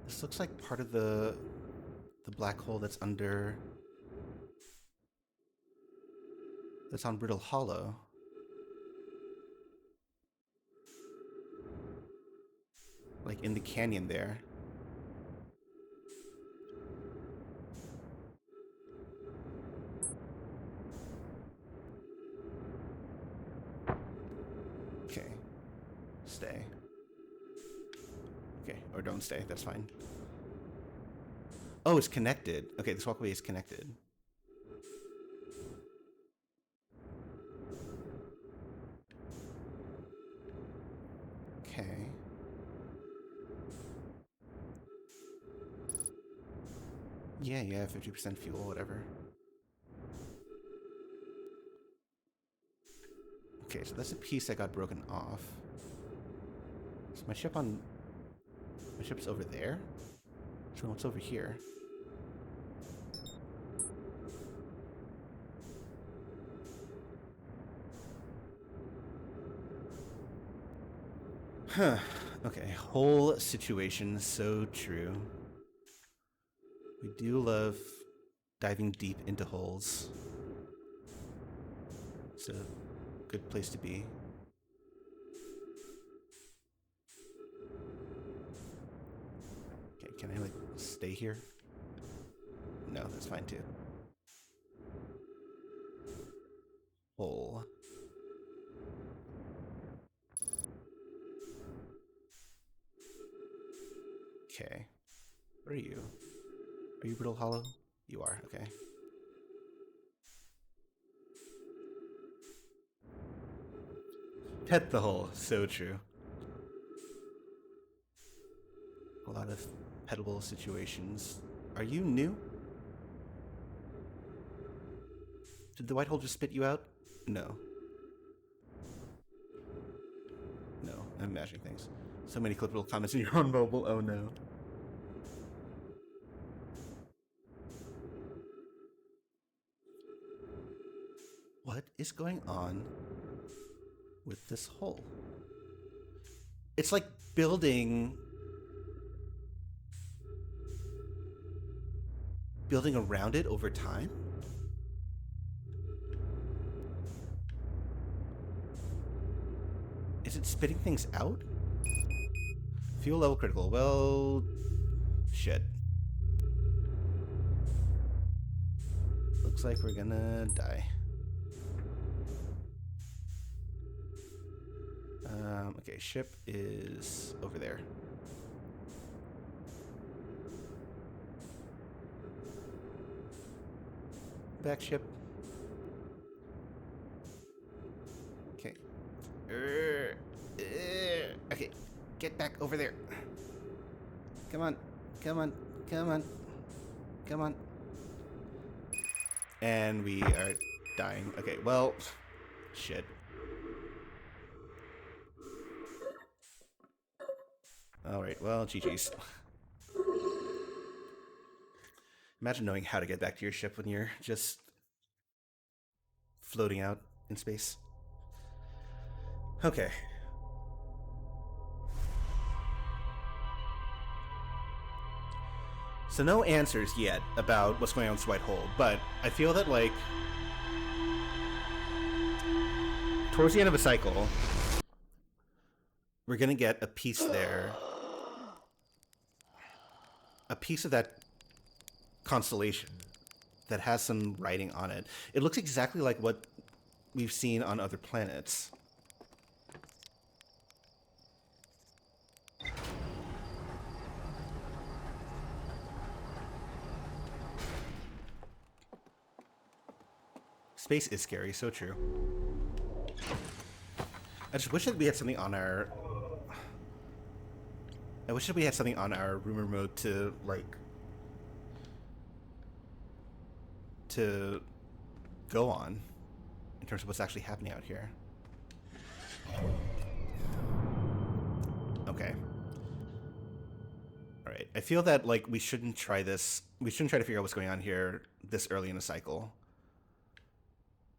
This looks like part of the black hole that's under... that's on Brittle Hollow. Like in the canyon there. Okay. Stay. Okay, or don't stay, that's fine. Oh, it's connected. Okay, this walkway is connected. Okay. Yeah, 50% fuel, whatever. Okay, so that's a piece that got broken off. Is my ship on... my ship's over there? So what's over here? Huh. Okay, whole situation, so true. We do love diving deep into holes. It's a good place to be. Okay, can I like stay here? No, that's fine too. Hole. Okay. Where are you? Are you Brittle Hollow? You are, okay. Pet the hole, so true. A lot of petable situations. Are you new? Did the white hole just spit you out? No. No, I'm imagining things. So many clippable comments in your own mobile, oh no. What is going on with this hole? It's like building around it over time. Is it spitting things out? Fuel level critical. Well, shit. Looks like we're gonna die. Okay, ship is over there. Back ship. Okay. Okay, get back over there. Come on, come on, come on, come on. And we are dying. Okay, well, shit. Alright, well, GG's. Imagine knowing how to get back to your ship when you're just floating out in space. Okay. So no answers yet about what's going on with this white hole, but I feel that, like, towards the end of a cycle, we're gonna get a piece there. A piece of that constellation that has some writing on it. It looks exactly like what we've seen on other planets. Space is scary, so true. I just wish that we had something on our... I wish that we had something on our rumor mode to, like... to go on in terms of what's actually happening out here. Okay. All right. I feel that like we shouldn't try this. We shouldn't try to figure out what's going on here this early in a cycle.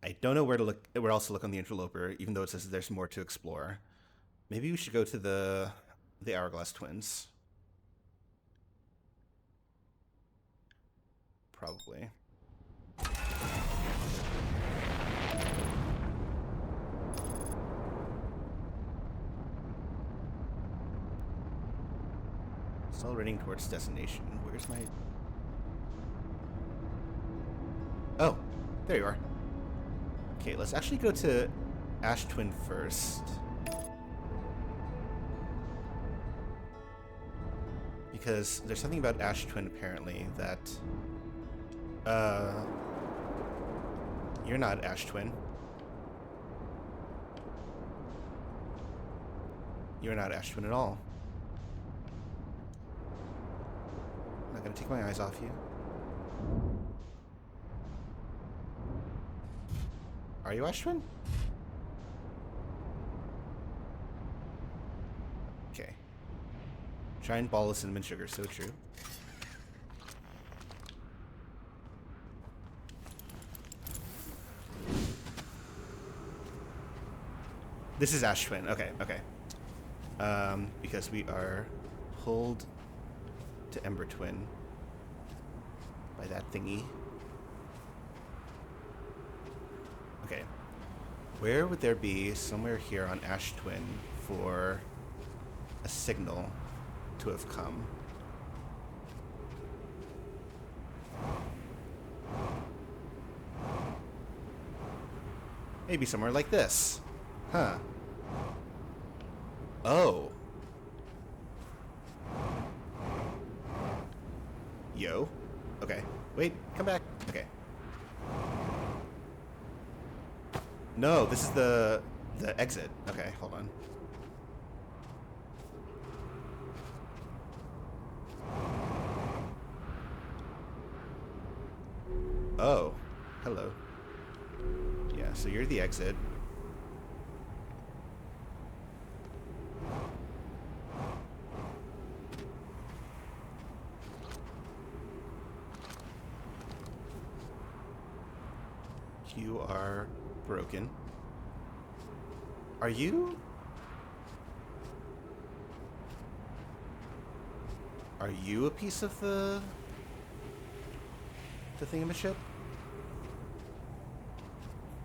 I don't know where to look. Where else to look on the interloper, even though it says there's more to explore. Maybe we should go to the Hourglass Twins. Probably. Still running towards destination. Where's my... Oh, there you are. Okay, let's actually go to Ash Twin first. Because there's something about Ash Twin, apparently, that... You're not Ash Twin. You're not Ash Twin at all. I'm not gonna take my eyes off you. Are you Ash Twin? Okay. Giant ball of cinnamon sugar, so true. This is Ash Twin. Okay, okay. Because we are pulled to Ember Twin by that thingy. Okay. Where would there be somewhere here on Ash Twin for a signal to have come? Maybe somewhere like this. Huh. Oh. Yo. Okay. Wait, come back. Okay. No, this is the exit. Okay, hold on. Oh. Hello. Yeah, so you're the exit. You are broken. Are you? Are you a piece of the thingamaship?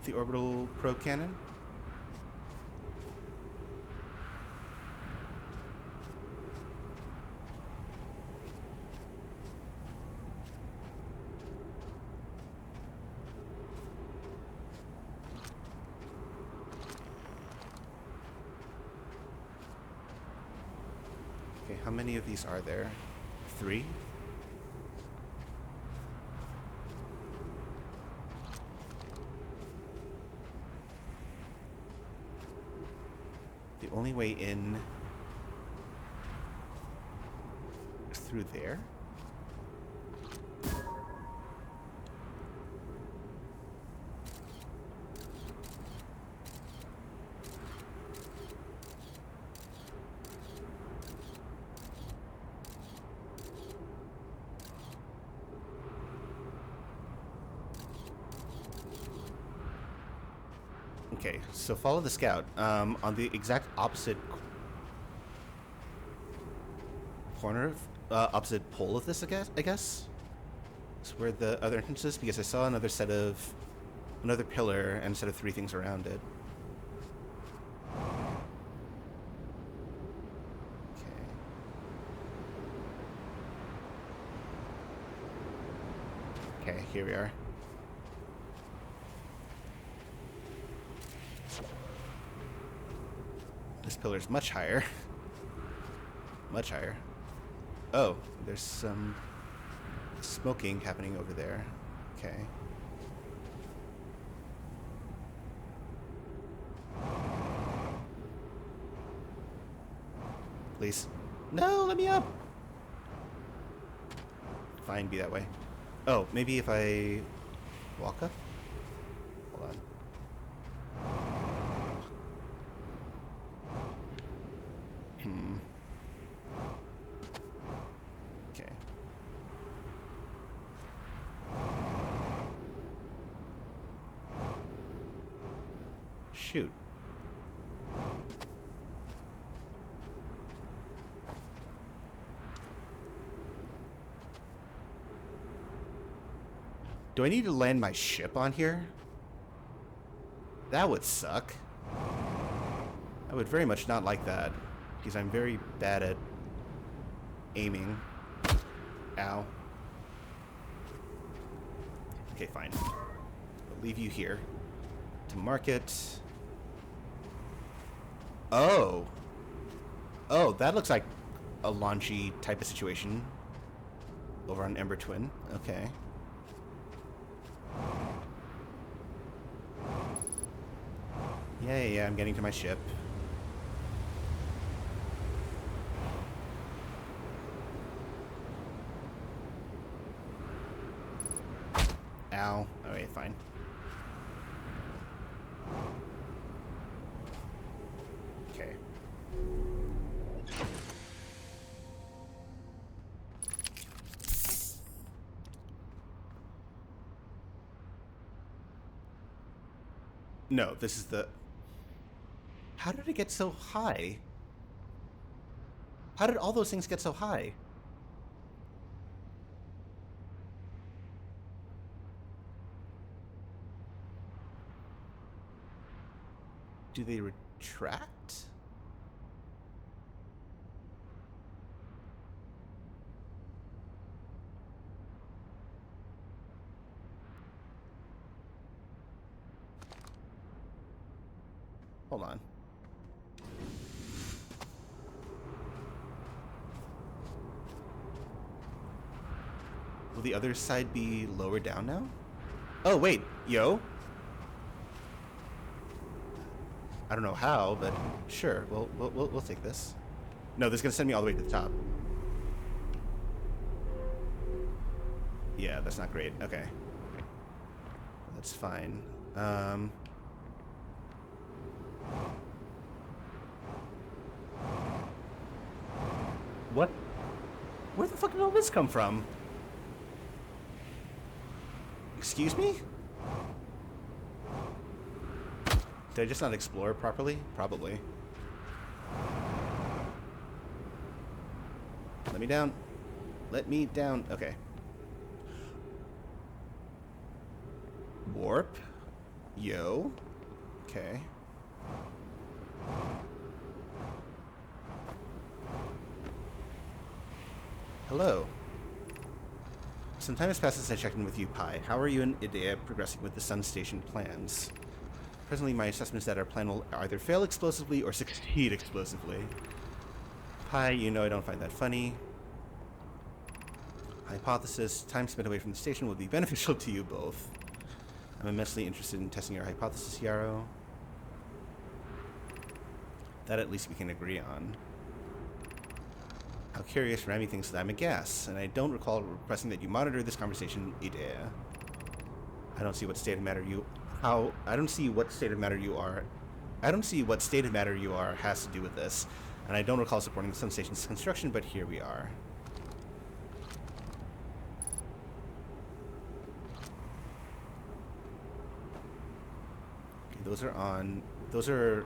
The orbital probe cannon? Okay, how many of these are there? 3? The only way in is through there? Okay, so follow the scout. On the exact opposite corner, opposite pole of this, I guess? It's where the other entrance is, because I saw another pillar and a set of 3 things around it. Okay. Okay, here we are. This pillar's much higher. Much higher. Oh, there's some smoking happening over there. Okay. Please. No, let me up! Fine, be that way. Oh, maybe if I Walk up? Hold on. Okay. Shoot. Do I need to land my ship on here? That would suck. I would very much not like that, because I'm very bad at aiming. Ow. Okay, fine. I'll leave you here to market. Oh. Oh, that looks like a launchy type of situation over on Ember Twin. Okay. Yeah, I'm getting to my ship. Ow. Okay, fine. Okay. No, this is the... How did it get so high? How did all those things get so high? Do they retract? Hold on. Will the other side be lower down now? Oh, wait. Yo? I don't know how, but sure. We'll take this. No, this is going to send me all the way to the top. Yeah, that's not great. Okay. That's fine. What? Where the fuck did all this come from? Excuse me? Did I just not explore properly? Probably. Let me down. Let me down. Okay. Warp. Yo. Okay. Hello. Some time has passed since I checked in with you, Pi. How are you and Idea progressing with the Sun Station plans? Presently, my assessment is that our plan will either fail explosively or succeed explosively. Pi, you know I don't find that funny. Hypothesis, time spent away from the station will be beneficial to you both. I'm immensely interested in testing your hypothesis, Yarrow. That at least we can agree on. How curious Rami thinks that I'm a gas, and I don't recall requesting that you monitor this conversation, Idea. I don't see what state of matter you... I don't see what state of matter you are... I don't see what state of matter you are has to do with this, and I don't recall supporting the Sun Station's construction, but here we are. Okay, those are on... Those are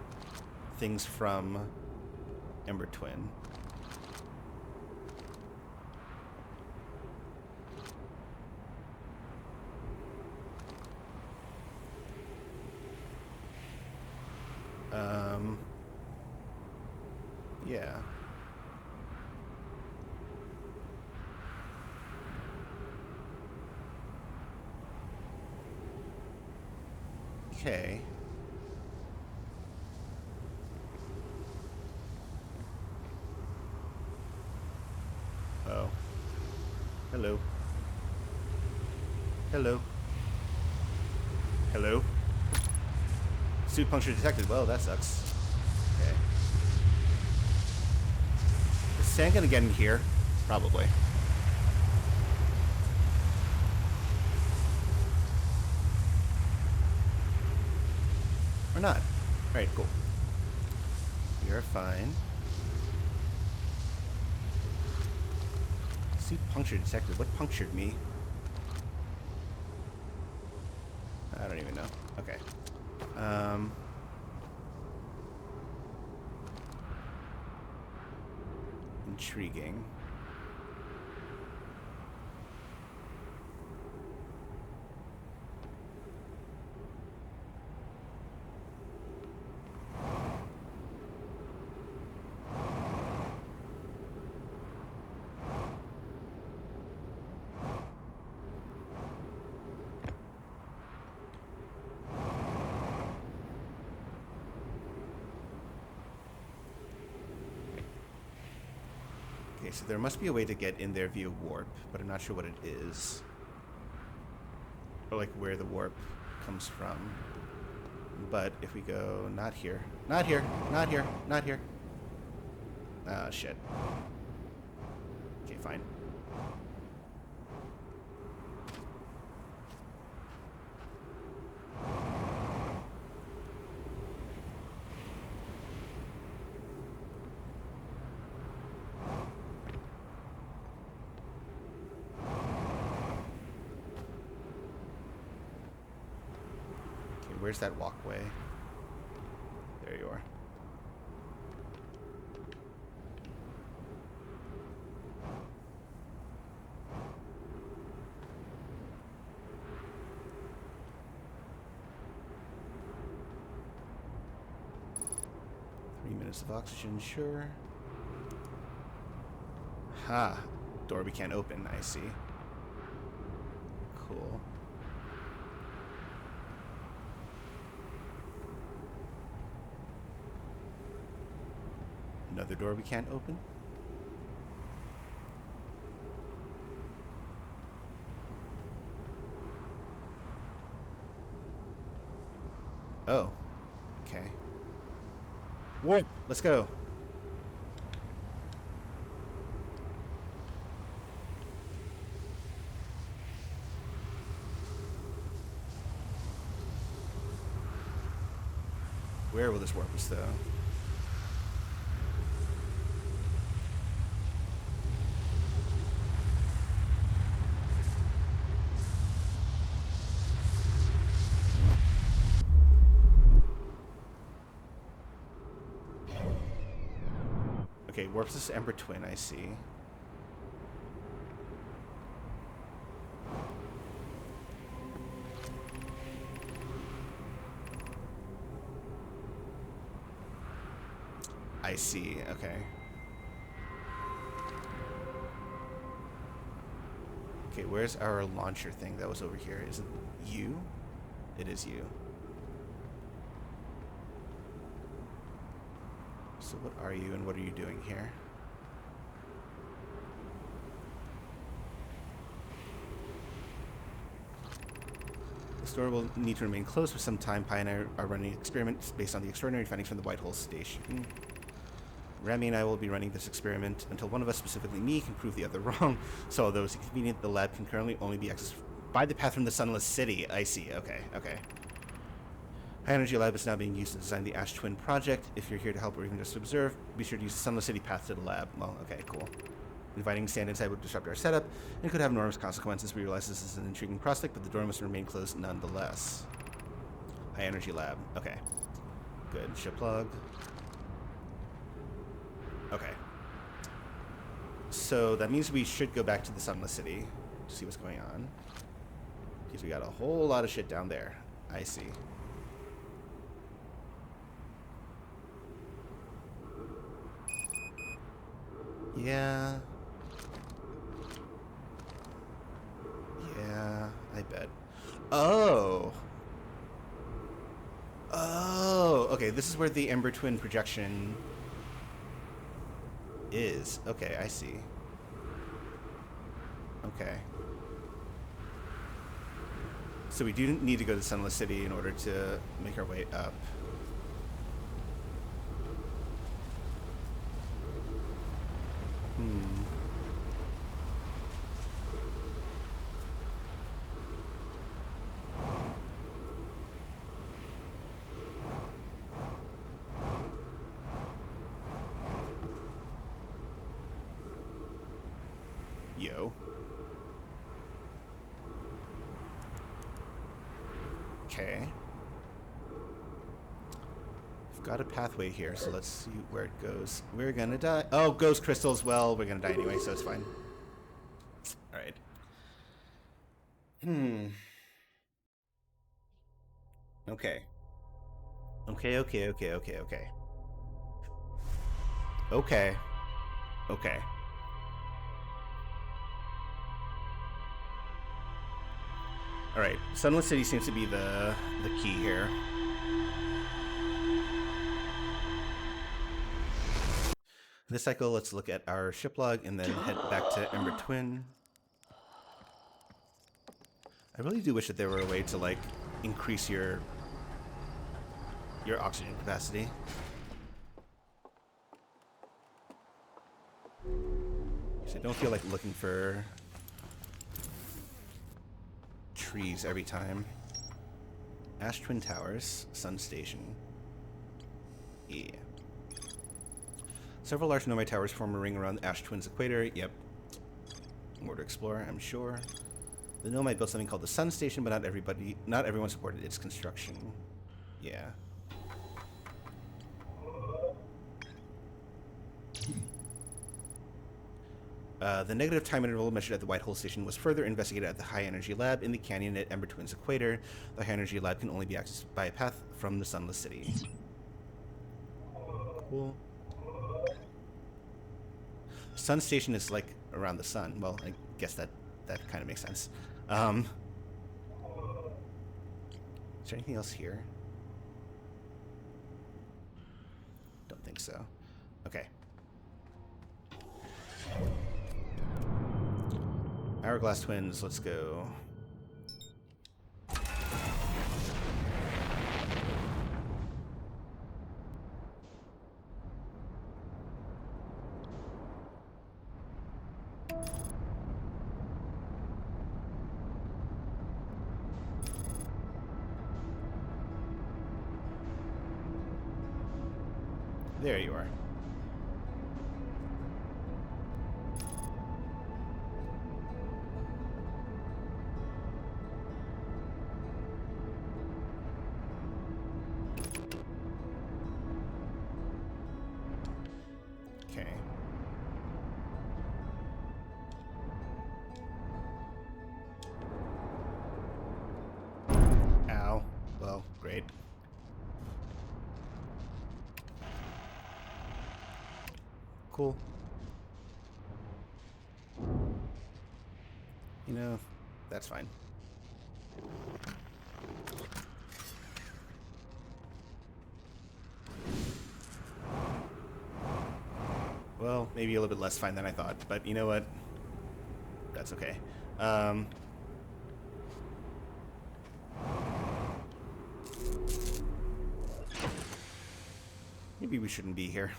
things from Ember Twin. Yeah. Okay. Oh. Hello. Hello. Hello. Suit puncture detected. Well, that sucks. Okay. Is Sand gonna get in here? Probably. Or not. Alright, cool. You're fine. Suit puncture detected. What punctured me? I don't even know. Okay. Intriguing. Okay, so there must be a way to get in there via warp, but I'm not sure what it is. Or like where the warp comes from. But if we go not here, not here, not here, not here. Ah, shit. Okay, fine. Where's that walkway? There you are. Of oxygen, sure. Ha! Door we can't open, I see. Cool. Another door we can't open? Oh. Okay. Warp! Let's go. Where will this warp us, though? Okay, warps this Ember Twin, I see. I see, okay. Okay, where's our launcher thing that was over here? Is it you? It is you. So what are you and what are you doing here? The store will need to remain closed for some time. Pi and I are running experiments based on the extraordinary findings from the White Hole Station. Rami and I will be running this experiment until one of us, specifically me, can prove the other wrong. So although it's inconvenient, the lab can currently only be accessed by the path from the Sunless City. I see. Okay, okay. High Energy Lab is now being used to design the Ash Twin project. If you're here to help or even just to observe, be sure to use the Sunless City path to the lab. Well, okay, cool. Inviting stand inside would disrupt our setup and could have enormous consequences. We realize this is an intriguing prospect, but the door must remain closed nonetheless. High Energy Lab. Okay. Good. Ship plug. Okay. So that means we should go back to the Sunless City to see what's going on. Because we got a whole lot of shit down there. I see. Yeah. Yeah, I bet. Oh. Oh, okay, this is where the Ember Twin projection is. Okay, I see. Okay. So we do need to go to Sunless City in order to make our way up. Yo. Okay. We've got a pathway here, so let's see where it goes. We're gonna die. Oh, ghost crystals. Well, we're gonna die anyway, so it's fine. Alright. Okay. Okay. Okay. Alright. Sunless City seems to be the key here. This cycle, let's look at our ship log and then head back to Ember Twin. I really do wish that there were a way to, like, increase your oxygen capacity. So I don't feel like looking for trees every time. Ash Twin Towers, Sun Station. Yeah. Several large nomad towers form a ring around Ash Twin's equator. Yep. More to explore, I'm sure. The nomad built something called the Sun Station, but not everyone supported its construction. Yeah. The negative time interval measured at the White Hole Station was further investigated at the High Energy Lab in the canyon at Ember Twin's equator. The High Energy Lab can only be accessed by a path from the Sunless City. Cool. Sun Station is like around the sun. Well, I guess that kind of makes sense. Is there anything else here? Don't think so. Okay. Hourglass Twins, let's go. There you are. Okay. Ow. Well, great. Cool. You know, that's fine. Well, maybe a little bit less fine than I thought, but you know what? That's okay. Maybe we shouldn't be here.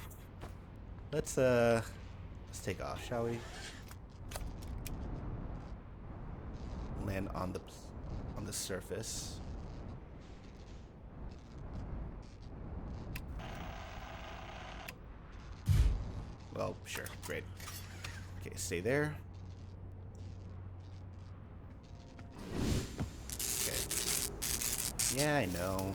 Let's take off, shall we? Land on the surface. Well, sure, great. Okay, stay there. Okay. Yeah, I know.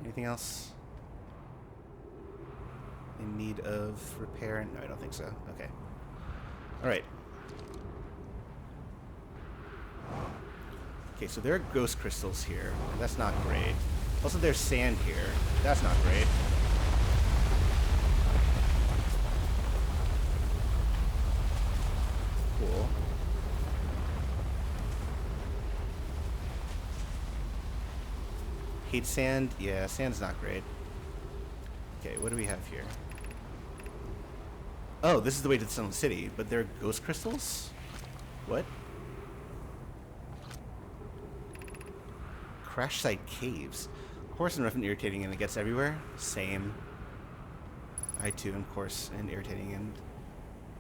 Anything else in need of repair? No, I don't think so. Okay. All right. Okay, so there are ghost crystals here. That's not great. Also, there's sand here. That's not great. Cool. Hate sand? Yeah, sand's not great. Okay, what do we have here? Oh, this is the way to the Sunless City, but there are ghost crystals? What? Crash site caves. Coarse and rough and irritating, and it gets everywhere? Same. I too am coarse and irritating and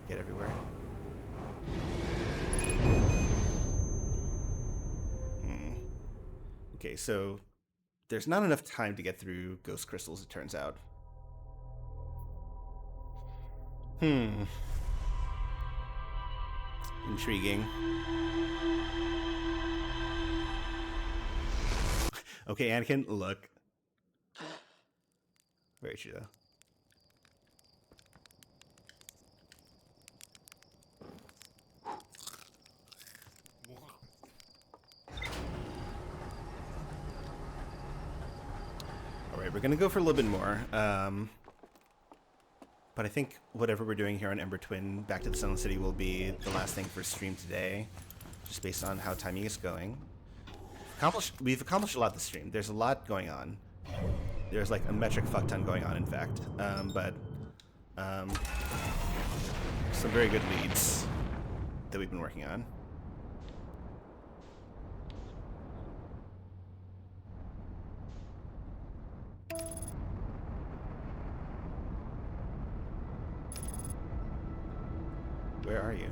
get everywhere. Okay, so there's not enough time to get through ghost crystals, it turns out. Hmm. Intriguing. Okay, Anakin, look. Very true, though. Alright, we're gonna go for a little bit more. But I think whatever we're doing here on Ember Twin, Back to the Sunless City, will be the last thing for stream today. Just based on how timing is going. We've accomplished a lot this stream. There's a lot going on. There's like a metric fuck ton going on, in fact. Some very good leads that we've been working on. Where are you?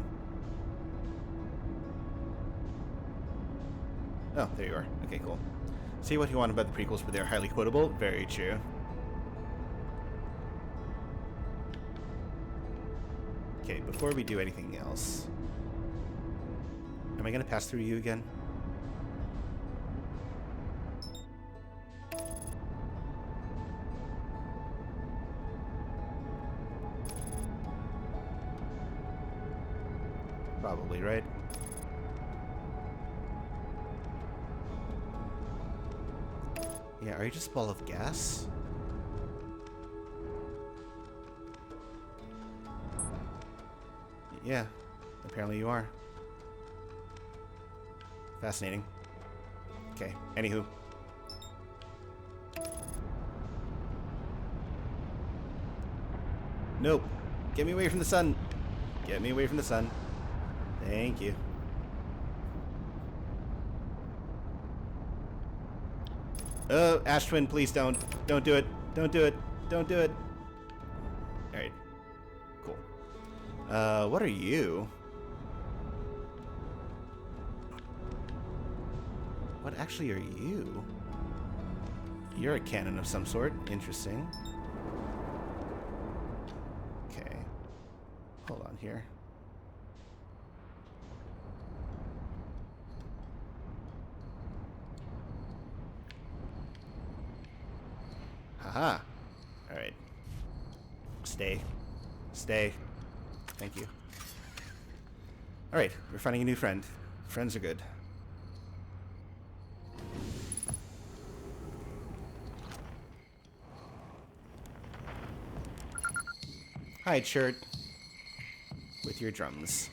Oh, there you are. Okay, cool. Say what you want about the prequels, but they're highly quotable. Very true. Okay, before we do anything else... Am I gonna pass through you again? Probably, right? Yeah, are you just a ball of gas? Yeah, apparently you are. Fascinating. Okay, anywho. Nope. Get me away from the sun. Get me away from the sun. Thank you. Oh, Ash Twin, please don't. Don't do it. Don't do it. Don't do it. Alright. Cool. What are you? What actually are you? You're a cannon of some sort. Interesting. Okay. Hold on here. Haha. Alright. Stay. Stay. Thank you. Alright, we're finding a new friend. Friends are good. Hi, Chert. With your drums.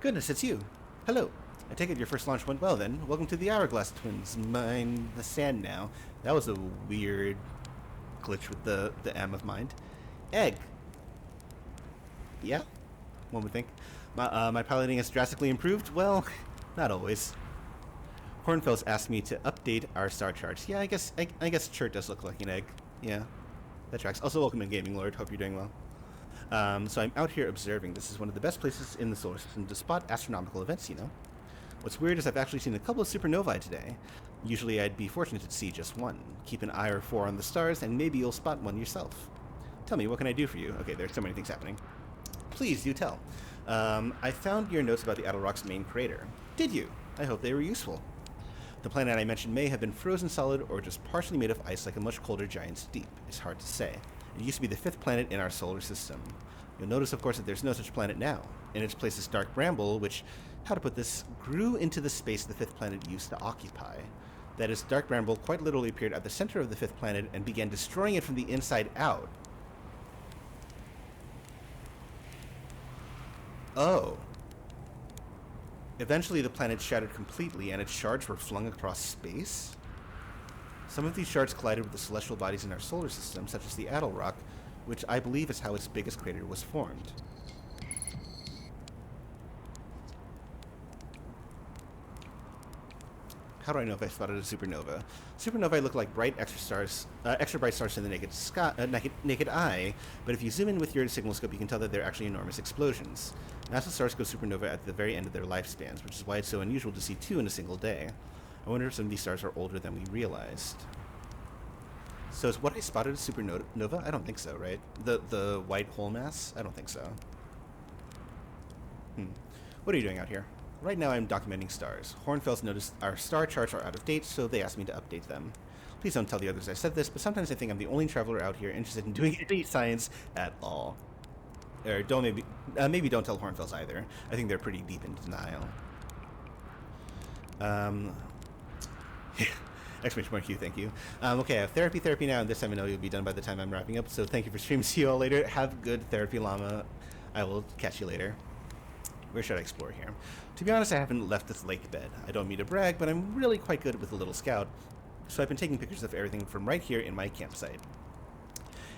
Goodness, it's you. Hello. I take it your first launch went well then. Welcome to the Hourglass Twins. Mine the sand now. That was a weird glitch with the M of mind. Egg. Yeah? One would think. My piloting has drastically improved? Well, not always. Hornfels asked me to update our star charts. Yeah, I guess Chert does look like an egg. Yeah. That tracks. Also, welcome in Gaming Lord. Hope you're doing well. So I'm out here observing. This is one of the best places in the solar system to spot astronomical events, you know? What's weird is I've actually seen a couple of supernovae today. Usually I'd be fortunate to see just one. Keep an eye or four on the stars, and maybe you'll spot one yourself. Tell me, what can I do for you? Okay, there's so many things happening. Please, do tell. I found your notes about the Adelrock's main crater. Did you? I hope they were useful. The planet I mentioned may have been frozen solid or just partially made of ice like a much colder giant's deep. It's hard to say. It used to be the 5th planet in our solar system. You'll notice, of course, that there's no such planet now. In its place is Dark Bramble, which, how to put this, grew into the space the 5th planet used to occupy. That is, Dark Bramble quite literally appeared at the center of the 5th planet and began destroying it from the inside out. Oh. Eventually the planet shattered completely and its shards were flung across space? Some of these shards collided with the celestial bodies in our solar system, such as the Adelrock, which I believe is how its biggest crater was formed. How do I know if I spotted a supernova? Supernovae look like bright extra bright stars in the naked eye, but if you zoom in with your signal scope, you can tell that they're actually enormous explosions. Massive stars go supernova at the very end of their lifespans, which is why it's so unusual to see 2 in a single day. I wonder if some of these stars are older than we realized. So is what I spotted a supernova? I don't think so, right? The white hole mass? I don't think so. What are you doing out here? Right now I'm documenting stars. Hornfels noticed our star charts are out of date, so they asked me to update them. Please don't tell the others I said this, but sometimes I think I'm the only traveler out here interested in doing any science at all. Or don't maybe don't tell Hornfels either. I think they're pretty deep in denial. Exclamation point Q, thank you. Okay, I have therapy now, and this time I know you'll be done by the time I'm wrapping up, so thank you for streaming. See you all later. Have good therapy, Llama. I will catch you later. Where should I explore here? To be honest, I haven't left this lake bed. I don't mean to brag, but I'm really quite good with a little scout, so I've been taking pictures of everything from right here in my campsite.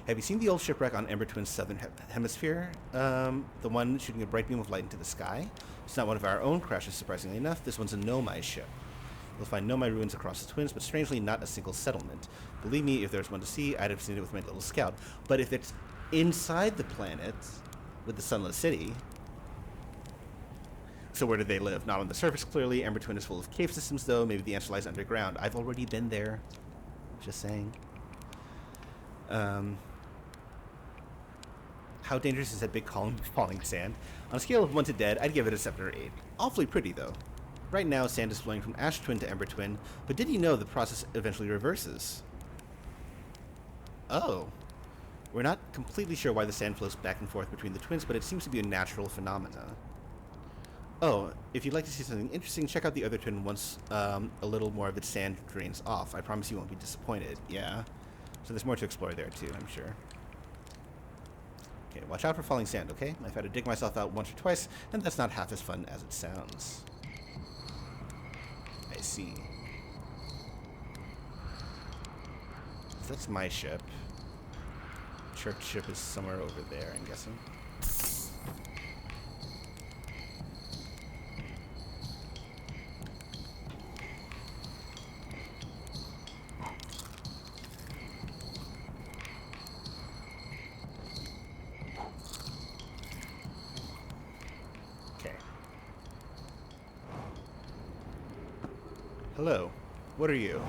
Have you seen the old shipwreck on Ember Twin's southern hemisphere? The one shooting a bright beam of light into the sky? It's not one of our own crashes, surprisingly enough. This one's a Nomai ship. You'll find Nomai ruins across the Twins, but strangely not a single settlement. Believe me, if there's one to see, I'd have seen it with my little scout. But if it's inside the planet, with the Sunless City... So where do they live? Not on the surface, clearly. Ember Twin is full of cave systems, though. Maybe the answer lies underground. I've already been there. Just saying. How dangerous is that big column of falling sand? On a scale of 1 to dead, I'd give it a 7 or 8. Awfully pretty, though. Right now, sand is flowing from Ash Twin to Ember Twin, but did you know the process eventually reverses? Oh. We're not completely sure why the sand flows back and forth between the twins, but it seems to be a natural phenomena. Oh, if you'd like to see something interesting, check out the other twin once a little more of its sand drains off. I promise you won't be disappointed. Yeah. So there's more to explore there, too, I'm sure. Okay, watch out for falling sand, okay? I've had to dig myself out once or twice, and that's not half as fun as it sounds. I see. So that's my ship. Church ship is somewhere over there, I'm guessing. Hello. What are you?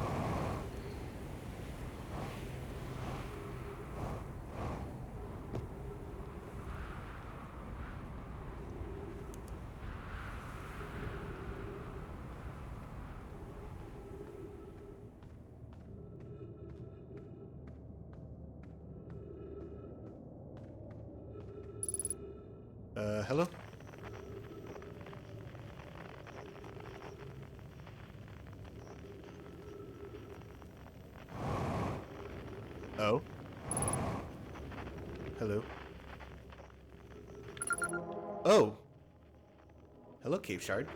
Hello? Oh? Hello? Oh! Hello, Cave Shard.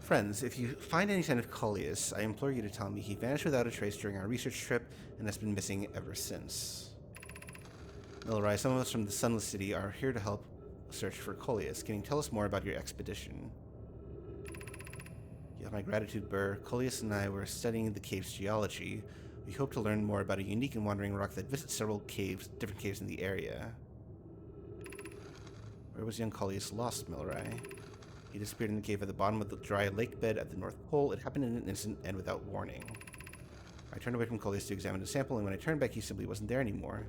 Friends, if you find any sign of Coleus, I implore you to tell me. He vanished without a trace during our research trip and has been missing ever since. Milrai, some of us from the Sunless City are here to help search for Coleus. Can you tell us more about your expedition? You have my gratitude, Burr. Coleus and I were studying the cave's geology. We hope to learn more about a unique and wandering rock that visits several different caves in the area. Where was young Coleus lost, Milrai? He disappeared in the cave at the bottom of the dry lake bed at the North Pole. It happened in an instant and without warning. I turned away from Coleus to examine the sample, and when I turned back, he simply wasn't there anymore.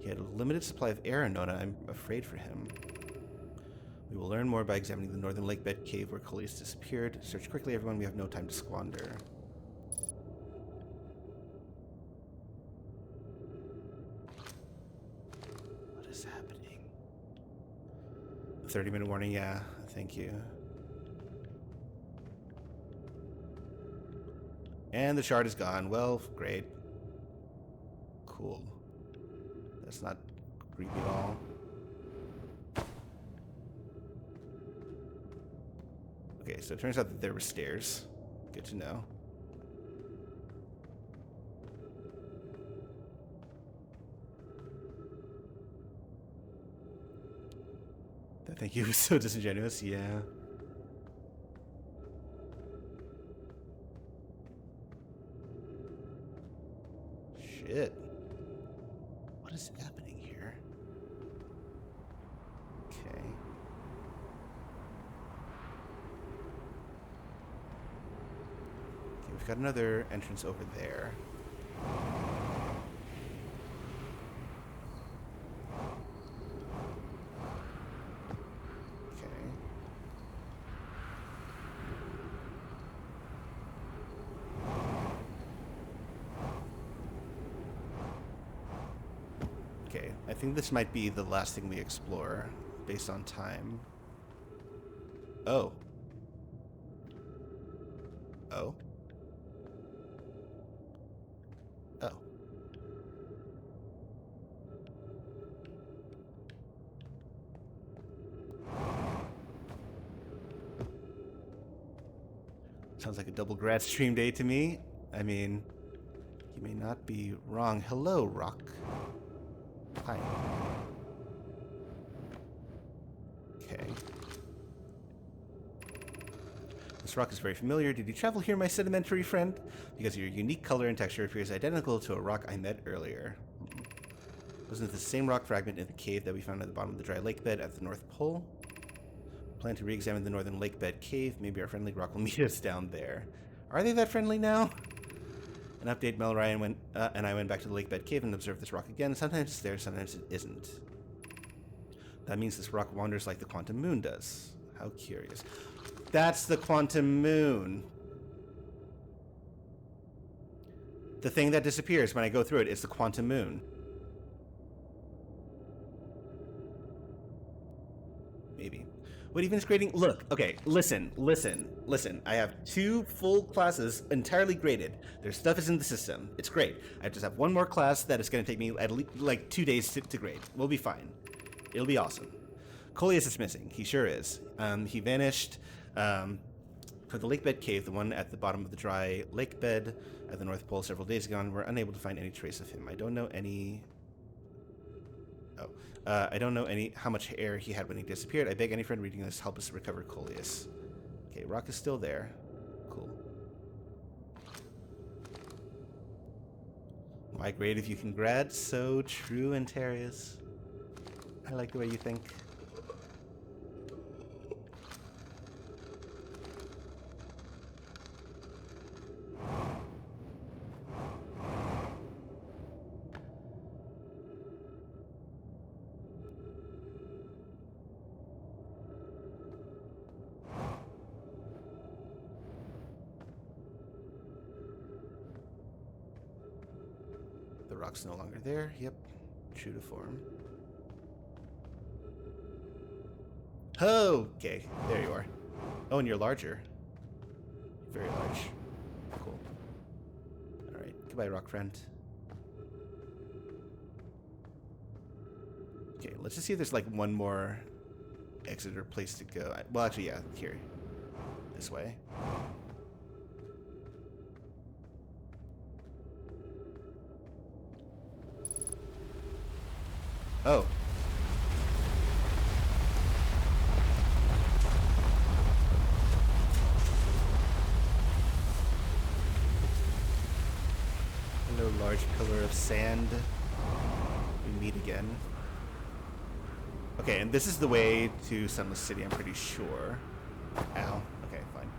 He had a limited supply of air, Nona. I'm afraid for him. We will learn more by examining the northern lake bed cave where Coleus disappeared. Search quickly, everyone. We have no time to squander. What is happening? 30-minute warning, yeah. Thank you. And the shard is gone. Well, great. Cool. That's not creepy at all. Okay, so it turns out that there were stairs. Good to know. That thank you was so disingenuous, yeah. Shit. What is happening here? Okay. we've got another entrance over there. Okay, I think this might be the last thing we explore, based on time. Oh. Oh. Oh. Sounds like a double grad stream day to me. I mean, you may not be wrong. Hello, Rock. Hi. Okay. This rock is very familiar. Did you travel here, my sedimentary friend? Because your unique color and texture appears identical to a rock I met earlier. Wasn't it the same rock fragment in the cave that we found at the bottom of the dry lake bed at the North Pole? Plan to re-examine the northern lake bed cave. Maybe our friendly rock will meet us down there. Are they that friendly now? An update, Mel Ryan and I went back to the lake bed cave and observed this rock again. Sometimes it's there, sometimes it isn't. That means this rock wanders like the quantum moon does. How curious. That's the quantum moon. The thing that disappears when I go through it is the quantum moon. Maybe. What even is grading? Look, okay, listen. I have 2 full classes entirely graded. Their stuff is in the system. It's great. I just have 1 more class that is going to take me at least like 2 days to grade. We'll be fine. It'll be awesome. Coleus is missing. He sure is. He vanished from the lake bed cave, the one at the bottom of the dry lake bed at the North Pole several days ago, and we're unable to find any trace of him. I don't know any... I don't know how much hair he had when he disappeared. I beg any friend reading this help us recover Coleus. Okay, Rock is still there. Cool. Why grade if you can grad? So true, Antarius. I like the way you think. The rock's no longer there. Yep. True to form. Oh, okay. There you are. Oh, and you're larger. Very large. Cool. Alright. Goodbye, rock friend. Okay, let's just see if there's like one more exit or place to go. Well, actually, yeah. Here. This way. Oh. Hello, large pillar of sand. We meet again. Okay, and this is the way to Sunless City, I'm pretty sure. Ow. Okay, fine.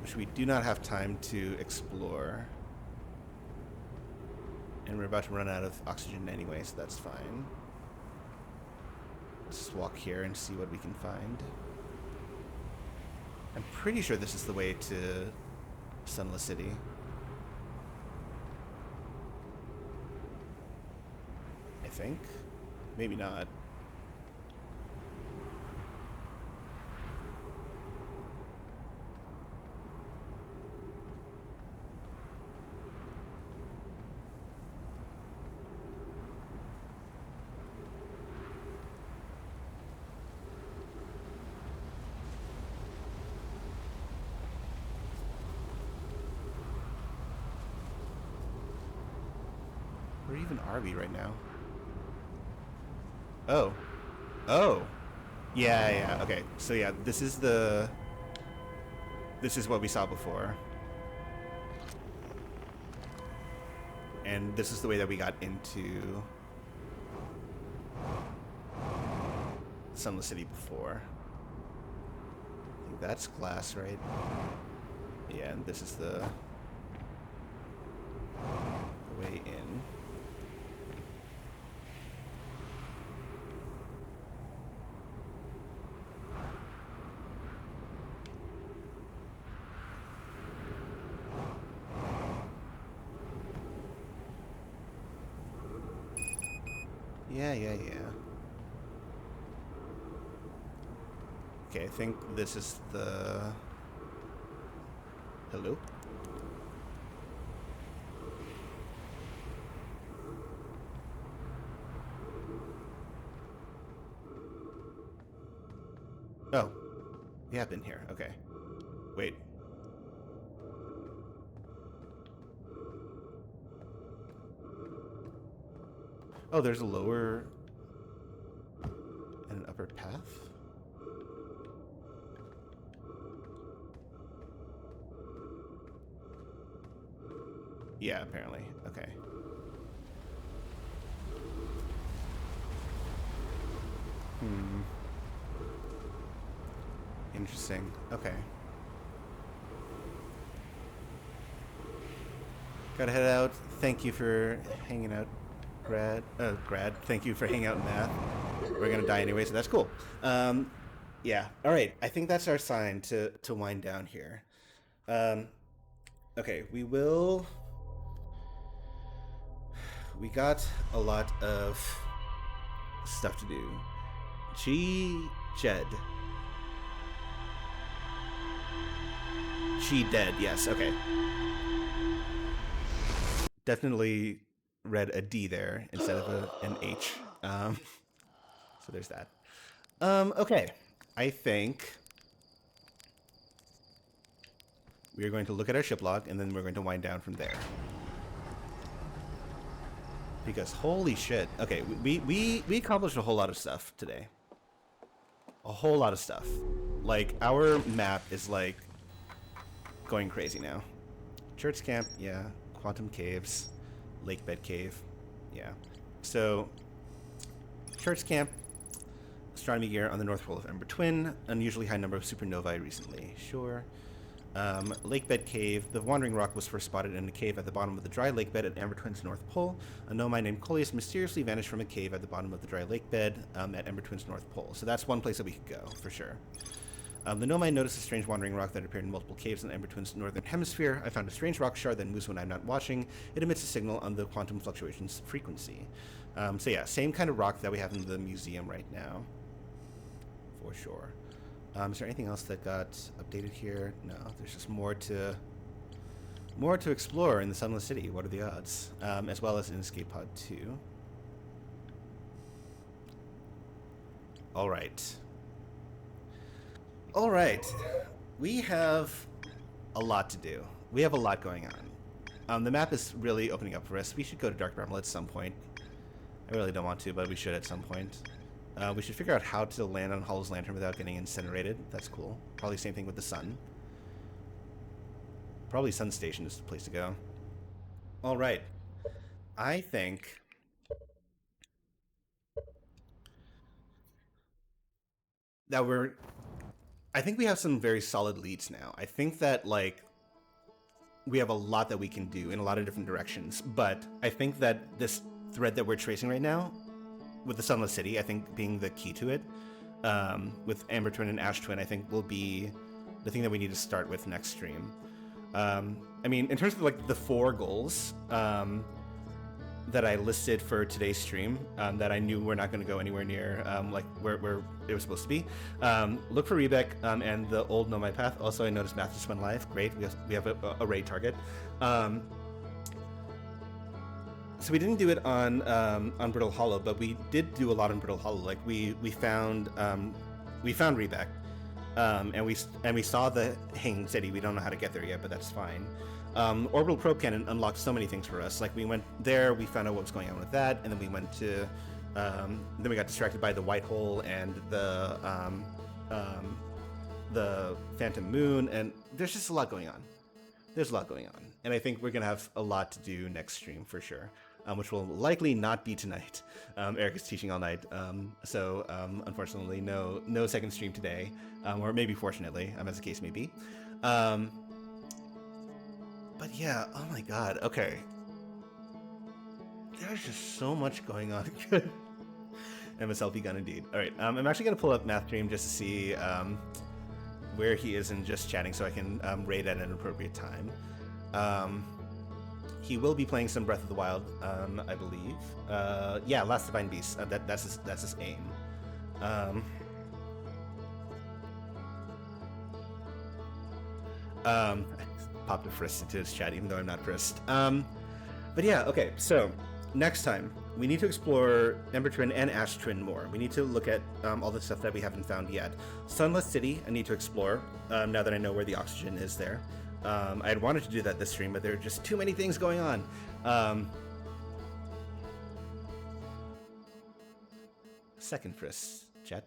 Which we do not have time to explore. And we're about to run out of oxygen anyway, so that's fine. Let's just walk here and see what we can find. I'm pretty sure this is the way to Sunless City. I think. Maybe not. Where even are we right now? Oh. Oh. Yeah, okay. So yeah, this is what we saw before. And this is the way that we got into Sunless City before. I think that's glass, right? Yeah, and this is the way in. Yeah. Okay, I think this is the... Hello? Oh. We have been here. Okay. Wait. Oh, there's a lower and an upper path? Yeah, apparently. Okay. Interesting. Okay. Gotta head out. Thank you for hanging out, Grad. Thank you for hanging out in math. We're gonna die anyway, so that's cool. Yeah. All right. I think that's our sign to wind down here. Okay. We got a lot of stuff to do. Jed. She dead. Yes. Okay. Definitely read a D there instead of an H. So there's that. Okay. I think we are going to look at our ship log and then we're going to wind down from there. Because holy shit. Okay, we accomplished a whole lot of stuff today. A whole lot of stuff. Like, our map is like going crazy now. Church camp, yeah. Quantum caves. Lake bed cave. Yeah. So, church camp. Astronomy gear on the North Pole of Ember Twin. Unusually high number of supernovae recently. Sure. Lake bed cave. The wandering rock was first spotted in a cave at the bottom of the dry lake bed at Ember Twin's North Pole. A nomai named Coleus mysteriously vanished from a cave at the bottom of the dry lake bed at Ember Twin's North Pole. So that's one place that we could go, for sure. The nomai noticed a strange wandering rock that appeared in multiple caves in Ember Twin's northern hemisphere. I found a strange rock shard that moves when I'm not watching. It emits a signal on the quantum fluctuations frequency. So yeah, same kind of rock that we have in the museum right now. For sure. Is there anything else that got updated here? No, there's just more to explore in the Sunless City. What are the odds? As well as in Escape Pod 2. All right. We have a lot to do. We have a lot going on. The map is really opening up for us. We should go to Dark Bramble at some point. I really don't want to, but we should at some point. We should figure out how to land on Hollow's Lantern without getting incinerated. That's cool. Probably same thing with the sun. Probably Sun Station is the place to go. All right. I think that I think we have some very solid leads now. I think that, like, we have a lot that we can do in a lot of different directions. But I think that this thread that we're tracing right now, with the Sunless City, I think being the key to it, with Amber Twin and Ash Twin, I think will be the thing that we need to start with next stream. I mean, in terms of like the 4 goals that I listed for today's stream, that I knew we're not going to go anywhere near, like where it was supposed to be. Look for Rebek and the old Nomai Path. Also, I noticed Math just went live. Great, we have a raid target. So we didn't do it on Brittle Hollow, but we did do a lot on Brittle Hollow. Like we found Rebek, and we saw the Hanging City. We don't know how to get there yet, but that's fine. Orbital Probe Cannon unlocked so many things for us. Like we went there, we found out what was going on with that, and then we went to then we got distracted by the White Hole and the Phantom Moon, and there's just a lot going on. There's a lot going on, and I think we're gonna have a lot to do next stream for sure. Which will likely not be tonight. Eric is teaching all night, so unfortunately, no second stream today, or maybe fortunately, as the case may be. But yeah, oh my god, okay. There's just so much going on. MSLP gun indeed. Alright, I'm actually going to pull up MathDream just to see where he is in just chatting so I can raid at an appropriate time. He will be playing some Breath of the Wild, I believe. Yeah, Last Divine Beast. That's his aim. Popped a Frist into his chat, even though I'm not Frist. But yeah, okay, so next time we need to explore Ember Twin and Ash Twin more. We need to look at all the stuff that we haven't found yet. Sunless City, I need to explore now that I know where the oxygen is there. I had wanted to do that this stream, but there are just too many things going on. Second Frist, chat.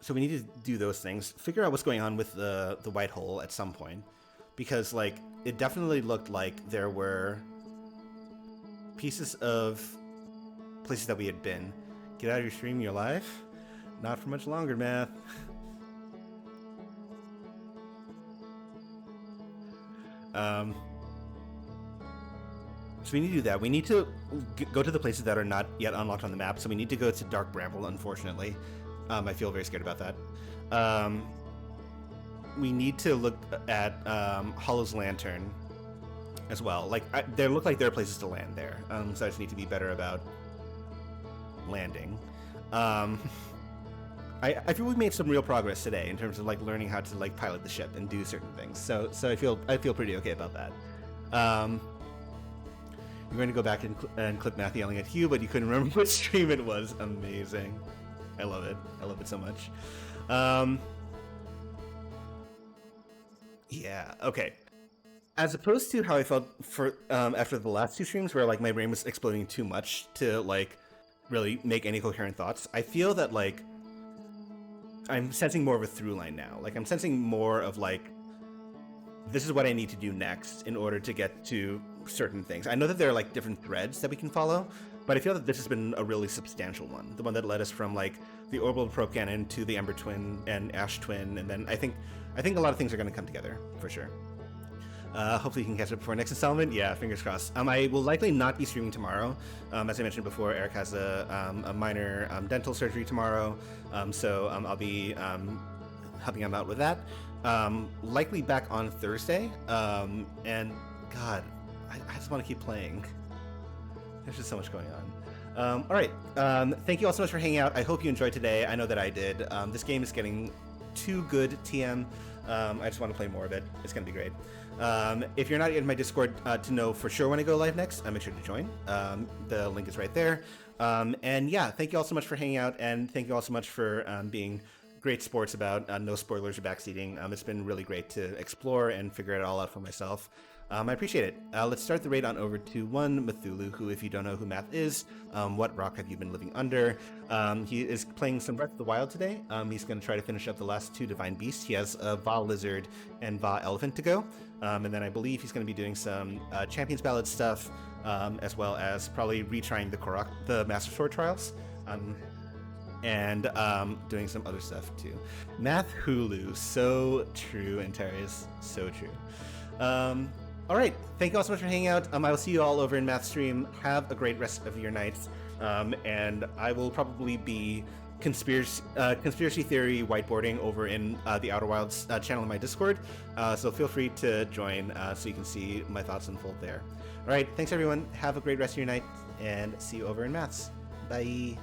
So we need to do those things. Figure out what's going on with the white hole at some point, because like it definitely looked like there were pieces of places that we had been. Get out of your stream, you're live. Not for much longer, Math. So we need to do that. We need to go to the places that are not yet unlocked on the map. So we need to go to Dark Bramble, unfortunately. I feel very scared about that. We need to look at Hollow's Lantern as well. Like, there look like there are places to land there. So I just need to be better about landing. I feel we've made some real progress today in terms of like learning how to like pilot the ship and do certain things. So I feel pretty okay about that. You're going to go back and clip Math yelling at Hugh, but you couldn't remember what stream it was. Amazing. I love it. I love it so much. Yeah. Okay. As opposed to how I felt for after the last two streams, where like my brain was exploding too much to like really make any coherent thoughts, I feel that like I'm sensing more of a through line now. Like I'm sensing more of like, this is what I need to do next in order to get to certain things. I know that there are like different threads that we can follow, but I feel that this has been a really substantial one. The one that led us from like the Orbital Probe Cannon to the Ember Twin and Ash Twin, and then I think a lot of things are going to come together for sure. Hopefully you can catch up before next installment. Yeah, fingers crossed. I will likely not be streaming tomorrow. As I mentioned before, Eric has a minor dental surgery tomorrow, so I'll be helping him out with that. Likely back on Thursday, and God, I just want to keep playing. There's just so much going on. All right, thank you all so much for hanging out. I hope you enjoyed today. I know that I did. This game is getting too good, TM. I just want to play more of it. It's going to be great. If you're not in my Discord to know for sure when I go live next, make sure to join. The link is right there. And yeah, thank you all so much for hanging out, and thank you all so much for being great sports about no spoilers or backseating. It's been really great to explore and figure it all out for myself. I appreciate it. Let's start the raid on over to one Cthulhu, who, if you don't know who Math is, what rock have you been living under? He is playing some Breath of the Wild today. He's going to try to finish up the last two Divine Beasts. He has a Va Lizard and Va Elephant to go. And then I believe he's going to be doing some Champions Ballad stuff, as well as probably retrying the Master Sword Trials. And doing some other stuff too. Math Hulu, so true, and Terry is so true. All right, thank you all so much for hanging out. I will see you all over in Math Stream. Have a great rest of your night, and I will probably be conspiracy theory whiteboarding over in the Outer Wilds channel in my Discord. So feel free to join so you can see my thoughts unfold there. All right, thanks everyone. Have a great rest of your night, and see you over in Maths. Bye.